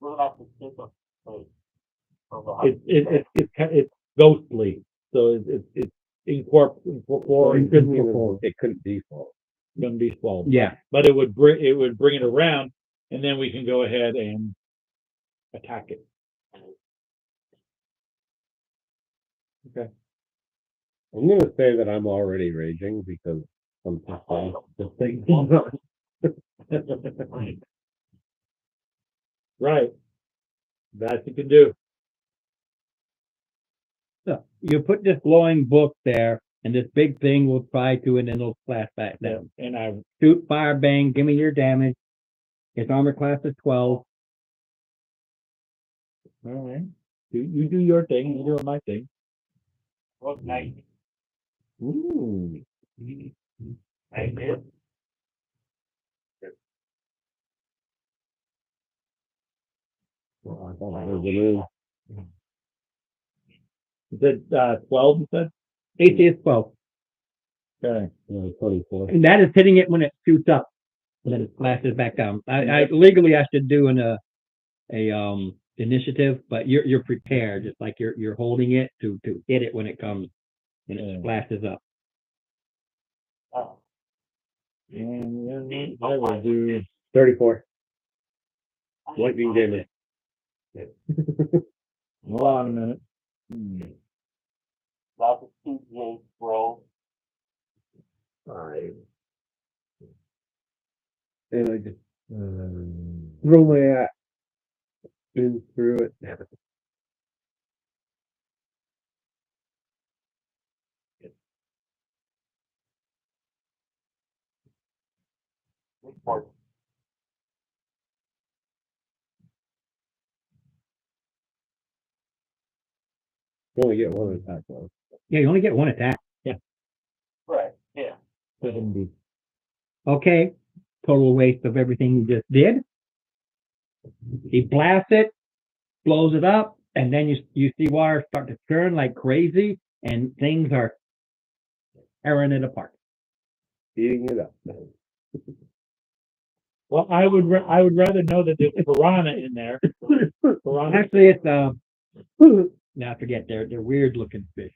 we'll have to take a place from the height. it's ghostly, so it's incorporated. It couldn't default. Gonna be swallowed. Yeah, But it would bring it around, and then we can go ahead and attack it. Okay. I'm gonna say that I'm already raging because I'm this thing. Right. That you can do. so you put this glowing book there, and this big thing will try to, and then it'll flash back down. And I Shoot, fire, bang, give me your damage. Its armor class is 12. all right. You do your thing, you do my thing. Book night. Ooh. I did. Well, I thought it was a move. You said 12, you said? AC is 12. Okay. 24. And that is hitting it when it shoots up. And then it flashes back down. I legally I should do initiative, but you're prepared, just like you're holding it to hit it when it comes, when it splashes up. Oh, And I will do 34. I Lightning find damage. it. hold on a minute. About the CGA roll. 5. And I just throw my axe in through it. Report. You only get one attack though. Yeah, you only get one attack. Right, yeah. 70. Okay, total waste of everything you just did. He blasts it, blows it up, and then you see water start to churn like crazy, and things are tearing it apart. Eating it up. Well, I would rather know that there's piranha in there. Piranha. Actually, it's now I forget, they're weird looking fish.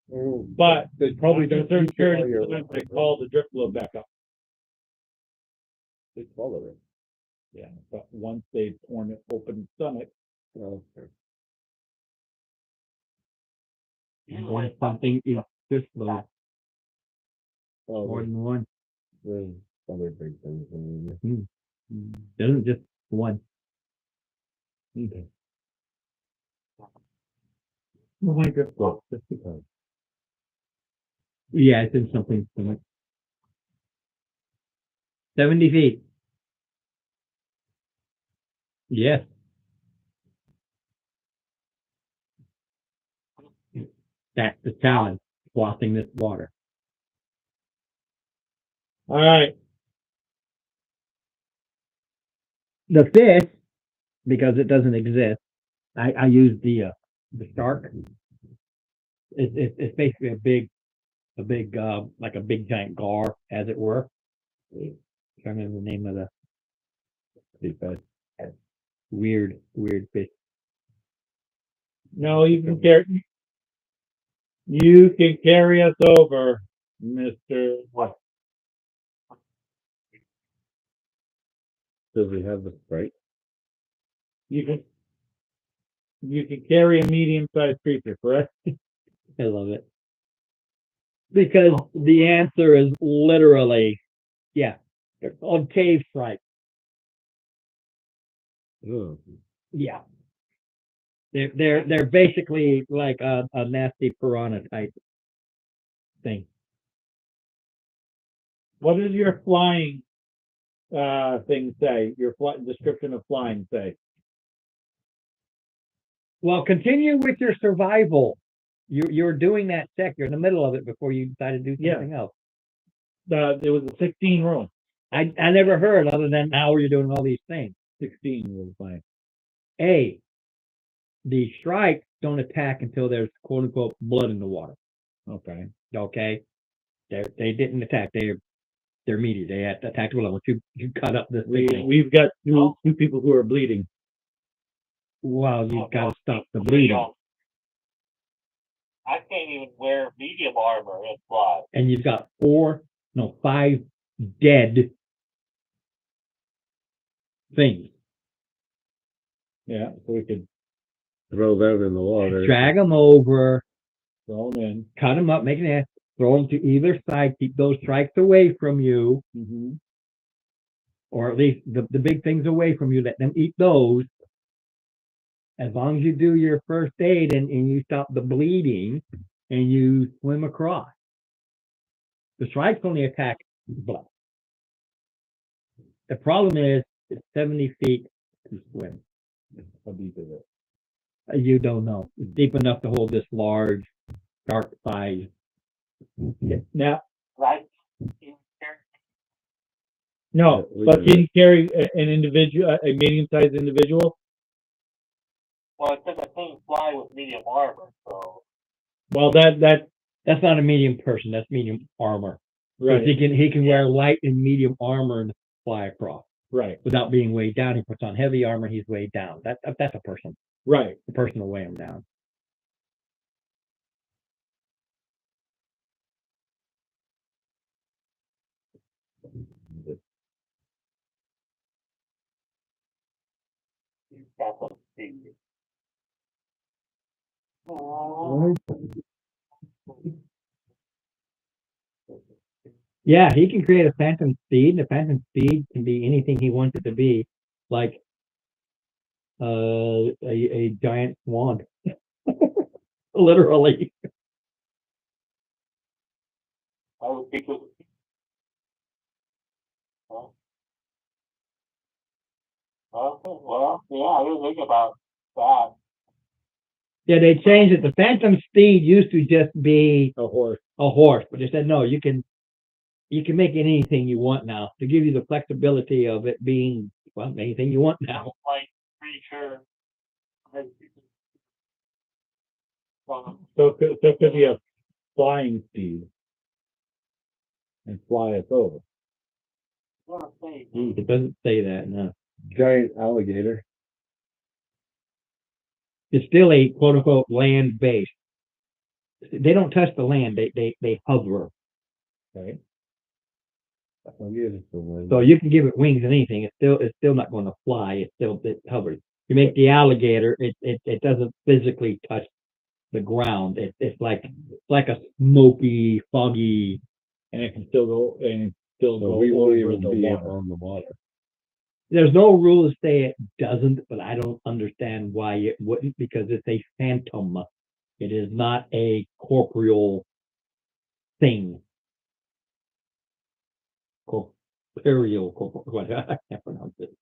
But They probably after a don't certain eat it period while of you're time, they call the drift flow back up. They swallow it. Yeah, but once they've torn it open stomach, Oh, okay. When something is fish load, Well, more than one. there's other big things in there. Doesn't just one. Okay. well, my drift flow. Well, just because. Yeah, it's in something similar. 70 feet. Yes. That's the challenge, swathing this water. All right. The fish, because it doesn't exist, I use the shark. It's basically a big like a big giant gar, as it were. I can't remember the name of the weird fish. No, you can carry. You can carry us over, Mister. What? Does he have the sprite? You can carry a medium-sized creature, correct? I love it. Because the answer is literally, yeah, they're called cave stripes. Oh. Yeah. They're basically like a nasty piranha type thing. What does your flying thing say? Your description of flying say? Well, continue with your survival. You're doing that check. You're in the middle of it before you decide to do something else. There was a 16 room. I never heard other than now you're doing all these things. 16 was fine. A, the strikes don't attack until there's quote unquote blood in the water. Okay. Okay, they didn't attack. They're meaty. They attacked blood. Once you cut up this thing, We've got two people who are bleeding. well, you've got to stop the bleeding. I can't even wear medium armor and fly. And you've got 5 dead things. Yeah, so we could Throw them in the water. Drag them over, throw them in. cut them up, make an ass, throw them to either side, keep those strikes away from you, Mm-hmm. or at least the big things away from you. Let them eat those. As long as you do your first aid and you stop the bleeding and you swim across. The strikes only attack blood. The problem is it's 70 feet to swim. How deep is it? You don't know. It's deep enough to hold this large, dark size. Now, Right? no, Yeah, we but can- can you carry an individual, a medium-sized individual? Well, it says I can't fly with medium armor, so. Well, that's That's not a medium person. That's medium armor. right. He can wear light and medium armor and fly across. Right, without being weighed down. He puts on heavy armor, he's weighed down. That's a person. right. The person will weigh him down. That's what the Yeah, he can create a phantom speed. The phantom speed can be anything he wants it to be, like a giant swan, literally. I would think it. Huh? Okay, well, yeah, I didn't think about that. Yeah, they changed it. The phantom speed used to just be A horse. a horse, but they said no, you can make it anything you want now to give you the flexibility of it being well anything you want now. Like creature. So it could be a flying steed. And fly us over. It doesn't say that. No, Giant alligator. it's still a quote unquote land base. They don't touch the land. They hover. Okay. Alligator's the one. So you can give it wings and anything. It's still not going to fly. It hovers. You make the alligator. It doesn't physically touch the ground. It's like a smoky, foggy. And it can still go and still So go we won't over even the be water. on the water. There's no rule to say it doesn't, but I don't understand why it wouldn't because it's a phantom. It is not a corporeal thing. Corporeal, what I can't pronounce it.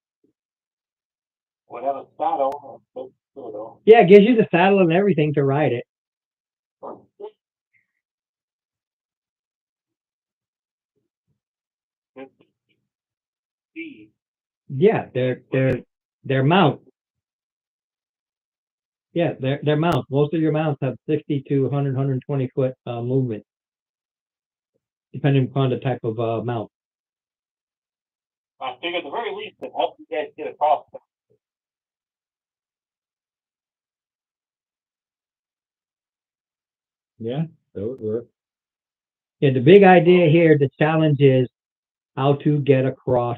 Would have a saddle. But, you know. Yeah, it gives you the saddle and everything to ride it. Speed. Yeah, they're mounts. Yeah, they're mounts. Most of your mounts have 60 to 100, 120 foot movement, depending upon the type of mount. I think at the very least it helps you guys get across. Yeah, that would work. Yeah, the big idea here, the challenge is how to get across.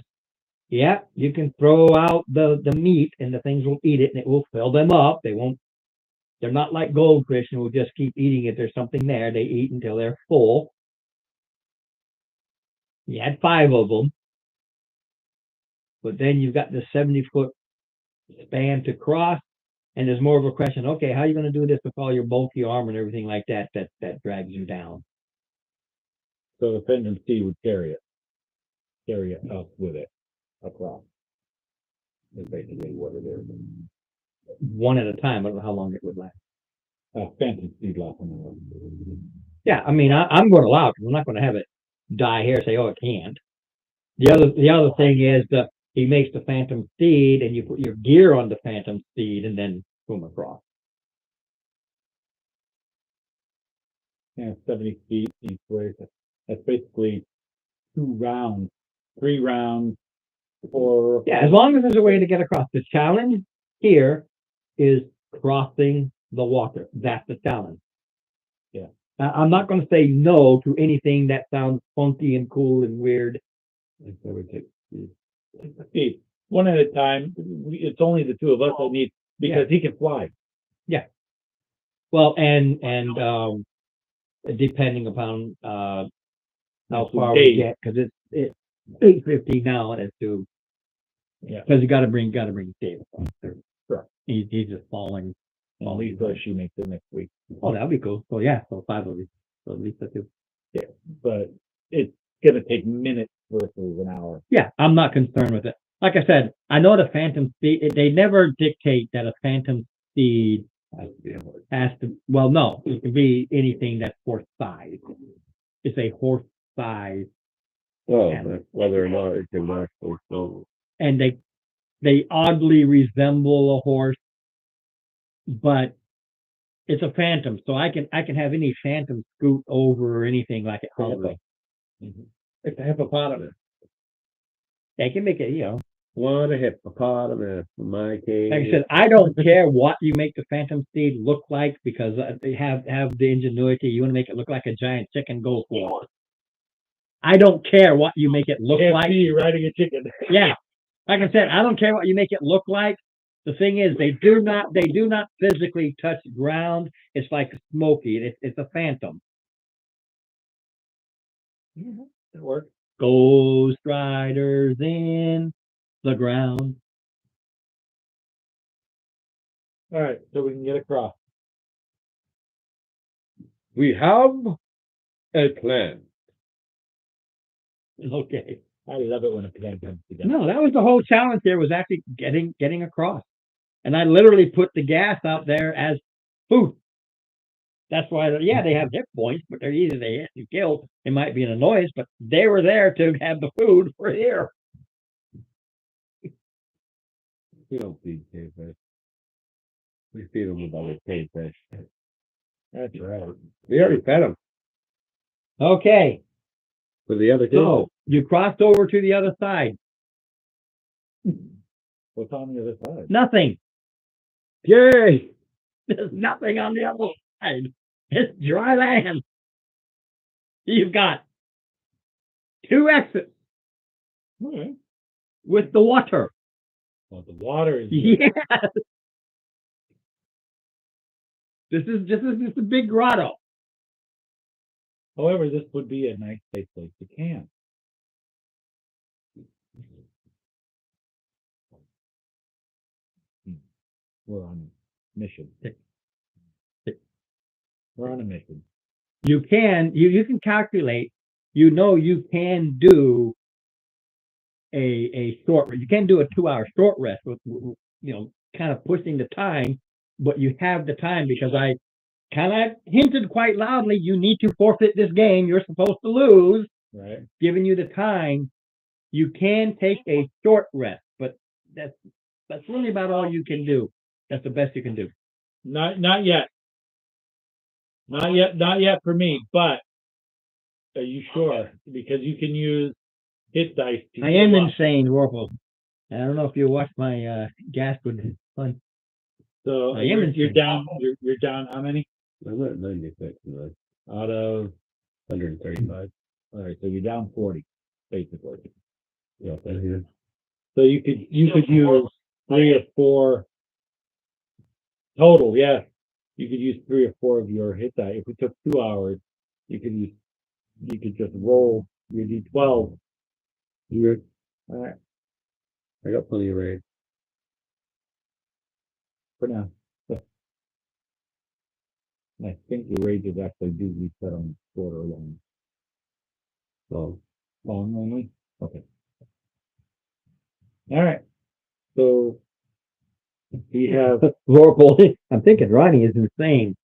Yeah, you can throw out the meat and the things will eat it and it will fill them up. They're not like goldfish and will just keep eating it. There's something there. They eat until they're full. You had 5 of them. But then you've got the 70-foot span to cross. And there's more of a question, okay, how are you going to do this with all your bulky armor and everything like that drags you down? So the phantom steed would carry it up with it across. That's basically what it is. One at a time. I don't know how long it would last. Phantom steed lasts an hour. Yeah, I mean, I'm going to allow it because I'm not going to have it die here and say, oh, it can't. The other thing is that he makes the phantom steed and you put your gear on the phantom steed and then boom across. Yeah, 70 feet each way. That's basically 2 rounds, 3 rounds, 4. Yeah, as long as there's a way to get across. The challenge here is crossing the water. That's the challenge. Yeah. I'm not going to say no to anything that sounds funky and cool and weird. Like that would take Steed, one at a time. It's only the 2 of us that need because he can fly. Well, and depending upon how far we get, because it's 8:50 now, and it's too. Yeah. Because you got to bring Dave across there. Sure. He's just falling. And at least she makes it next week. Oh, that'll be cool. So yeah, so 5 of you. So at least 2. But it's gonna take minutes versus an hour. Yeah, I'm not concerned with it. Like I said, I know the phantom steed. They never dictate that a phantom steed has to be a horse. has to. Well, no, it can be anything that's horse size. It's a horse size, Well, Yeah. but whether or not it can actually go. and they oddly resemble a horse, but it's a phantom. So I can have any phantom scoot over or anything like it. Hippo. It's a hippopotamus. They can make it, want a hippopotamus in my case. Like I said, I don't care what you make the Phantom Steed look like because they have the ingenuity. You want to make it look like a giant chicken, go for it. I don't care what you make it look like. KFC riding a chicken. Yeah, like I said, I don't care what you make it look like. The thing is, they do not physically touch ground. It's like Smokey. It's a Phantom. That works. Ghost Riders in the ground. All right, so we can get across. We have a plan. Okay. I love it when a plan comes together. No, that was the whole challenge. There was actually getting across, and I literally put the gas out there as food. That's why, yeah, they have hit points, but they're easy to hit and kill. They might be an annoyance, but they were there to have the food for here. We don't feed cavefish. We feed them with other cavefish. That's right. We already fed them Okay, with the other so cavefish. you crossed over to the other side. What's on the other side? Nothing. Yay! There's nothing on the other side. It's dry land. You've got 2 exits All right. with the water. Well, the water is. Yes. This is just a big grotto. However, this would be a nice safe place to camp. We're on a mission. We're on a mission. You can calculate. You can do a short. You can do a 2-hour short rest with kind of pushing the time, but you have the time because I kind of hinted quite loudly you need to forfeit this game. You're supposed to lose. Right. Giving you the time, you can take a short rest, but that's really about all you can do. That's the best you can do. Not yet. Not yet for me, but are you sure? Because you can use hit dice. to I am heal up. insane, Warple. I don't know if you watched my Gaswood fun. So I am you're insane. down. You're down. How many I'm at 96 tonight. out of? 135. All right, so you're down 40, basically. Yeah, thank you. So you could use 3 or 4 total. Yeah, you could use 3 or 4 of your hit die. If we took 2 hours, you could just roll your d12. You good? All right, I got plenty of raid. for now. And I think your rages actually do reset on short or long. So Long only? Okay. All right. So we have Warple, I'm thinking Ronnie is insane.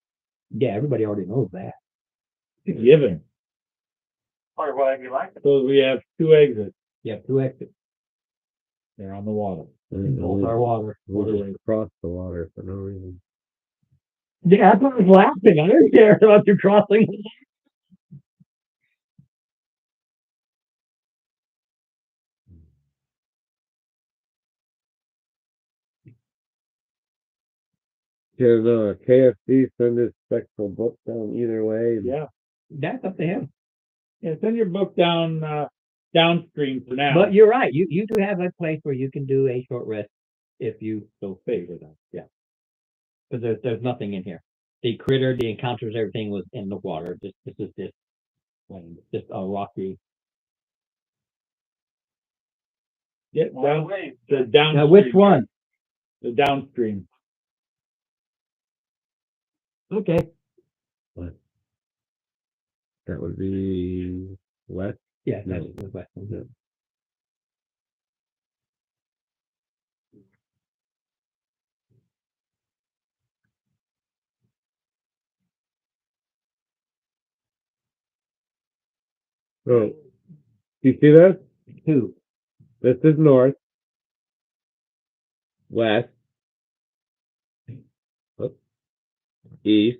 Yeah, everybody already knows that. given. Or whatever you like. So we have 2 exits. You have 2 exits. They're on the water. Both are water. we just crossed the water for no reason. Yeah, that's why I was laughing. I didn't care about you crossing. Can KFC send his spectral book down either way? Yeah. That's up to him. Yeah, send your book down downstream for now. But you're right. You do have a place where you can do a short rest if you so favor that. Yeah. Because there's nothing in here. The critter, the encounters, everything was in the water. This is just a rocky. Yeah, One way. the downstream. Now, which one? The downstream. Okay. That would be west. Yeah. No. That's the west one. Yeah. Oh, you see that? 2. This is north, west, east.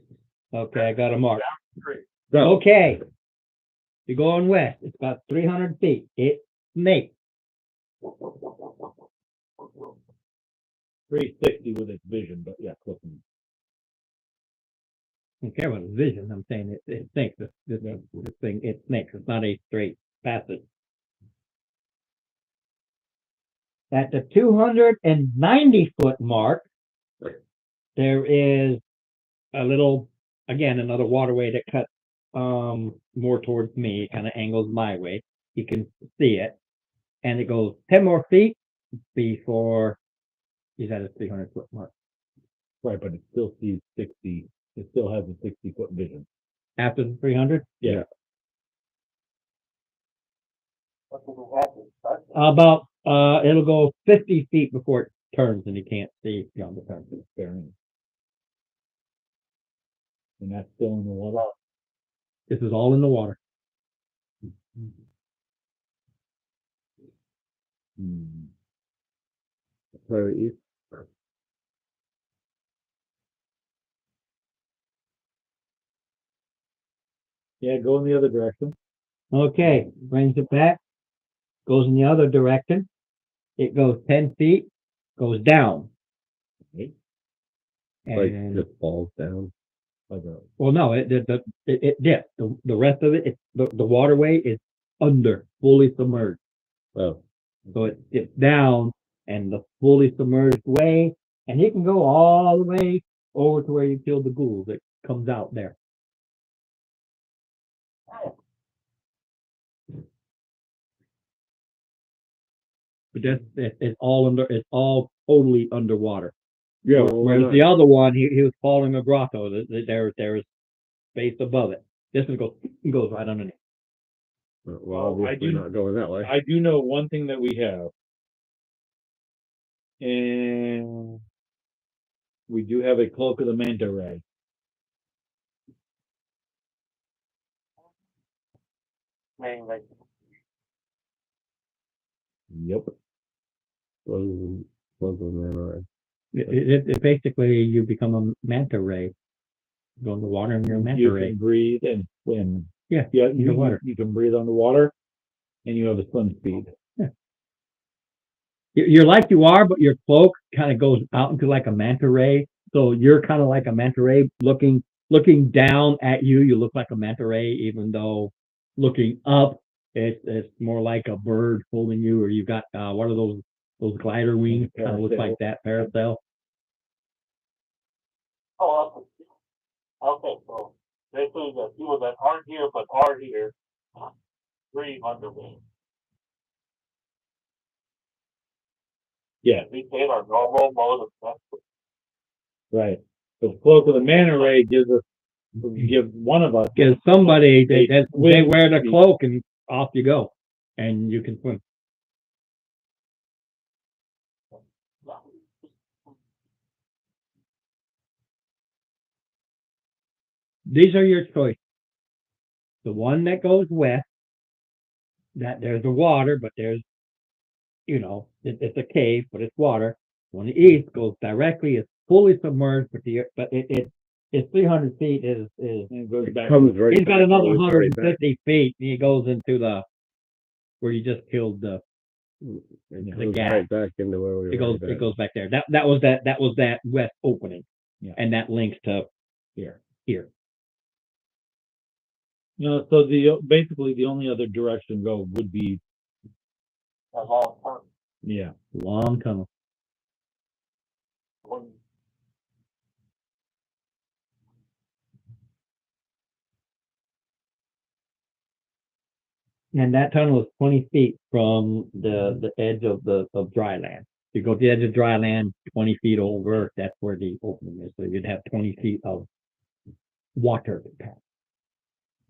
Okay, I got a mark. Go. Okay. You're going west. It's about 300 feet. It's snake. 360 with its vision, but yeah, close enough. I don't care about the vision. I'm saying it sinks. This thing, it sinks. It's not a straight passage. At the 290-foot mark, there is a little, again, another waterway that cuts more towards me, kind of angles my way. You can see it. And it goes 10 more feet before he's at his 300-foot mark. Right, but it still sees 60. It still has a 60-foot vision. After the 300? Yeah. About, it'll go 50 feet before it turns and you can't see beyond the turn. Fair enough. And that's still in the water. This is all in the water. Hmm. So east. Yeah, go in the other direction. Okay, brings it back, goes in the other direction. It goes 10 feet, goes down. Okay. Like And, just falls down. Like a, well, no, it dips. The rest of it, the waterway is under, fully submerged. Oh, So it dips down and the fully submerged way, and you can go all the way over to where you killed the ghouls. It comes out there. But it's all under. It's all totally underwater. yeah. Well, Whereas the other one, he was following a grotto. There's space above it. This one goes right underneath. well, obviously I do- not going that way. I do know one thing that we have. And we do have a cloak of the manta ray. Yep. Wasn't that right? It basically you become a manta ray. Go in the water and you're a manta You ray. can breathe and swim. Yeah, Yeah, underwater. you can breathe underwater, and you have a swim speed. You're like you are, but your cloak kind of goes out into like a manta ray. So you're kind of like a manta ray looking down at you. You look like a manta ray, even though looking up, it's more like a bird holding you, or you got what are those glider wings? Kind of looks like that parasail. Oh, okay, so basically the people that aren't here but are here, breathe under me. Yeah, We take our normal mode of transport. right. The cloak of the manta ray gives one of us. Because somebody they swim wear the speed. cloak and off you go, and you can swim. These are your choices. The one that goes west, that there's the water, but there's, it's a cave, but it's water. On the east goes directly, it's fully submerged, but it's 300 feet is, And it goes back. Comes right. he's got back, another goes right back. 150 feet, and he goes into where you just killed the, It the goes gap. right back into where we were. it goes back there. That was that west opening. Yeah. And that links to Here. here. So basically the only other direction go would be A long term. yeah. Long tunnel. When And that tunnel is 20 feet from the edge of dry land. You go to the edge of dry land, 20 feet over, that's where the opening is. So you'd have 20 feet of water to pass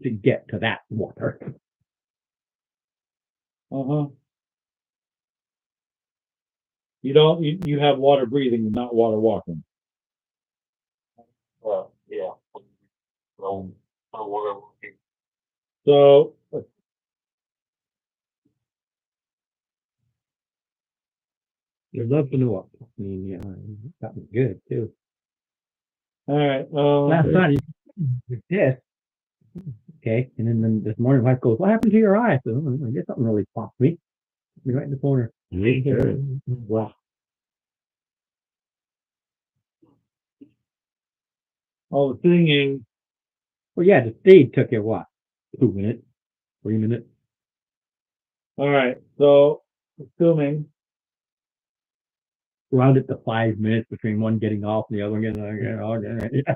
to get to that water. Uh-huh. You have water breathing and not water walking. yeah. So we're looking. So You'd love to know. I mean, yeah, that was good too. all right. Last night, with this. Okay, and then this morning, wife goes, "What happened to your eye?" I said, "I guess something really popped me. Be right in the corner." Me too. Wow. Oh, the thing is, Well, yeah, the speed took you what? 2 minutes, 3 minutes. all right, so assuming, Round it to 5 minutes between one getting off and the other one getting on. Yeah.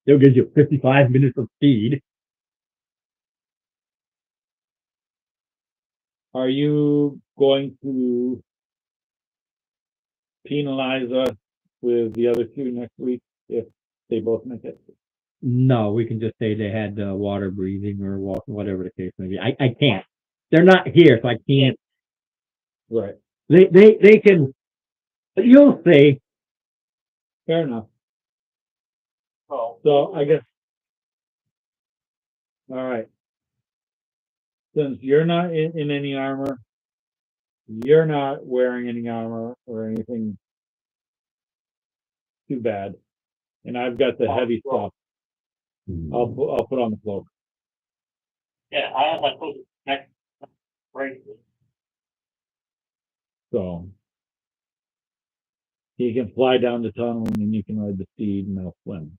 It'll give you 55 minutes of speed. are you going to penalize us with the other two next week if they both make it? No, we can just say they had water breathing or whatever the case may be. I can't. They're not here, so I can't. Right. They can. You'll see. Fair enough. So, So I guess, all right. Since you're not in any armor, you're not wearing any armor or anything too bad, and I've got the heavy stuff. I'll put on the cloak. yeah, I have my close next bracelet. So he can fly down the tunnel, and then you can ride the steed, and they'll swim.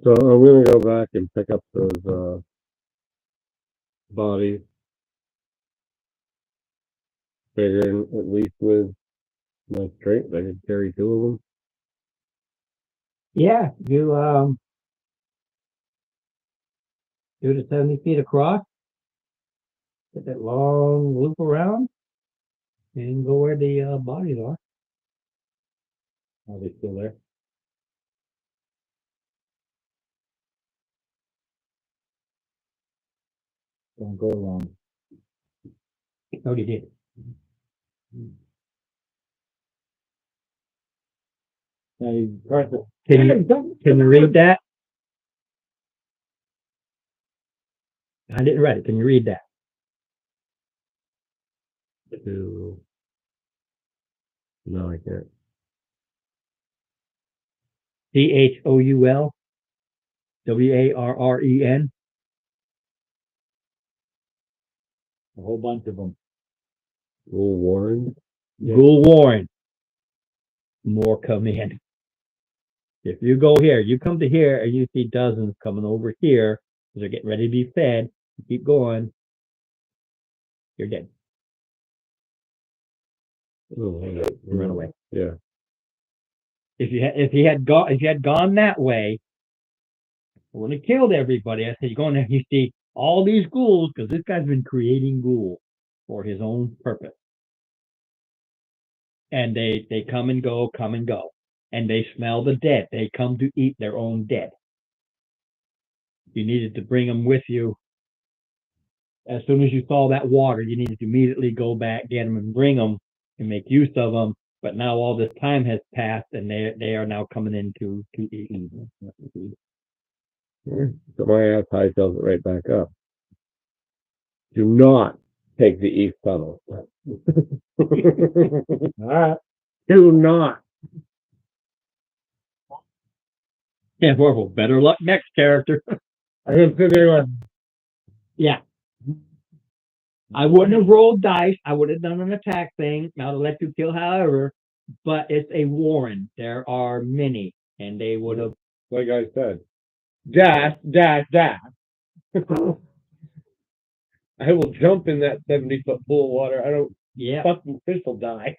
So I'm gonna go back and pick up those bodies. Figuring at least with my strength I could carry 2 of them. Yeah, you do the 70 feet across. Get that long loop around, and go where the bodies are. Are they still there? Don't go along. Oh, you did. Now you Arthur, Can you read that? I didn't read it. Can you read that? No, I can't. CHOUL WARREN. a whole bunch of them. Will Warren. Ghoul Warren. More come in. If you go here, you come to here and you see dozens coming over here. They're getting ready to be fed. You keep going. You're dead. Oh, You run away. Yeah. If you had gone that way, I would have killed everybody. I said, you go in there, you see all these ghouls, because this guy's been creating ghouls for his own purpose. And they come and go. And they smell the dead. They come to eat their own dead. You needed to bring them with you. As soon as you saw that water, you needed to immediately go back, get them, and bring them and make use of them. But now all this time has passed, and they are now coming in to eat. So my ass hightails it right back up. Do not take the east tunnel. All right. Do not. Yeah, Warful, better luck next character. I didn't sit there and Yeah. I wouldn't have rolled dice. I would have done an attack thing. Now to let you kill, however, but it's a Warren. There are many, and they would have. Like I said, dash. I will jump in that 70-foot pool of water. I don't Yeah. fucking fish will die.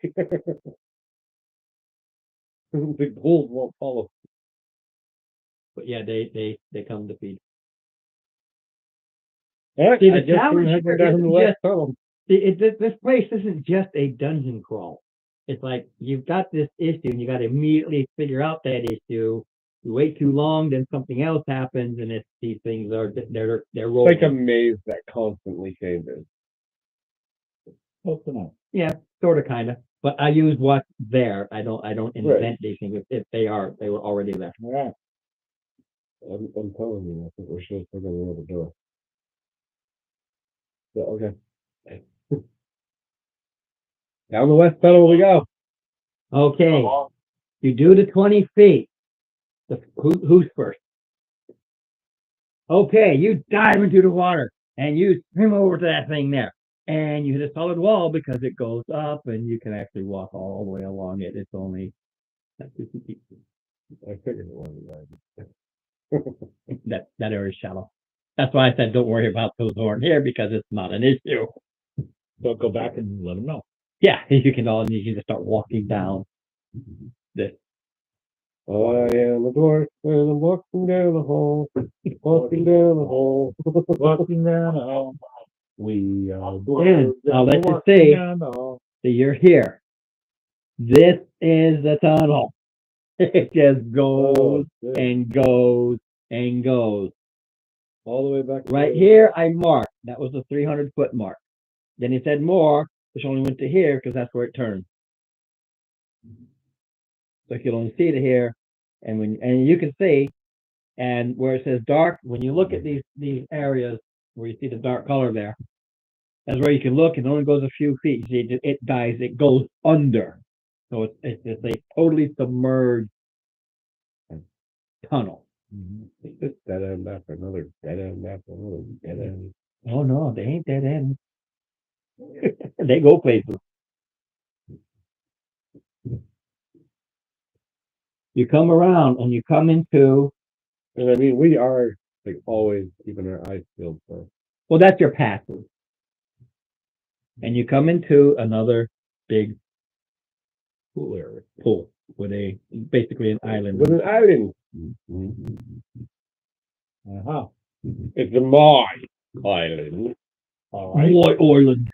The ghouls won't follow. But yeah, they come to feed. All right, See, the I guess challenge we're heading here down is the west just- tunnel. This place isn't just a dungeon crawl. It's like you've got this issue, and you got to immediately figure out that issue. You wait too long, then something else happens, and these things are they're It's rolling. like a maze that constantly changes. Close enough. Yeah, sort of, kind of. But I use what's there. I don't invent these things if they were already there. All right. I'm telling you, I think we're sure we're gonna be able to do it. So, okay. Down the west tunnel we go. Okay, Along you do the 20 feet. Who's first? Okay, you dive into the water and you swim over to that thing there. and you hit a solid wall because it goes up, and you can actually walk all the way along it. It's only like 50 feet. I figured it was right. That area is shallow. That's why I said don't worry about those who aren't here because it's not an issue. So go back and let them know. Yeah, you can just start walking down this. I am a dwarf and I'm walking down the hall, walking down the hall. Walking down the hall. We are And dwarves. I'll let you Walking see. down the hall. So you're here. This is the tunnel. It just goes Oh, good. and goes and goes. All the way back. to Right the- here, I marked. That was the 300-foot mark. Then he said more, which only went to here because that's where it turned. So you can only see it here, and you can see, and where it says dark, when you look at these areas where you see the dark color there, that's where you can look. And it only goes a few feet. You see, it dies. It goes under. So it's just a totally submerged tunnel. It's just dead end after another dead end after another dead end. Oh no, they ain't dead end. They go places. You come around and you come into, And I mean, we are like always keeping our eyes peeled for. well, that's your passage. And you come into another big Cool area. pool with basically an island. With an island. Uh-huh. It's a my island. All right. White Island.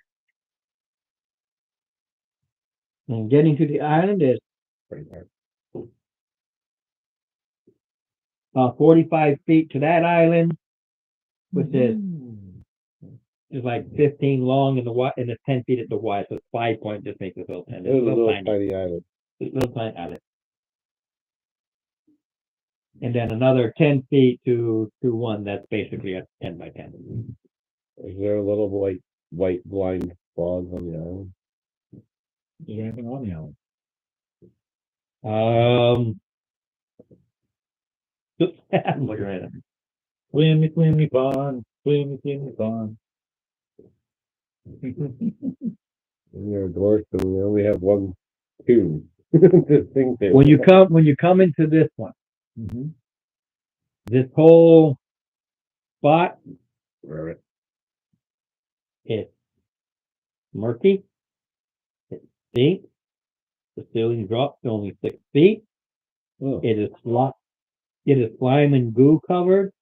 And getting to the island is Pretty hard. 45 feet to that island, which is Mm-hmm. like 15 long and and it's 10 feet at the wide. So it's 5 point just makes it a little tiny. It was a little tiny. tiny island. Little tiny island. And then another 10 feet to one that's basically a 10 by 10. Is there a little white blind fog on the island? Is there anything on the island? I'm looking at it. Swimmy pond. Swimmy pond. We're a dwarf, so we only have two distinct there. When you come into this one, Mm-hmm. this whole spot Right. is murky. It's deep. The ceiling drops to only 6 feet. Oh, It is slime and goo covered.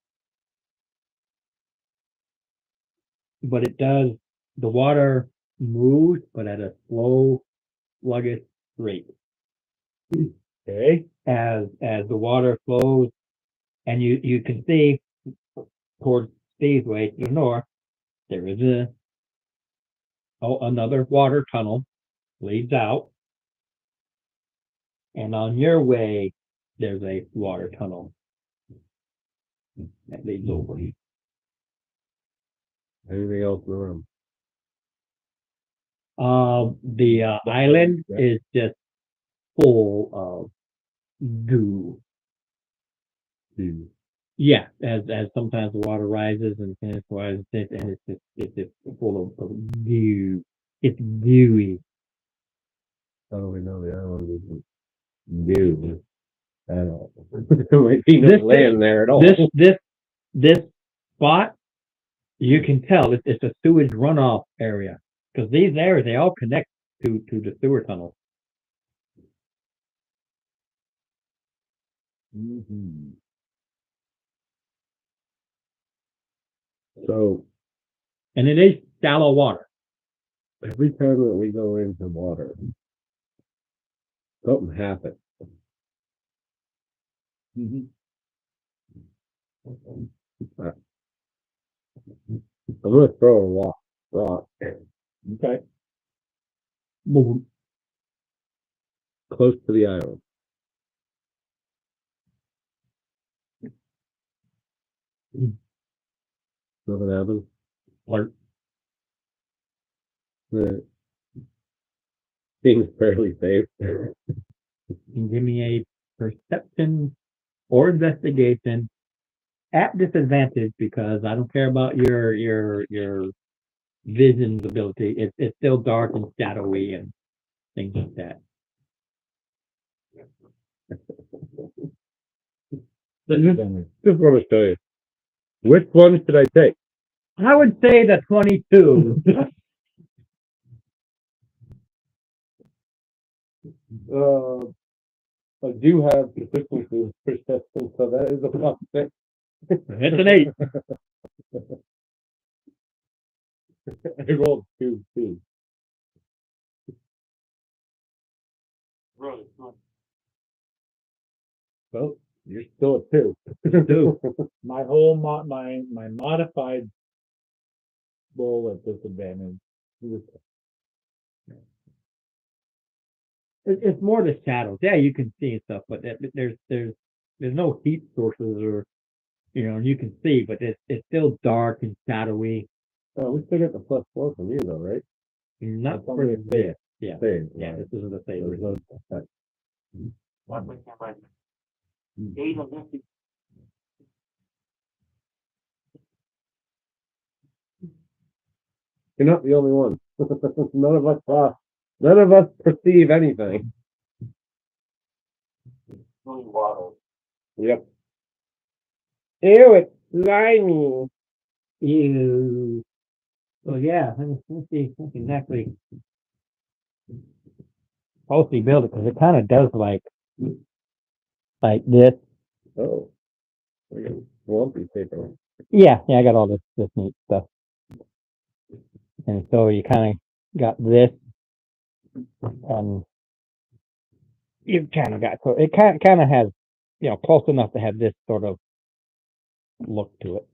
But the water moves, but at a slow, sluggish rate. Okay. As the water flows, and you can see towards Steve's way to the north, there is another water tunnel leads out, and on your way there's a water tunnel that leads over. anything else in the room? The island is just full of goo. Yeah, as sometimes the water rises and it's just full of goo. It's gooey. Oh, we know the island isn't new at all. There might be no This- land there at all. This spot, you can tell it's a sewage runoff area because these areas they all connect to the sewer tunnel. Mm-hmm. So And it is shallow water. every time that we go into water, something happens. Mm-hmm. I'm gonna throw a rock Okay. Well, close to the island. Nothing happens. Flirt. It seems fairly safe. Give me a perception or investigation at disadvantage because I don't care about your vision ability. It's still dark and shadowy and things like that. Just want to show you. Which one should I take? I would say the 22. I do have consistency perception, so that is a plus 6. It's an 8. I rolled 2 2. Really good. Well, you're still at 2. 2. My whole my modified roll at disadvantage. It's more the shadows. Yeah, you can see and stuff, but there's no heat sources or you can see, but it's still dark and shadowy. Oh, we still get the plus 4 from you, though, right? Not That's for only the a save. yeah. Save, Yeah, right. this is the There's favorite. no effect. What was that like? 8 of this. You're not the only one. None of us perceive anything. Really waddles. Yep. Ew, it's slimy. You. Well, yeah. Let's see exactly. Mostly build it because it kind of does like this. Oh. We got swampy paper. Yeah, I got all this neat stuff, and so you kind of got this, and you kind of got so it kind of has close enough to have this sort of look to it.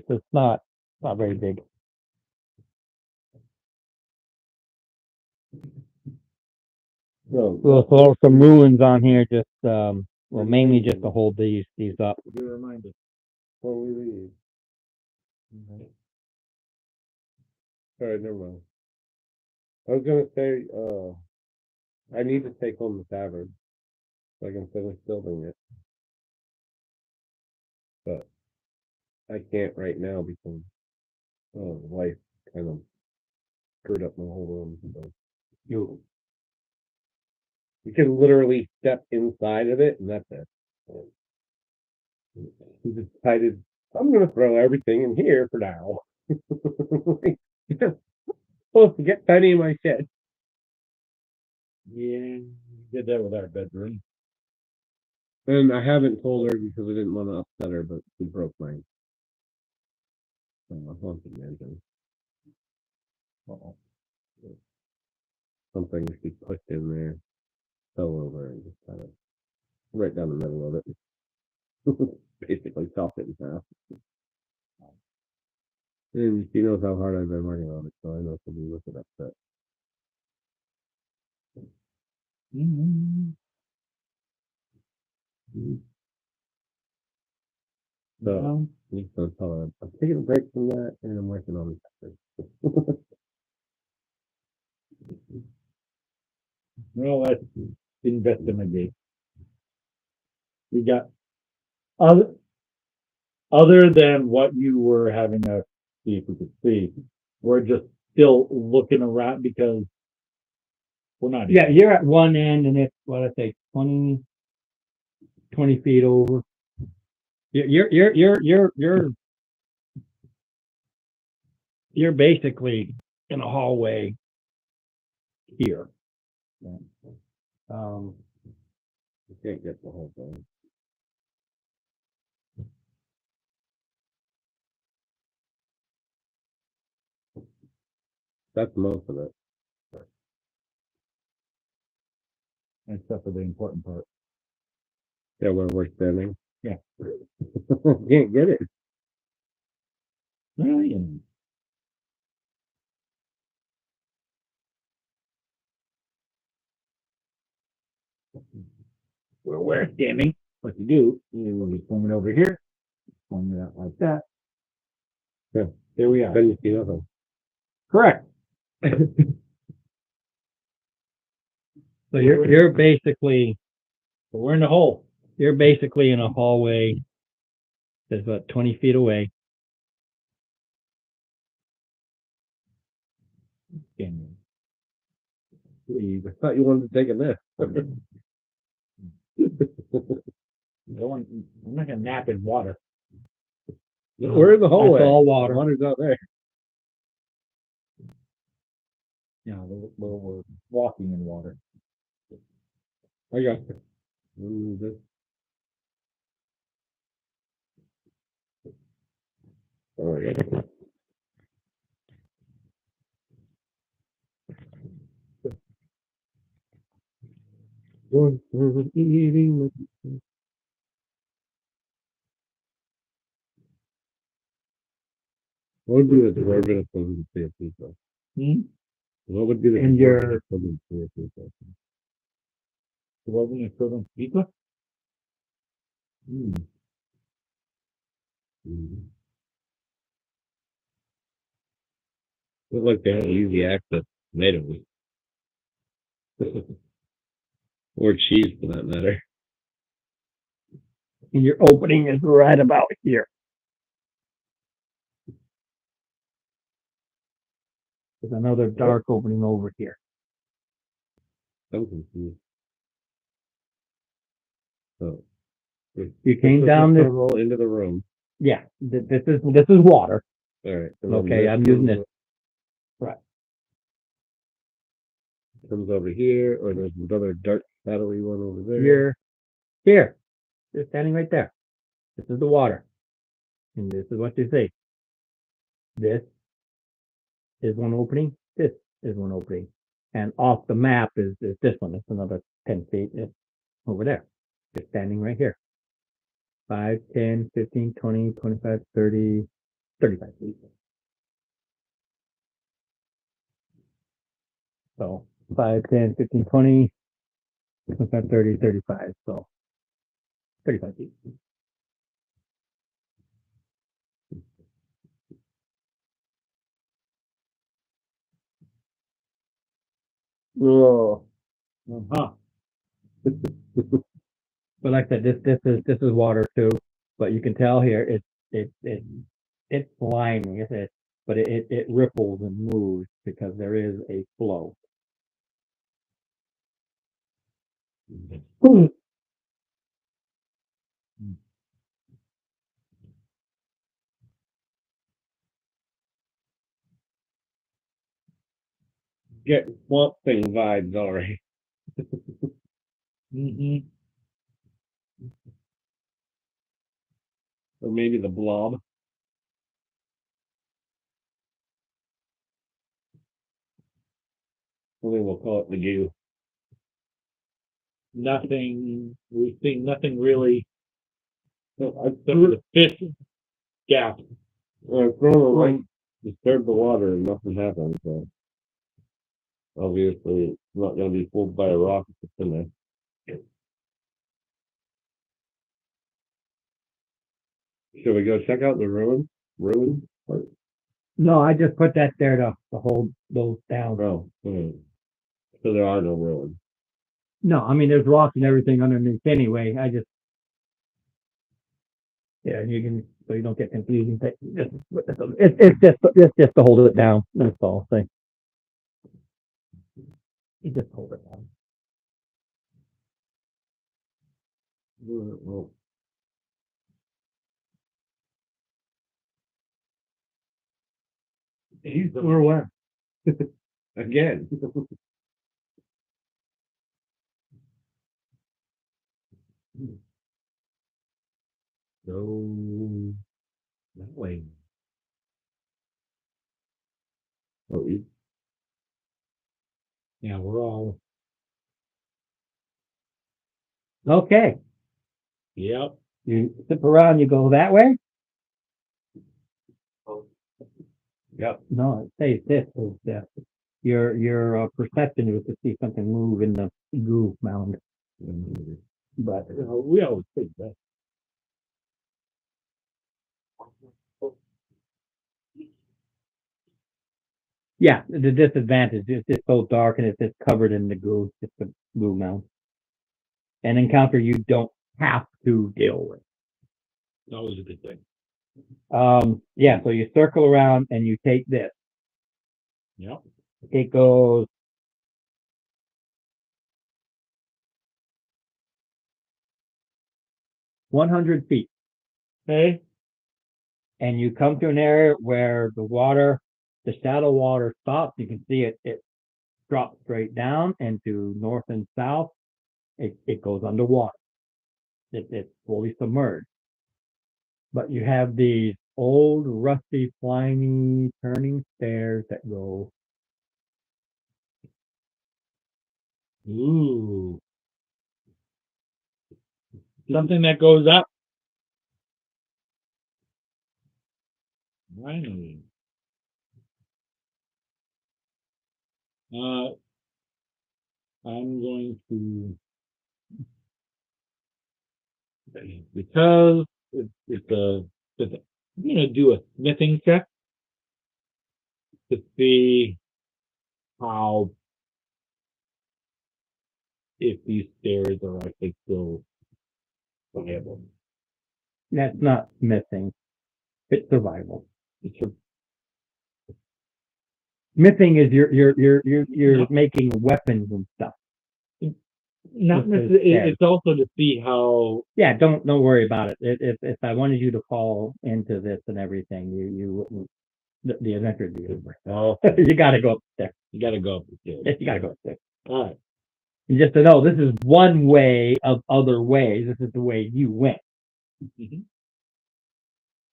It's not very big. No, We'll throw some ruins on here, just mainly just to hold these up. Be reminded. before we leave. Alright, never mind. I was gonna say, I need to take home the tavern so I can finish building it. But I can't right now because life kind of screwed up my whole room. So you can literally step inside of it and that's it. He decided I'm gonna throw everything in here for now. Supposed to get Penny in my shed. Yeah, did that with our bedroom. And I haven't told her because I didn't want to upset her, but she broke mine. Haunted mansion. Something she pushed in there, fell over, and just kind of right down the middle of it. Basically chopped it in half. And she knows how hard I've been working on it, so I know she'll be with it upset. So he's gonna tell her I'm taking a break from that and I'm working on it. Well, let's investigate. We got other than what you were having us see if we could see, we're just still looking around because we're not. Yeah, you're at one end, and it's what I say, 20 feet over. You're basically in a hallway here. You can't get the whole thing. That's most of it. Except for the important part. Yeah, where we're standing. Yeah. Can't get it. Really? And where we're standing, what you do, you swing it over here, swing it out like that. Yeah. There we are. Then you see nothing. Correct. So you're basically But we're in the hole. you're basically in a hallway that's about 20 feet away. Canyon. Please, I thought you wanted to take a nap. I'm not gonna nap in water. We're in the hallway. all water. The water's out there. Yeah, we're walking in water. I got you. Move this. Oh, I got you. Eating. What would be the derivative of the CFP? What would be the In your- derivative of the CFP? What was the equivalent pizza? Mm. Look like they have easy access to tomatoes. Or cheese for that matter. And your opening is right about here. There's another dark opening over here. I'm confused. So You came down this, roll into the room. yeah, this is water. All right. Okay, I'm using this. Right. Comes over here, or there's another dark shadowy one over there. Here. You're standing right there. This is the water. And this is what you see. This is one opening. This is one opening. And off the map is this one. It's another 10 feet. It's over there. You're standing right here. 5, 10, 15, 20, 25, 30, 35 feet. So 5, 10, 15, 20, 25, 30, 35. So 35 feet. Oh. Huh. But like I said, this is water too. But you can tell here it's slimy, but it ripples and moves because there is a flow. Get Swamp Thing vibes already. Mm-hmm. Or maybe the Blob. I think we'll call it the Goo. We've seen nothing really. So Except for the fish gap. I've thrown a light, disturbed the water, and nothing happened. So obviously, it's not going to be pulled by a rock if it's in there. Should we go check out the ruin? Ruin? No, I just put that there to hold those down. Oh, so there are no ruins. No, I mean there's rocks and everything underneath anyway. I just you can so you don't get confusing things. It's just to hold it down. That's all thing. You just hold it down. Well, We're where? again. No, that way. Oh, Yeah, we're all. Okay. Yep. You zip around, you go that way? yep. No, it says this is your perception was to see something move in the goo mound. But We always think that. yeah, the disadvantage is it's so dark and it's just covered in the goo, just the goo mound. An encounter you don't have to deal with. That was a good thing. Yeah, so you circle around and you take this. Yep. It goes 100 feet, Okay. and you come to an area where the shallow water stops. You can see it drops straight down into north and south. It goes underwater. It's fully submerged. But you have these old, rusty, slimy, turning stairs that go. Ooh. Something that goes up. Finally. I'm going to, because I'm gonna do a smithing check to see how, if these stairs are actually still viable. That's not smithing. It's survival. It's a- Smithing is you're Yeah. making weapons and stuff. Not This is necessarily, stairs. it's also to see how, Yeah, don't worry about it. If I wanted you to fall into this and everything, you wouldn't. The adventure would be over. oh, You got to go upstairs. you gotta go up the stairs. You got to go upstairs. All right. And just to know, this is one way of other ways. This is the way you went. Mhm.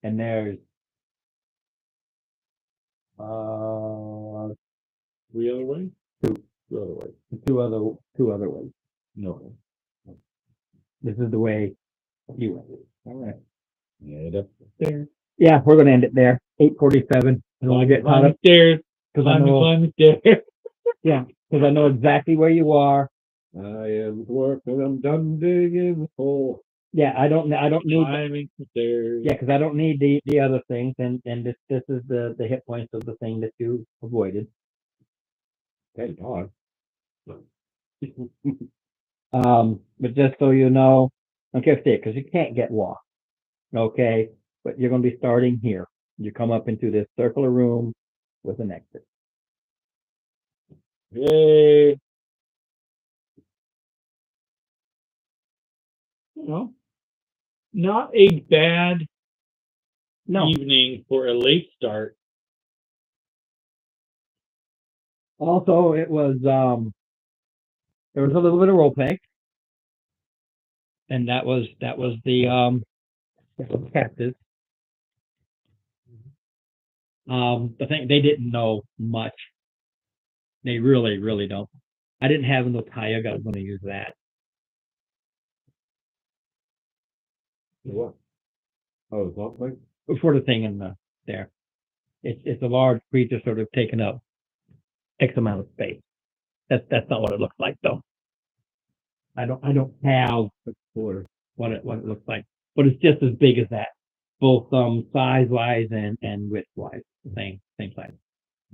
And there's uh 3 other ways? Two other ways. two other ways. No. This is the way you went. All right. Head up the stairs. Yeah, we're gonna end it there. 8:47. I don't want to get caught Climb up the stairs. because I Climb know. the stairs. Yeah, because I know exactly where you are. I am working, I'm done digging the hole. Yeah, I don't need. Climbing the stairs. Yeah, because I don't need the other things, and this is the hit points of the thing that you avoided. Thank God. But just so you know, okay, stay because you can't get lost. Okay, but you're going to be starting here. You come up into this circular room with an exit. Yay. You know, not a bad No, evening for a late start. also it was there was a little bit of role play, and that was the captives. The thing they didn't know much. They really don't. I didn't have no kayak. I was going to use that. What? Oh, it's not like For the thing in there. It's a large creature sort of taking up X amount of space. That's not what it looks like though. I don't have for what it looks like, but it's just as big as that, both size wise and width wise. Same size.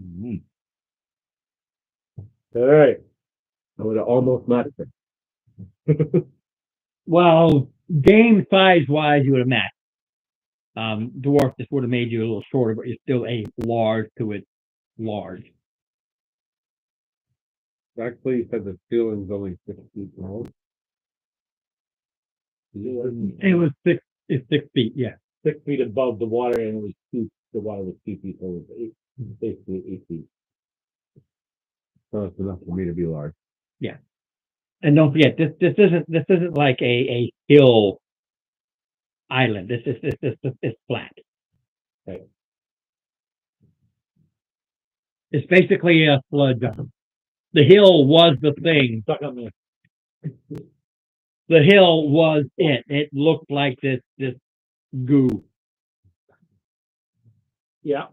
Mhm. all right. I would have almost matched it. Well, game size wise, you would have matched. Dwarf just would have made you a little shorter, but you're still a large to it large. Actually, you said the ceiling's only 6 feet long. It was it's 6 feet, yeah. 6 feet above the water, and it was the water was 2 feet over, basically 8 feet. So it's enough for me to be large. And don't forget, this isn't like a hill island. This is flat. Right. It's basically a flood zone. The hill was the thing. Stuck on me. The hill was it. It looked like this goo. Yeah.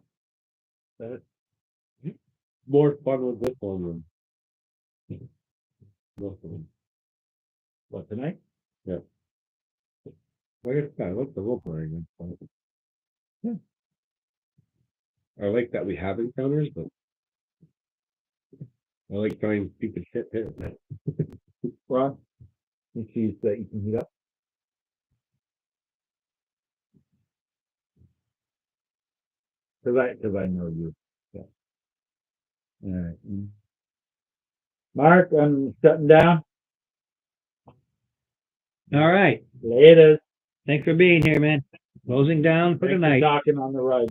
More fun with this one than most of them. What, tonight? I guess I like the role playing. Yeah. I like that we have encounters, but I like trying stupid shit too. Ron? You choose that you can heat up? Because I know you. Yeah. All right. Mark, I'm shutting down. All right. Later. Thanks for being here, man. Closing down for Thanks for tonight. talking on the ride.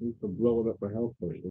Thanks for blowing up my house first.